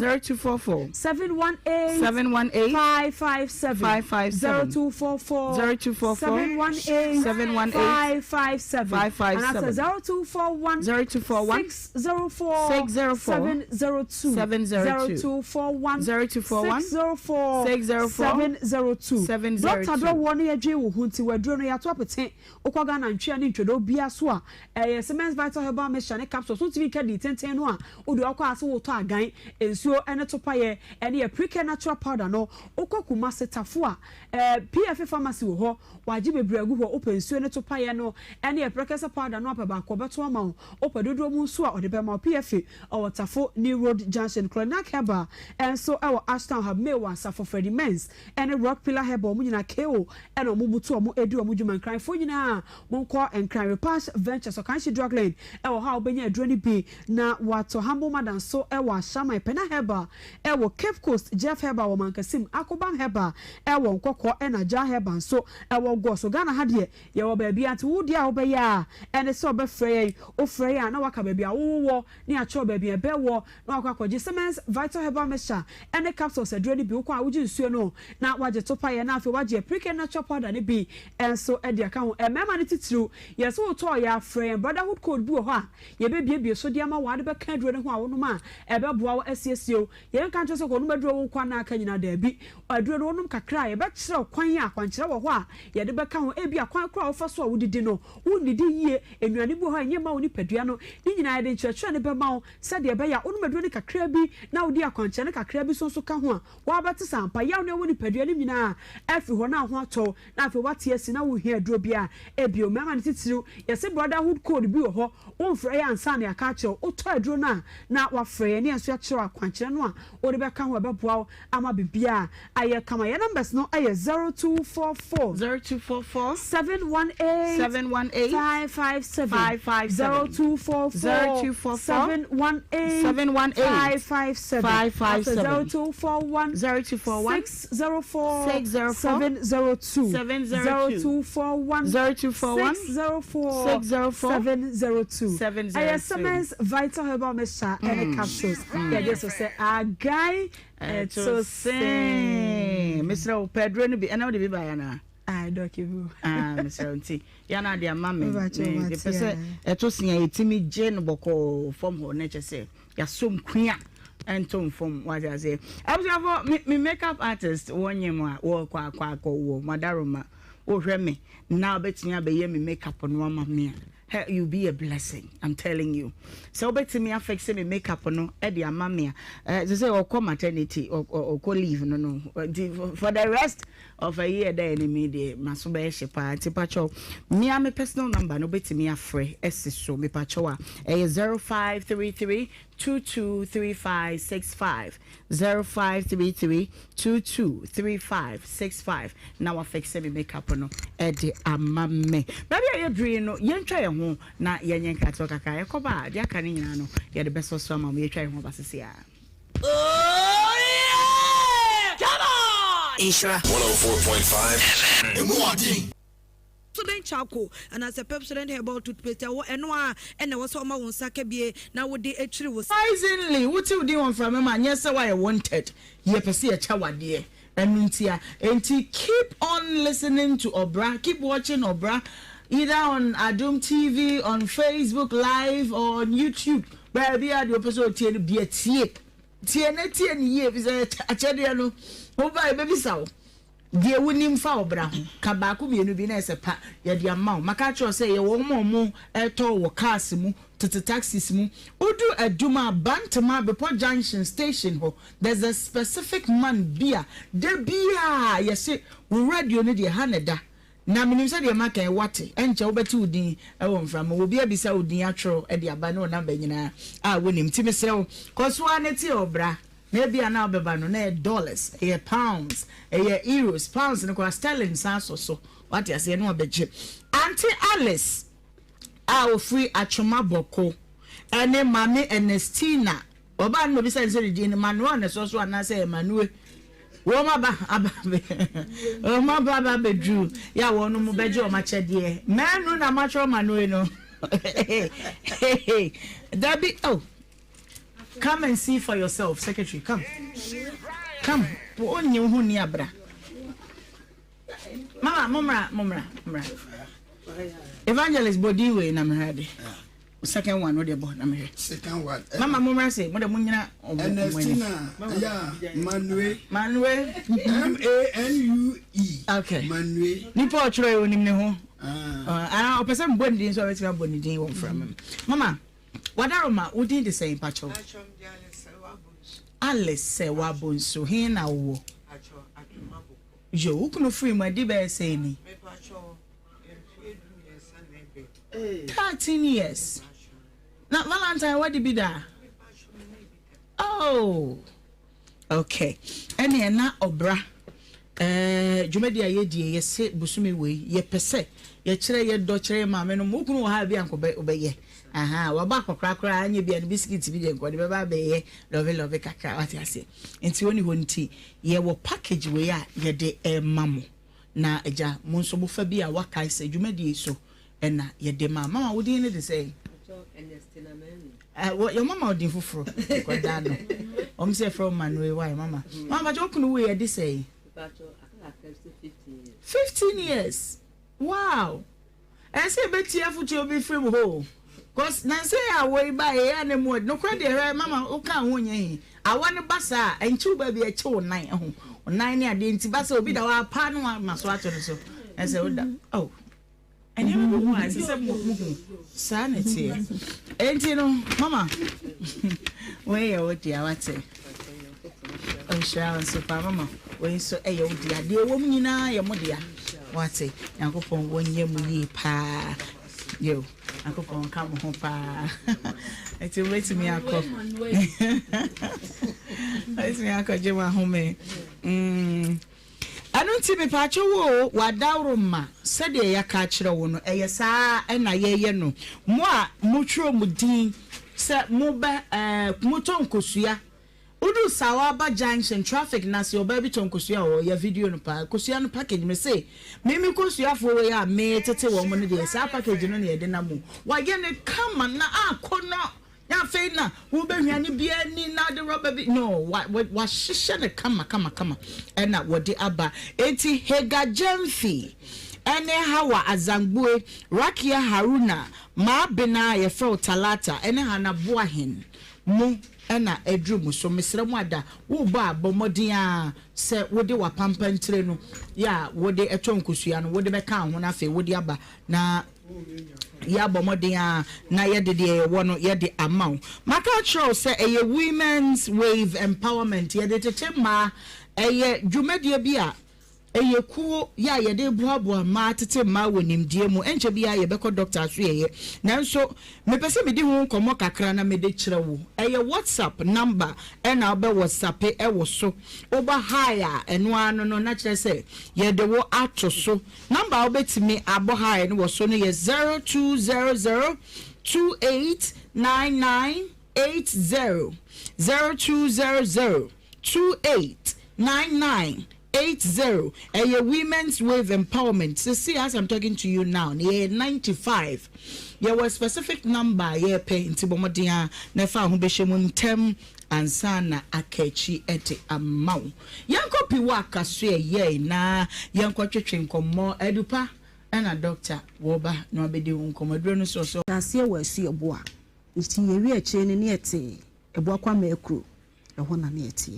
718 557 0244 718 557 and after 0241 604 702 0241 604 Dr. Do woni adwe wo hunti waduro no ya to apete okwaga na ntwe ne ntwedo bia so a Siemens Vital Herbal Mixture ne capsule so tv ka di tenten no a odu akwa ase wo to agan ensuo ene to paye ene ye pre natural powder no okokuma setafo a PF pharmacy wo ho waje bebragu ho open ensuo ne to paye no ene ye precursor powder no apaba ko beto ama opadodo mu nso a ode be ma PF owotafo New Road Junction Clinic Herbal enso ewo Ashton have mewa safo Freddy Mens ene Rock Pillar Herbal mu nyina KO ene omubutu omu edu omu dwuma nkran fo nyina monko nkran repass ventures okanshi drug lane ewo ha obenya aduro ni bi na wato Humble Madam so ewo Shama Pena Herbal ewo Cape Coast Jeff Herbal wo mankasim Akobam Herbal ewo nkokọ ena Ja Herbal so ewo Goso Ghana hadie ye wo ba bia nti wo dia wo be ya ene so be frey o frey na waka ba bia wo ni a cho ba bia be wo na akwakoje Siemens Vital Herbal Mixture ene capsules aduro ni bi wo kwa wo ji nsuo no na waje topa ye na afi waje pre natural powder ni bi enso e dia ka ho emema ni titru ye so wo to ya frey brotherhood code bi wo ho a ye be bia so dia ma wa de be ka aduro ne ho a wo no ma e be boa wo asiesio ye nka ncho so ko no maduro wo kwa na aka nyina da bi aduro no wonum kakra ye be kire kwan a kwankyere wo ho a ye de be ka ho e bia kwan kra wo fa so a wo didi no wo didi yie enuane bi ho a nye ma wo ni padua no ni nyina ye de nkyerɛkyerɛ ne be ma wo se de be ya wonum maduro ne kakra bi na wo di akwankyere ne kakra bi so ka ho a wa bete sampa ya wo ne wo ni padua ne nyina afi ho na ho ato na afi wate asi na wo hia aduro bia e bio mema ne titiru ye se brotherhood code bi wo ho wo mfrɛ ya ansa na aka kyerɛ wo to aduro na wa frɛ ne enso akyerɛ akwankyerɛ no a wo de be ka ho be boa ama bibia aye kama ye numbers no aye 0244 718 557 0244 718 557 0241 604 702 0241 604 702 SMS Vital Herbal Mixture and capsules. Yeah, just say a guy to say Mr. Pedro no be and be by I don't you. Mr. Auntie. Yana dear mammy. The person to see a Timmy Jane Boko from her nature say. You're so queer. And tone from what I say. I was me makeup artist 1 year more or quack or Madaruma or Remy. Now bet me I be me makeup on one mamma. You be a blessing, I'm telling you. So bet me I fix me makeup on no Eddie and mamma. They say or call maternity or call leave no. For the rest of a year there in media, Masube Shepa, Tipacho. Me a personal number, no bet me a free. So me pachoa. 0533 223565 0533 223565. Now I fix me makeup no Eddie amame. Baby you dream no yen try ho na yen ka to kaka e ko ba dia kan nyina no ye the best so ma me try ho ba sese a. Oh yeah! Come on! Nhyira 104.5 FM. Pepsodent charcoal and as a Pepsodent herbal toothpaste and was on my own sakabie now would the actually was surprisingly what you do from him and yes why I wanted ye perceive a chawa dear and keep on listening to Obra, keep watching Obra either on Adum TV, on Facebook Live or on YouTube where the episode be a TNT and ye is a chadiano over baby sow. Dear winning foul brown, Kabaku be no be nice a pa, ya dear mount. Macacho say a woman more at all, Casimu, to the taxismu. Udu a Duma Bantama before Junction Station ho. There's a specific man beer. There beer, yes, say, we read you need your Hanada. Na minimsa de maka e wate enche obeti udin e won from obi abisa udin atro e de abano na banyina a wonim ti mesrew koso aneti obra na bia na obeba no na dollars e pounds e euros pounds no kwa sterling san so what you say no obeje Auntie Alice a free atwoma boko ene mame Ernestina oba no bi say di ni manual na so ana say Emmanuel Woma ba bedru ya wonu mu beje o machede menu na macho manu no Debbie oh come and see for yourself secretary come onye hu ni abra mama mumra evangelist bodiwe na mhade second one what they born am here second one mama mumra say mo de munyina Ernestina yeah Manuel MANUE okay Manuel nipo ochro onim ne ho o person bondin so wetin bondin won from mama wadaroma udin the same pacho Alice say wabonso hin na wo yo ukuno free ma di be say ni 13 years now Valentine what did be that oh okay any na obra jumedi ayedie yese busumi we ye pese ye kire ye do kire ma me no mukunu wo ha bia nko obeye aha wa ba kokrakra anya bia no biscuit bi de nko de ba be ye love kakra what you say enti woni ho nti ye wo package we ya ye de mamo na eja mo nso bo fa bia wakai se jumedi so ena ye de mama wo din ne de say what your mama did for no. Say from Manuel why mama. Mama joke we dey say 15 years. Wow. I say bet you for to be from home. Cause na say away by any more no credit mama o kan ho yen. I want basa and two baby a cho 9 ho. 9 ya dey nti basa obi da wa pa no maso ato no so. I say oh and you know why? It's a sanity. And you know, Mama, where are what you are saying? Oh, shall and super Mama, when so a dear woman, you know, your mother. What's it? Uncle Pong 1 year, me pa. You, Uncle Pong come home pa. It's a way to me, Uncle. It's me, Uncle Jim, home. I don't see me patch wo wadauruma said ya catcher wono eyesa na ye no mo a mutro mudin se mo ba muton kosua Udu Sawaba Junction traffic nasi obabi tonkosia o ya video no pa kosia no package me say me kosia fo we ya me tete wo mo ne de sa package no ne de na mu wa ye ne kama na akono ya fe na wo be hwane bia ni na de rubber bi no wa hihye ne kama e na wo de aba enti Hega Jemfi ene hawa Azangbue Rakia Haruna ma bena ye fe Talata ene hanaboa hen mu ena edrum so mesre mu ada wo ba bomodin a se wo de wa pampantre no ya wo de etonkusua no wo de beka ho na fe wo de aba na ya bomodin a na ye de wo no ye de amount maka show say eye women's wave empowerment ye de tete ma eye dwumadie bi a eye kuo ya ye de boaboa ma tete ma wonimdie mu enche bia ye beko doctor so ye nanso me pese me di ho komo kakra na me de kire wo eye WhatsApp number e na obe WhatsApp e wo so oba haya eno ano no na kire se ye de wo ato so number obetimi abo haya no wo so no ye 0200 289980 0200 289980 a women's wave empowerment. So see, as I'm talking to you now, yeah, 95. There was specific number, yeah, pay into Bomodia, Nefa Hubeshemuntem, and Sana Akechi ete amount. Yanko Piwaka swear, yeah, na Yanko Chichinko more edupa, and a doctor, Woba, no be doing Commodore so. Last year was see a boa. It's in a chain in yet, a boa me crew, a one and yet.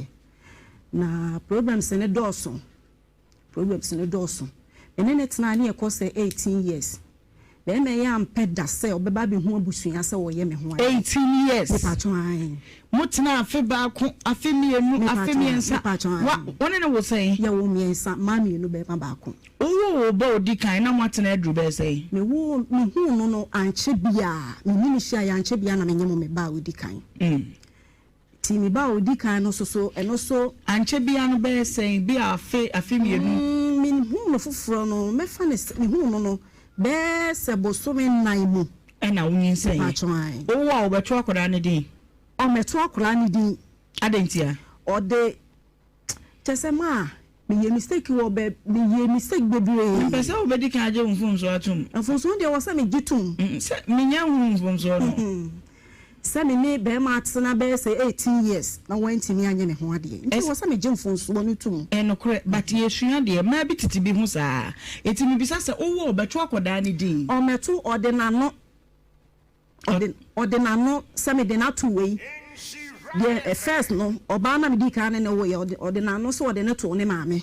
Na problems in the dorsum. And then it's 9 years, course 18 years. Then I am pet that say, or baby who bushing us or yemi 18 years. Mutina Feba, one and I was saying, ya woman and some mammy, no baby back. Oh, bo dika, and I'm what an Edru say. Me who no, and chibia, me shy and chibiana, and you bow with the kind. Timi ba odi kan no so and also anche bia no be say bia afemi enu min hu no foforo no me fa ne hu no be se boso me nan mu e na wunyin say o wa obeto akoda ne din o meto akoda ne din adentia o de chesema me ye mistake wo be me ye mistake bebre be se obedi kan aje mfum so atum mfum so de wo se me gitum se me nya mfum so no Sami me be ma tsena be say 18 years na wanti mi anye me ho ade nti wo sami jemfo so no tum enokre but ye sua de ma bi titi bi hu saa eti mi bisa se owo obeto akoda ne din o meto ordinano sami de na two way the first no oba na me di kan ne wo ye ordinano so de ne to ne maame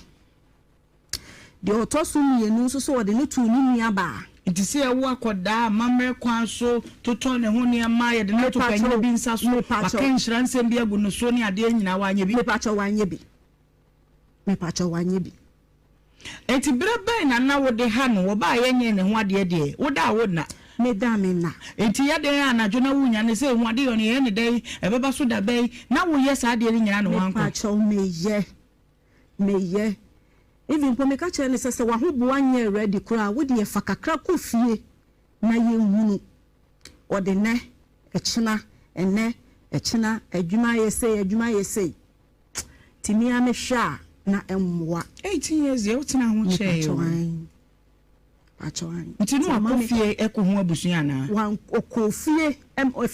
de otoso mi enu so de ne to ni nua ba It is a walk or da, mamma quanso, to turn a honey and Maya, the little penny being so patch insurance and be a good Sonia Dane now. I be patch of one yebi. Me patch of one yebi. And to be a bang and now what they had no buy any and what dear, what I would not. Madame na. And Tia Diana, Jonah Wunian, and say one day on any day, a Babasuda Bay. Now, yes, I did in one patch of me, ye. Even for me catch and say wa ho 1 year ready kura wo de fakakra ko fie na ye hunu o de ne echina adwuma ye say timi a me hwa na emwa 18 years ye utina ho che pachoan ntinu akofie ekohu abusua na wan okofie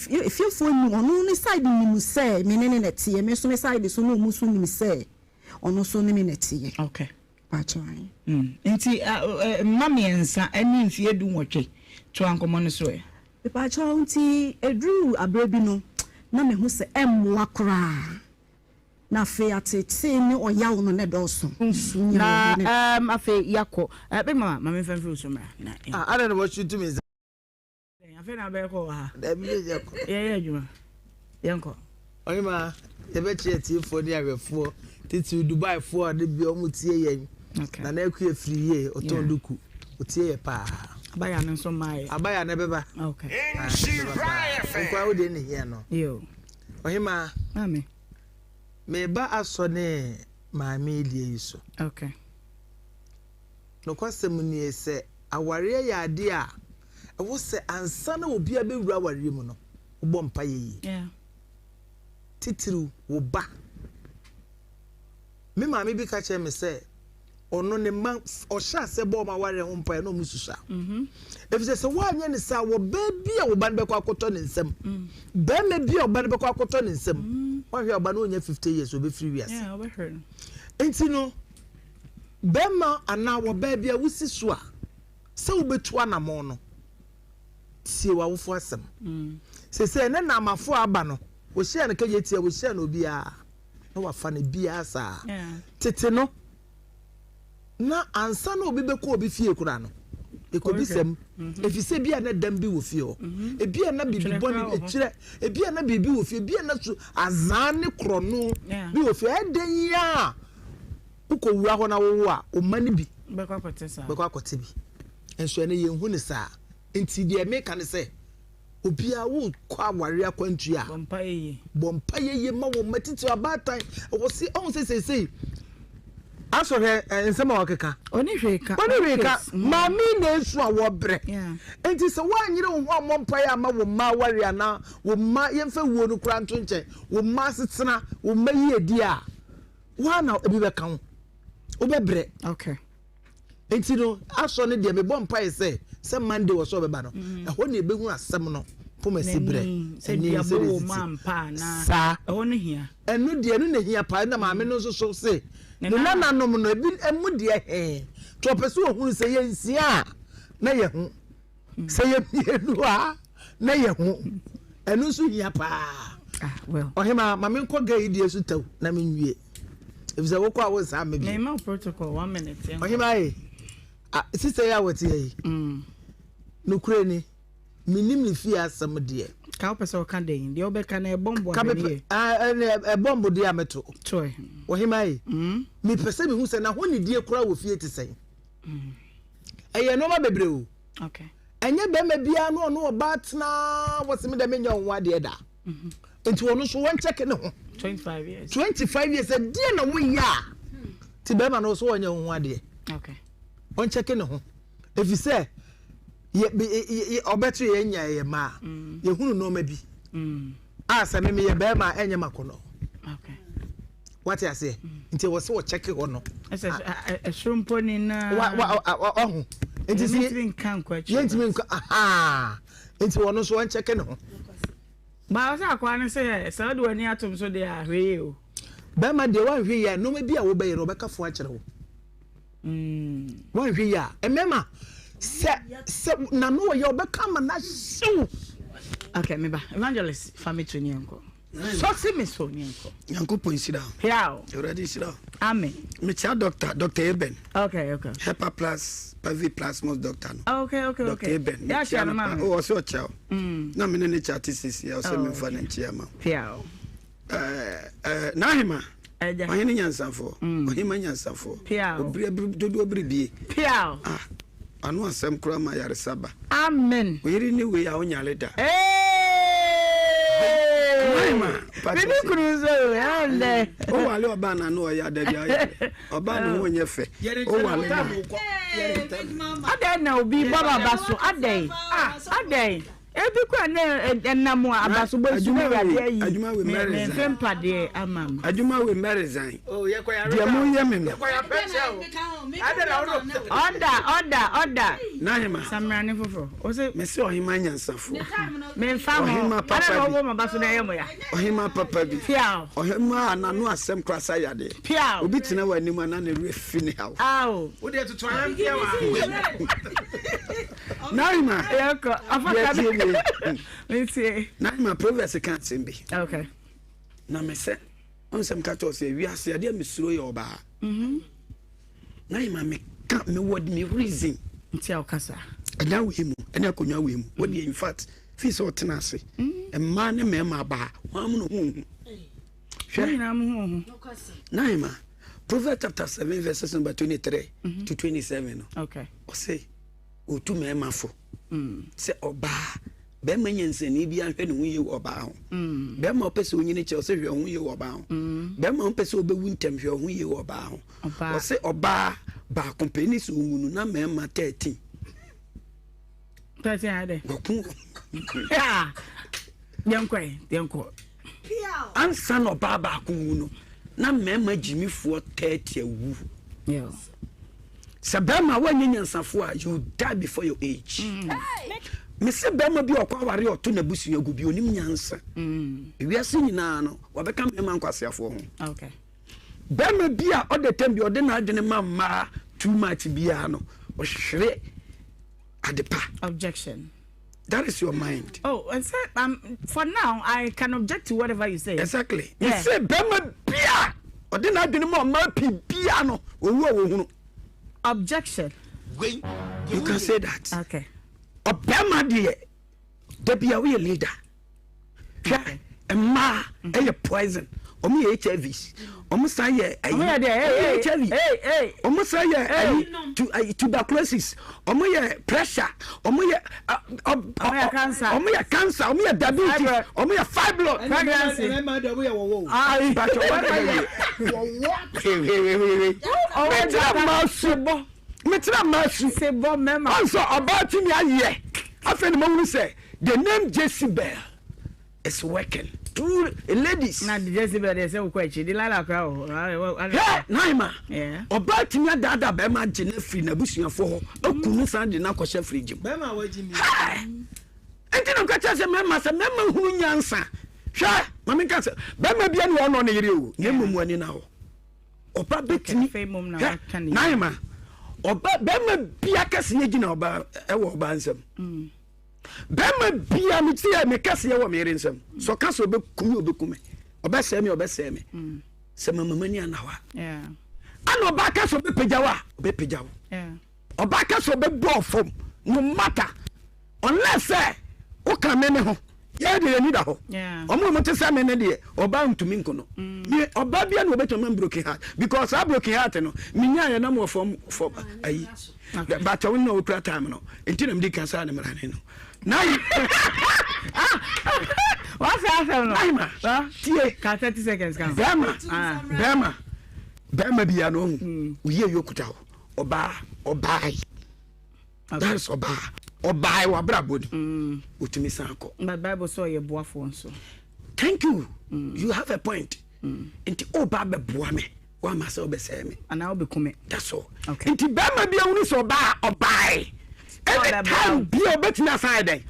if you for ni onu ni side ni mu say me ne ne tie me so me side so no mu so ni say onu so ni me ne tie okay pachoan nti mami ensa ani mfie du nwotwe to ankomo no so e pachoan nti edru abrebi no na me hu se emwa kra na fe atete ni oyawo no ne doso na afe yakọ be mama me fanfru so mra na I don't know what you do me afe na be ko ha da bi yakọ ye adwuma yenko Ohemaa ye be tie for ni awefo titi Dubai for de bi omu tie yen na na eku efiri ye otonduku otie ye pa abaya no so mai abaya na beba okay kwa wo de ne here no yo Ohemaa mami me ba asone maami die yiso okay no kwasem ni ese aware ya ade a wo se ansa na obi a bewura aware mu no wo bom pa ye yeah titiru wo ba me maame bi ka che me say ono ne ma ohya se bo ma ware ho mpa no mususa efise se wa anya ne sa wo ba bi a wo ban be kwa akoto ne nsam ba me bi a wo ban be kwa akoto ne nsam wa hwe oba no nya 50 years obe free wiase yeah obe hwe enti no bema ana wo ba bi a wusi so a se wo betu anamo no tie wa wofo asem se ne na amafo aba no wo hye ne kaje tie wo hye na obi a na wa fa ne bia sa tete no na ansa na obi beko obi fie kura no ekobi sem efise bia na dam bi wo fie ho ebia na bibi boni ekire ebia na bibi wo fie ebia na su azan ne krono bi wo fie eden ya uko wura ho na wo a o mani bi beko akote bi enso ene yenhu ne sa enti de me kan se obi a wo kwa aware akwantu a bompa ye ma wo matiti abatan wo si on se aso he nsema wakeka oni hweka mami na esu a wo bre enti se wa anyire wo ho mompa ya ma wo ma ware ana wo ma yemfa wo no kura nto nche wo ma setena wo ma yi edi a wa na ebi be kan wo be bre okay enti no aso ne de me bompa ye se Monday wo so be ba no ho na ebe hu asem no poma si bre se dia bo mampa na sa ho ne hia enu de enu ne hia pa na maame no so se no na no no ebi emu de he to peso ohun se ye nsia na ye hu se ye bienu a na ye hu enu so hia pa well Ohemaa maame nko ga idie so taw na me nwie efisa wo kwa wo sa me bi na protocol 1 minute Ohemaa sister ya wati yi no kure ni minim ni fi asam de ka opese o kan den de obeka na ebombo abeni ebombo de ameto toy Ohemaa mi pese mi hu se na honi die kura wo fie tisen eye no ma bebre o okay enye be ma bia no no oba tena wosemi de menya onwa de da enti wono so won check ne ho 25 years die na wo ya ti be ma no so wonya onwa de okay on check ne ho efise ye obetu ye nya ye ma ye hunu no ma bi asa me ye be ma enye makono okay what you say nti wo se wo check ho no shrimpo ni na ohun nti si yentimi kan kwachi yentimi aha nti wono so won check ne ho ba sa kwa ne se do ani atom so de ahwe o be ma de wan hwe ya no ma bi a wo be ye no be ka fo a kire wo wan hwe ya emema se na no ye obeka ma na hyew okay me ba evangelist family training enko so si me so ni enko yanko pointsida how you ready sida amen me cha Dr. Eben okay Hepa plus Pavi plus most doctor no okay Dr. Eben ya cha na ma oh so cha na me ne cha TCC ya so me fa na nchia ma how Nhyira Ohene nyansafo Ohemaa nyansafo obire dodo obire bie how anu asem kura ma yare saba amen oyiri ni we ya onyale da Bibi cruzo ande o wale oba na no ya da bia oba no wonye fe o wale ade na obi baba baso ade ebi kwa na namu abaso bosu na rade yi aduma we meresan fempa de amam aduma we meresan oh ye kwa ya de mu ye me no ade na order Nhyira samrani fofo o se me se Ohemaa nyansafo me fa mo ade na obo mabaso na ye mo ya Ohemaa papa bi piao Ohemaa na no asem kra sa yade piao obi tena wani mu na na re fini hawo aw wo de tutu an bia wa Nhyira yako afaka Nhyira proverse kan sembi okay na me se on sem ka to se wi ase ade mesuro ye oba Nhyira me ka me word me reason nti akasa ana we mu ana konwa we mu what in fact fi so tena ase emma ne mema ba wa mu no hu Nhyira mu hu Nhyira Proverbs chapter 7 verses number 23 to 27 no okay o say o tu mema fo se oba be ma nyansani bi ahwe ne hu ye oba ho be ma opese onyini che o se hwe hu ye oba ho be ma opese obewu ntem hwe hu ye oba ho o se oba ba company so munu na mema 13 ade goku ya denko ansa no ba ku no na mema jimifoɔ 30 awu sɛ bɛma wanyɛ nyansafo a you die before your age me se bɛma bi ɔkɔ aware ɔto na busu agu bi onim nyansa wiase nyinaa no wɔbɛka mema nkwasiafoɔ ho okay bɛma bi a ɔde tem bi ɔde na adwene ma too much bia no ɔhwere adepa objection. That is your mind. Oh, and so for now I can object to whatever you say. Exactly. You say bema bia. O dey na dwene ma bia no. Owu objection. Wait. You can say that. Okay. O bema de bia we leader. Okay. Emma e poison. Omo HIVs. Omo say HIV. Omo say tuberculosis. Omo pressure. Omo cancer. Omo cancer. Omo diabetes. Omo fibroid. Pregnancy. Metra masu. Sebo mema. Also about me aye. After the moment say the name Jezebel is working. Two ladies. Na the Jezebel they say ukwechi. The lala crowd. Yeah, Naima. Yeah. About me dada be ma gene free na busuafo ho. Okunu san de na kwhye free gym. Be ma waji mi. Enti no kwacha se mema hunu nyansa. Hwa, mama ka se be ma bia ne ono ne yire o. Ne mumu ani na ho. Oba betimi fe mum na kan. Naima. Oba be ma bia kase ye gina oba e wo oba nsam. Bema bia me tie me kase ye wo me yire nsam. So kase obekume. Obese me. Se mama ni anawa. Yeah. Ana oba kase obepejawa. Yeah. Oba kase obebo fom. No matter unless o ka me ne ho. Ye de ni da ho. Yeah. Omo mo te se me ne de oba ntumi nkono. Me oba bia na obeto man broken heart because I broken heart no. Me nya ya na mo from ayi. But I will know what time no. Until I'm digging inside the man. Now, what's happening? Naima, tie, 30 seconds. Bema, biano. We hear you kutao. Oba. That's oba. Oba wa brabod. Utimi sanko. My Bible saw your boy phone so. Thank you. You have a point. Inti oba be boame. Wa masa obese me. And I will be coming. That's all. Okay. Inti bema bia uni so oba. Every time be a bit inside.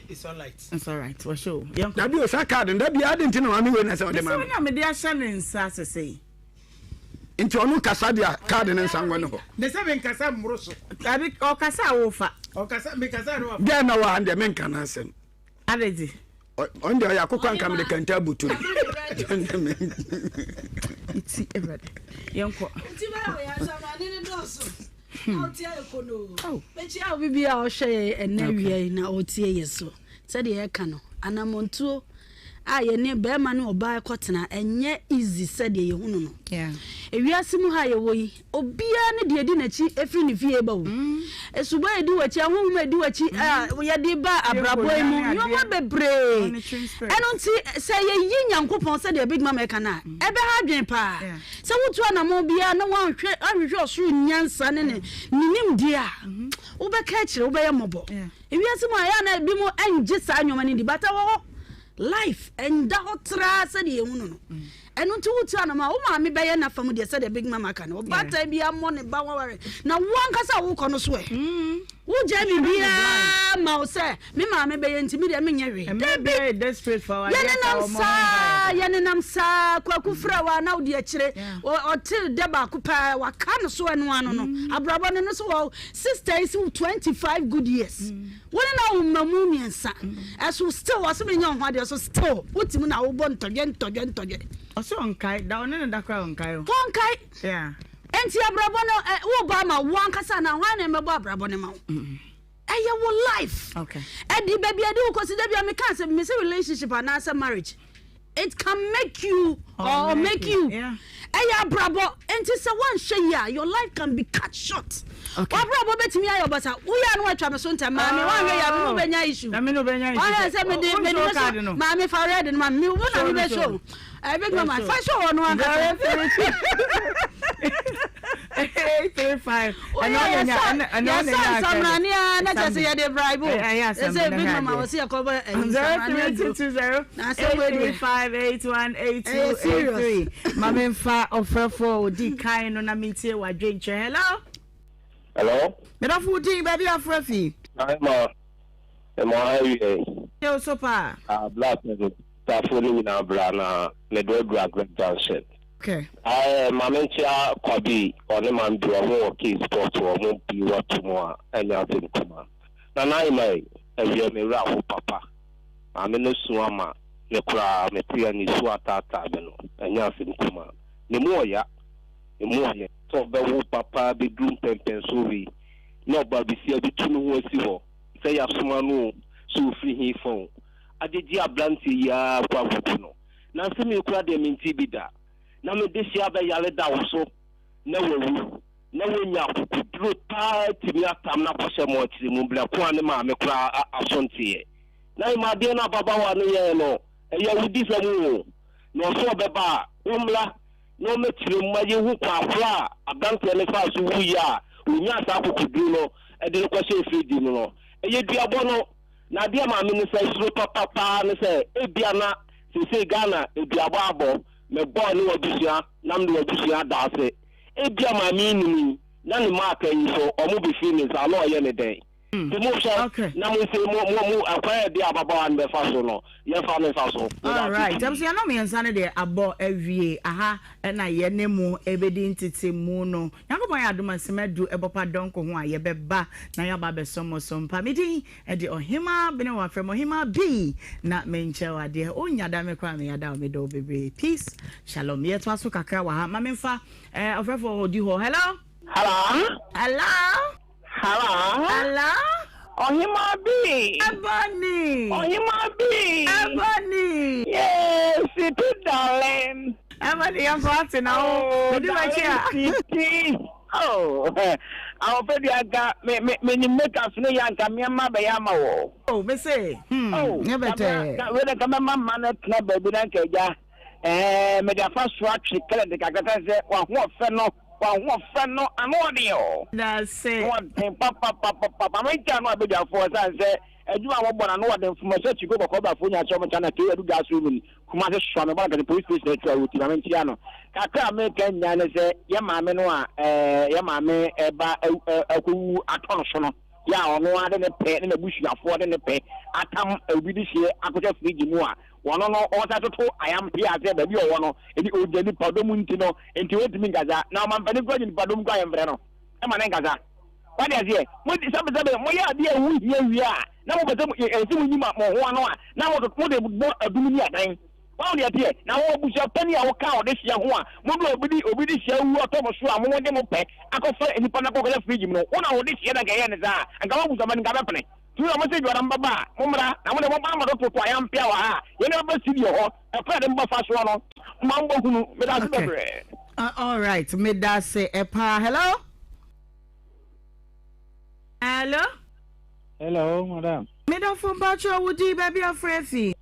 It's all right. It's all right. For sure. That be a card and that be adding to no when I saw the man. I'm a dear Shannon Sass say. Into no Casadia card and someone. The 7 Casam Rosso. I be or Casa Wofa. Or Casa Micasano. There no one the men can answer. Already. On the Yakukan come the Cantabu to it's everybody. Young. Mechi a obi bia o hwe enawia na otie yeso se de ye ka no anamontuo a ye ne be ma ne oba ekotena enye easy se de ye hunu no yeah ewiase mu ha ye woyi obia ne de di nachi efri ne fie ba wo esuba edi wachi ahum edi wachi ye de ba abrabo mu nyoma bebre eno nti se ye yi nyankopon se de big mama eka na ebe ha dwen pa se wutu anamo bia na wan hwe ahwehwe osuru nyansa ne nim dia wo be ka kire wo be ye mobo ewiase mu aya na bi mu enje sa nyoma ne di bata wo life and da said ye hunu no eno nti wutu anama wo ma me beye na fam de said the big mama kan o bata bia mo ne ba waware na won kasa wo kono so e wo je mi bia ma o se me ma me beye nti me de me nya we be desperate for yene nam sa kwaku fra wa na odi akire o til de ba ku pa wa kan so eno ano no abrabo no so 25 good years wona na wo mamu miensa aso still was me nya ho de so still wutimu na wo bo ntoje so onkai da one na dakra onkai o onkai yeah enti abrabo no wo ba ma wan kasa na hwan na mebo abrabo ne ma eye wo life okay edi baby edi wo consider bia me can say me say relationship and as marriage it can make you or make you yeah eye abrabo enti say one share your life can be cut short okay abrabo betimi ayo bata wo ya no atwa me so ntem ma me wan we ya me no benya issue na me no benya issue oh say me de ma me fa read ma me wo na me be show big mama fa show no anga 835. And not just the bribe. Yes, a big mama was here cover 03208188283. Mamma fa offer for D kind on a meeting or drink. Hello. Hello. But of food, baby, of Ruffy. I'm Yo, so far. Black Tafuni in Abrana, Medward Junction. Okay. Mamentia Kwabi, or the man do a more case sport or won't be what tomorrow, and you're in Kuma. Nanai may, and you may raffle papa. I'm in the Suama, the cra, Mepia, and Swata Tabano, and you're in Kuma. The more ya, so the papa be doom pen suvi. No, but be see a bit too much. Say, I have someone so free he phone. I did ya blanty ya Pavuno. Now, some you crowd them in Tibida. Now, this year by Yaleda also. No, ya could do tight to me at Tamna Passamot, the Mubla Quanima, Mecra, Asonti. Now, my dear Baba, no, and you will differ. No, so Baba, Umla, no metrim, my you fla, a bank elephants who we are, we not have to do no, and the question feeding no. And you do a bono. Na dia ma minister is papa ne say ebiana se Ghana ebiababo me bo ni obusia nam ni obusia da se ebia ma mi ni na ni ma kan yi so omo be feelings alo ye ne den the mo sha na mo say mo akwa dia baba an be fa so no ye fa me fa so. All right, am say no me ansane de abo awie aha na ye ne mu ebedi ntete mu no yakobon ya adoma semedu ebopa donko ho a ye beba na ya ba be somo sompa medi e de Ohemaa Benewaa from Ohemaa B na menche wa de onya da me kwa me ya da me do bebe. Peace, shalom. Ye to aso kakra wa ha ma memfa ofrefo odi ho. Hello. Ohemaa B. Ohemaa B. Yes, it's darling. Ebony, I'm party now. What do I hear? Oh, I'll bet you got me make us no young Kamiyama Bayama. Oh, me say. Oh, never tell. When I come a man club, baby, and Kaja, made a first watch, she called the Kakata, what fennel. One friend no audio. That's it. One thing, papa. I cannot be there for us and say, you are one and one from a church you go for Bafunia, Chomachana, to gas room, Kumasa Shana, the police station with Tiano. Kaka American Yana say, Yama Menua, Yama, who are Tonosono. Yeah, no other than pay in the bush, you are for the pay. I come with this year, I could just feed you more. One on all that I am here as a baby or one in the old Jenny Padomutino into it in Gaza. Now, I'm very good in Padum Guy and Breno. I'm an Gaza. What is here? What is something? My idea, here we are. Now, but you might more one hour. Now, what they would want a dunya thing. Well, dear, now, we shall penny our cow this year. One will be this year who are Thomas Shua, more than pay. I can say any Panapola Freedom. 1 hour this year again is that. And go with the man company. You know what I'm Baba, Mumra, I want to Mama to I am Piawa. You never see you all. A friend of Buffalo, Mambo. All right, made that say a pa. Hello, madam. Middle from Bacho would be baby of Freffy.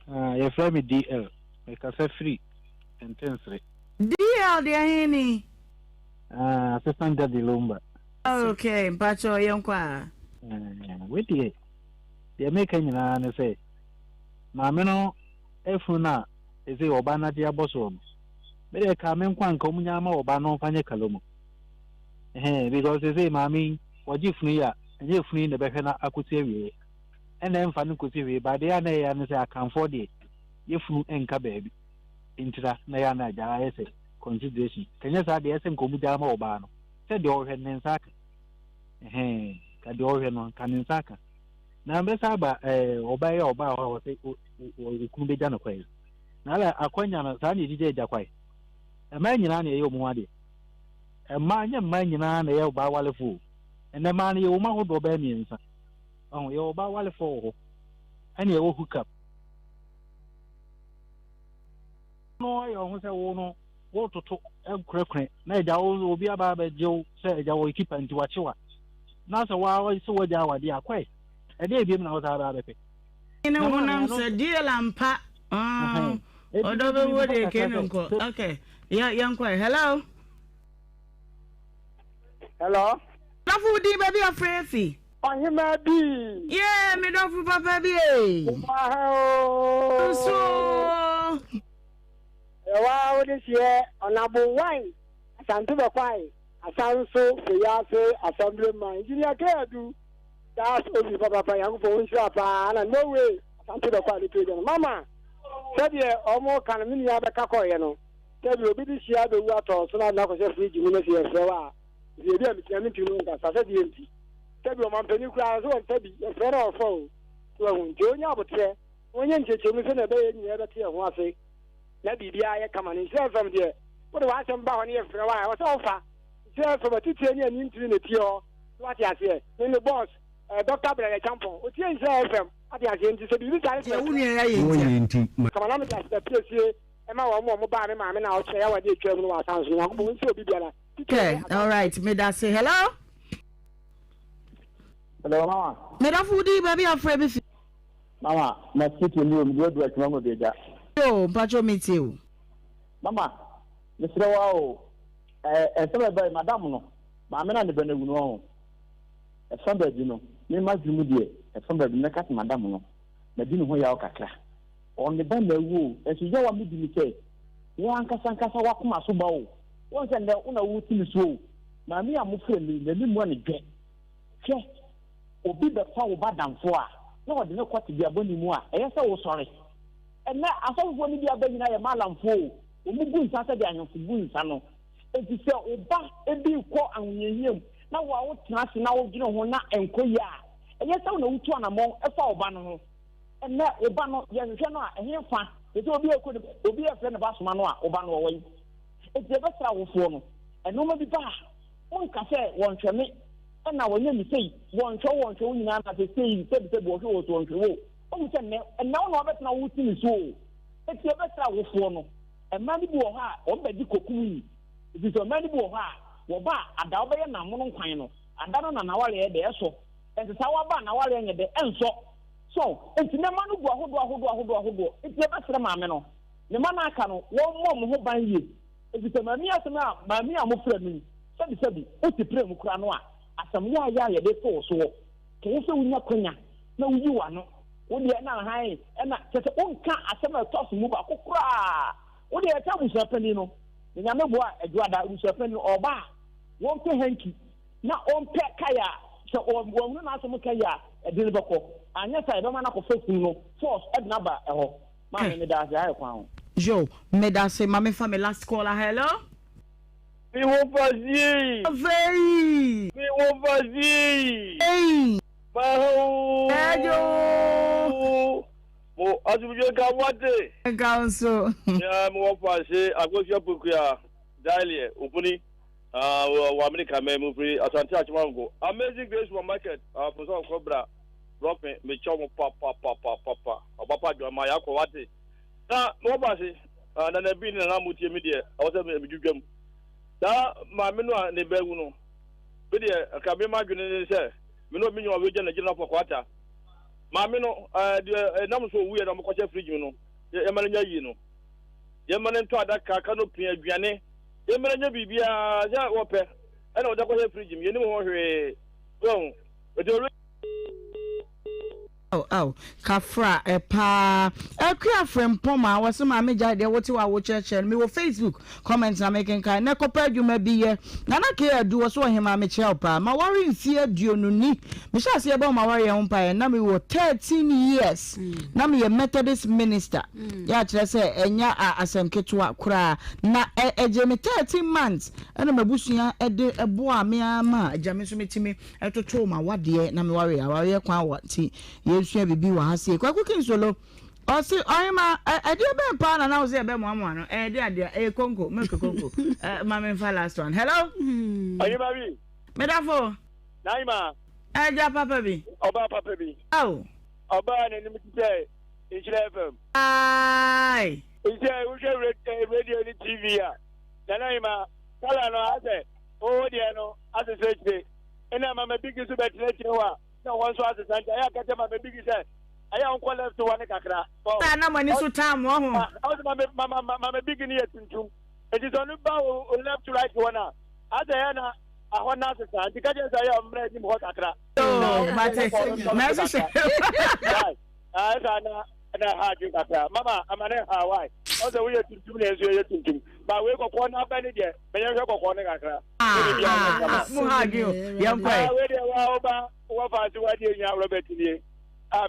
Your friend DL, make us free intensely. DL, dear Henny. Assistant Daddy Lumba. Okay, Bacho, young qua. With the American and say, Mameno, Efuna, is a Obana dia bosom. But I come in one Comunama or Bano Fanya Calomo. Because they say, Mammy, what you free, and you free in the Becana Akusevi. And then Fanukusevi, by the Anna and say, I can afford it. You flew and baby. Into that Nayana, I say, consideration. Can you say the SM Comudama or Bano? Said the old head and sack. Kadi no kaninsaka na mbesa ba obaye oba o kunbe jana kwai na la akwanya na sa ni dije ja kwai e ma nyina na ye omu ade e ma nya ma nyina na ye oba wale fu e na ma na ye omu hodo ba mi nsa oh ye oba wale fu ho ani ye wo hook up no ye ho se wo no wo toto e krekre na ja wo obi aba ba je se ja wo keep anti wachewa Nasa wa so waja wa dia kwai e dey bi na o sa ba be ina wona se dia lampa odo be wo de kenko okay yeah kwai hello Hello. Lafu di baby afrefi. Ohemaa bi. Yeah, me dofu papa bi. Wow. So. Wow, this year Honorable Wine. Asantu Bakwai. Asanso Feyase Assemblyman. Engineer Kedu. That's only papa yangu for unshapa and no way. Asantu Bakwai the Mama. Said ye omo kan mini abeka koye no. Said you obi this year be wato so na ko se fridge mu na se yewa. Ye bi am tiami tinu nka sa said ye nti. Said you man pani kura so said ye fere ofo. So hun jonya abotre. Onye ncheche mu se na be ye nyi be te ho ase. Na bibia ye kama ni se fam de. What do I say about here for a while? What's offer? Say from a teacher and into the Tio. What you say? In the boss, Dr. Brother Campo. What you say from? What you say? To say, you guys are come on, just the PCA. And my mobile man, I'll say, I did travel our sounds. Okay, all right. May I say hello? Hello, Mama. May I food baby afraid? Mama, my city room, good work, Mama. Oh, Pacho meet you. Mama. Mr. Wow, by Madame, no, Mamma and the Benewaa. A somebody, you know, you must be moody, a somebody, Nakat Madame, no, Medina Hoyaka. On the Benewoo, as you go on me to say, one Casancasa Wakuma Subao, once and the owner would see so. Mammy, I'm afraid the new one again. Yes, or be the foul bad and four. No, I did not quite be a bonny moi, yes, I was sorry. And now I thought one of the Abel I am Malam fool. Umugun Saturday and Fugun Sano. It is a Oba, a big call and you. Now, I would trust now, you know, Hona and Koya. And yes, I know one among a foul banner. And now, Obano, Yanjana, and here, it will be a friend of us, Manoa, Obano away. It's the best I will form. And no matter that, one can say, one shall make. And now, when you say, one show, you know, as they say, said the boy was one to walk. And now, no better now, what's in his soul. It's the best I will form. A man who ha or be cocoon. It is a man who ha, Waba, a Dalbay and a monoquino, and that on an hour there so, and the Sawaba and our end the end so. It's no man who it's never from Mameno. The man I can one more who buy you. It is a mamia, mamia, I'm afraid. Sabi, what's the prem cranoa? As some ya, they fall so. Can you say we not Kenya? No, you are not. Would you now high and just a own car as some toss move a cocra? What do you tell me, Serpenino? The young boy, a brother who's a friend or bar. Won't pay hanky. Not on pet kaya. So, one not some kaya, a deliverable. And yes, I don't want to face you. Force at number. Oh, Mammy, that's I found. Joe, made us say, Mammy, for me last caller. Hello? We won't see. Very. We won't see. Hey. Hello. Mo azubujo ka wate ka so ya mo fa se agosia pokuya daily opuni wa America me mo free asante achimango Amazing Grace Supermarket for some cobra drop me chomo papa papa do ma ya ko wate na mo ba se na na bi na mutie me de awose me dwudwam da ma me no ne bagu no be de ka be ma dwene ne se me no me nwa we je na for kwata Mammy no, number so weird. I'm a fridge, you know. Yamania, you know. Yamanan to that canopy, Biane. Yamania Bibia, Waper. I know that was a fridge. You know, well, oh, Kafra, a pa, a clear friend, Poma, was some major, there what you are church and me with Facebook comments are making kind. Never compared you may be here. Nana care do a so him, I'm a chelpa. My worry is here, do you know? Michelle say about my worry umpire, and now we were 13 years. Now me a Methodist minister. Yeah, just say, and ya are some kitwa cry. Na a Jamie 13 months, and I'm a bushia a boa mea ma, Jamie to me, at to trauma, what dear, Nami worry, I worry, what tea. Share bibi wa hase kwa cooking solo o si oyima I dey be pa na now say be mo amo no dey konko make konko mama fa last one hello oyima bi medafo naima ja papa bi oba papa bi oh oba na ni mtite Nhyira FM ai ije we radio ni TV ya naima kala no ase o de no ase seche ina mama big su betre chewa one so as a Santa, I got my baby said, I am called left to one cacra. I know when you time, Mama big in here. It is only bow left to right one. As I ahona sesa nti kaje sa ya mre ni mo kakra mate na se na ha ju kakra mama amane Hawaii o se we tuntum na ezo ye tuntum ba we kokko na ba ni de me ye kokko ne kakra mu ha ju yan kwai we de wa oba wa fa si wa de nya Robert ni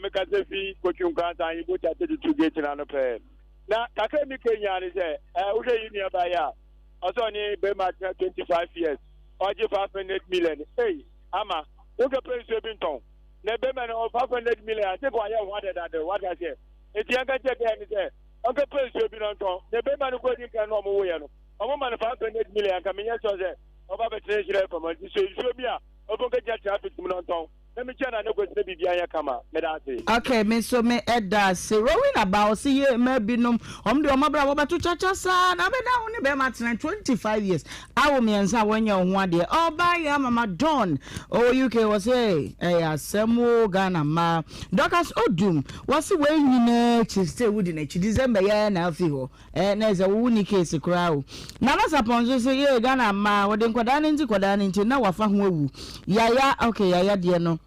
me ka se fi ko tun kan san yi bo ta te tu gate na no pe na kakra mi kenya ni se wo de yi ni ba ya o so ni be ma 25 years oje 500 million hey ama o ke pay so binton na be ma no 500 million ase ko aya what I say eti an ka check ni say o ke pay so binton na be ma no ko din kan no mo wo ye no o mo ma 500 million ka me nya so say o ba be treasure for mo so bia o bo ke ja traffic mo non let me check na no go se bibia ya kama me da say okay me so me eda say rowing about see ye me binom de omabra wo beto chacha sa na be da wo ne be ma 25 years awo me ensa wanya ho ade oba ya mama Don UK was say asemo Ghana ma Doctors Odum was we nyina chiste wudi na chi December ya na afi ho na ze wo ni case kra o na na saponzo say ye Ghana ma wo de nkwada ne nti na wafa ho awu yaya okay yaya de no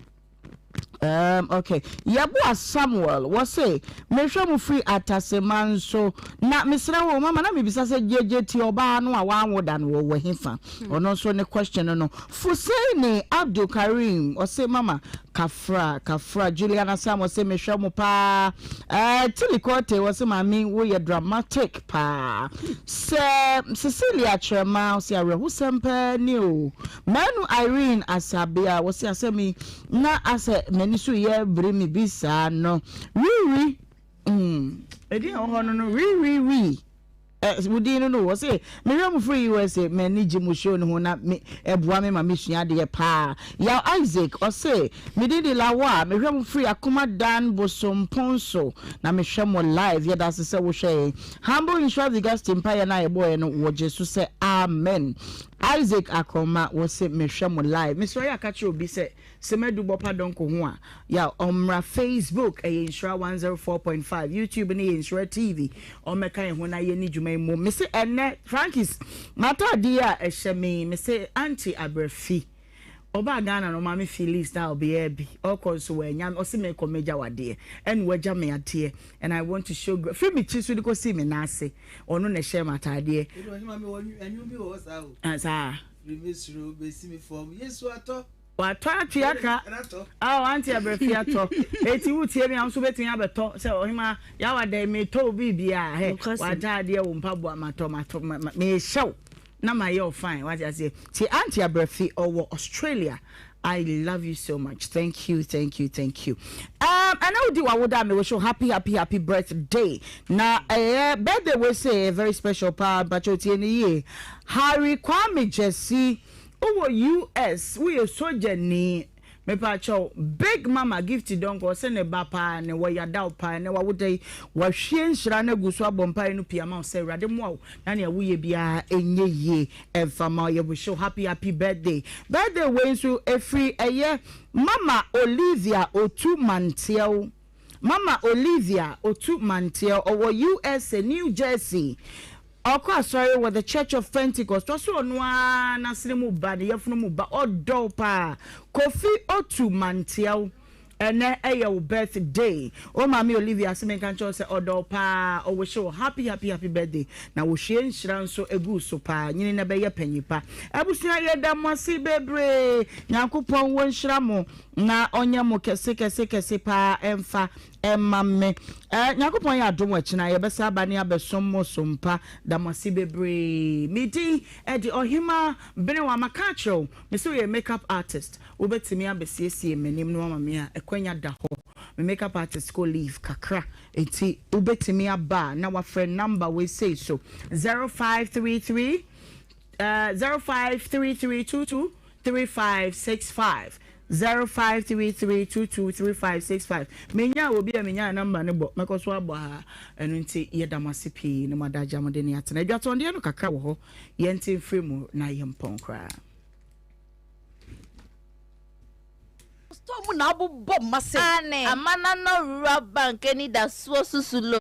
okay Yabua Samuel was say me hwe mu free atasemanso na mesra wo mama na me bisa se jeje ti oba no a wanwoda no wo hefa ono so ne question no Fusaini Abdul Karim o say mama kafra Juliana Sam was say me hwe mu pa Tilikote was say mami wo ye dramatic pa Cecilia Chema say arehu sempa ni o Manu Irene Asabia was say asemi na ase nisu ye bremi bisa no ri edi ohono no ri wudi no wo say me rem free USA manage mu show no na me ebua me ma me sua de pa ya Isaac o say me did lawa me rem free akoma dan bosomponso na me hwe mo live ya da se wo hwe humble insurance the gas empire na e boy no wo Jesus say amen Isaac Akoma was say me hwe mo live me so ya ka che obi say semedu bopa donko ho a ya omra Facebook Nhyira 104.5 YouTube ni Nhyira TV o meka ho na ye ni dwuma mu me say enne Frankis mata dia ehye me say anti abrafi oba Ghana no ma me feel style be ebi o konso we nyam o se me komeja wade en waja me ade and I want to show free me chisu de ko see me na ase ono na share mata de Ohemaa me anyu bi wo sa o asa remesro be see me form yesu ato wato atuaka anti abrafi ato eti wutie me am so betin abeto se Ohemaa ya wade me to bibia he wada de wo mpabo amato me show na my yo fine what I say ti anti abrafi owo Australia I love you so much. Thank you. I know di wawoda me we show happy birthday. Na birthday we say a very special part but you tie ni Harry Kwame Jesse over US we a soldier ni me pa cho big mama gift don go se ne ba pa ne wo yada pa ne wa wodai wa hwie nhyira na guso abompa no piama se rade mo na ne wo ye bia enye ye emfama ye we show happy birthday we so every eye mama Olivia Otu Mantiel over US New Jersey. Okwa sorry with the Church of Pentecost. Also nwa na sinimu ba de yefunu mu ba odopa Kofi Otu Mantiel ene your birthday. O mami Olivia se menka cho se odopa o we show happy birthday. Na wo hye nhira nso egu so pa nyini na be ye panyipa. Abusua ye da mwasi bebre. Nyankopon wo nhira mo na onye mo kese pa emfa emamme nyakopon ya adom akina ye besa abane abesom mo sompa da mwasi bebre midi edi Ohemaa Benewaa makacho me so ye makeup artist obetimi abesiesie menim no mama a ekwanya da ho me makeup artist go leave kakra enti obetimi aba na wa friend number we say so 0533 0533223565 0533223565 menya obi a menya number ne bo mekoso abo ha enu nti ye damasipi ne madaja mode ne atena adwato nde no kakra wo ho ye nti free mu na ye mpon kra sto mu na abo bob mase amana no rural bank ni da so susulo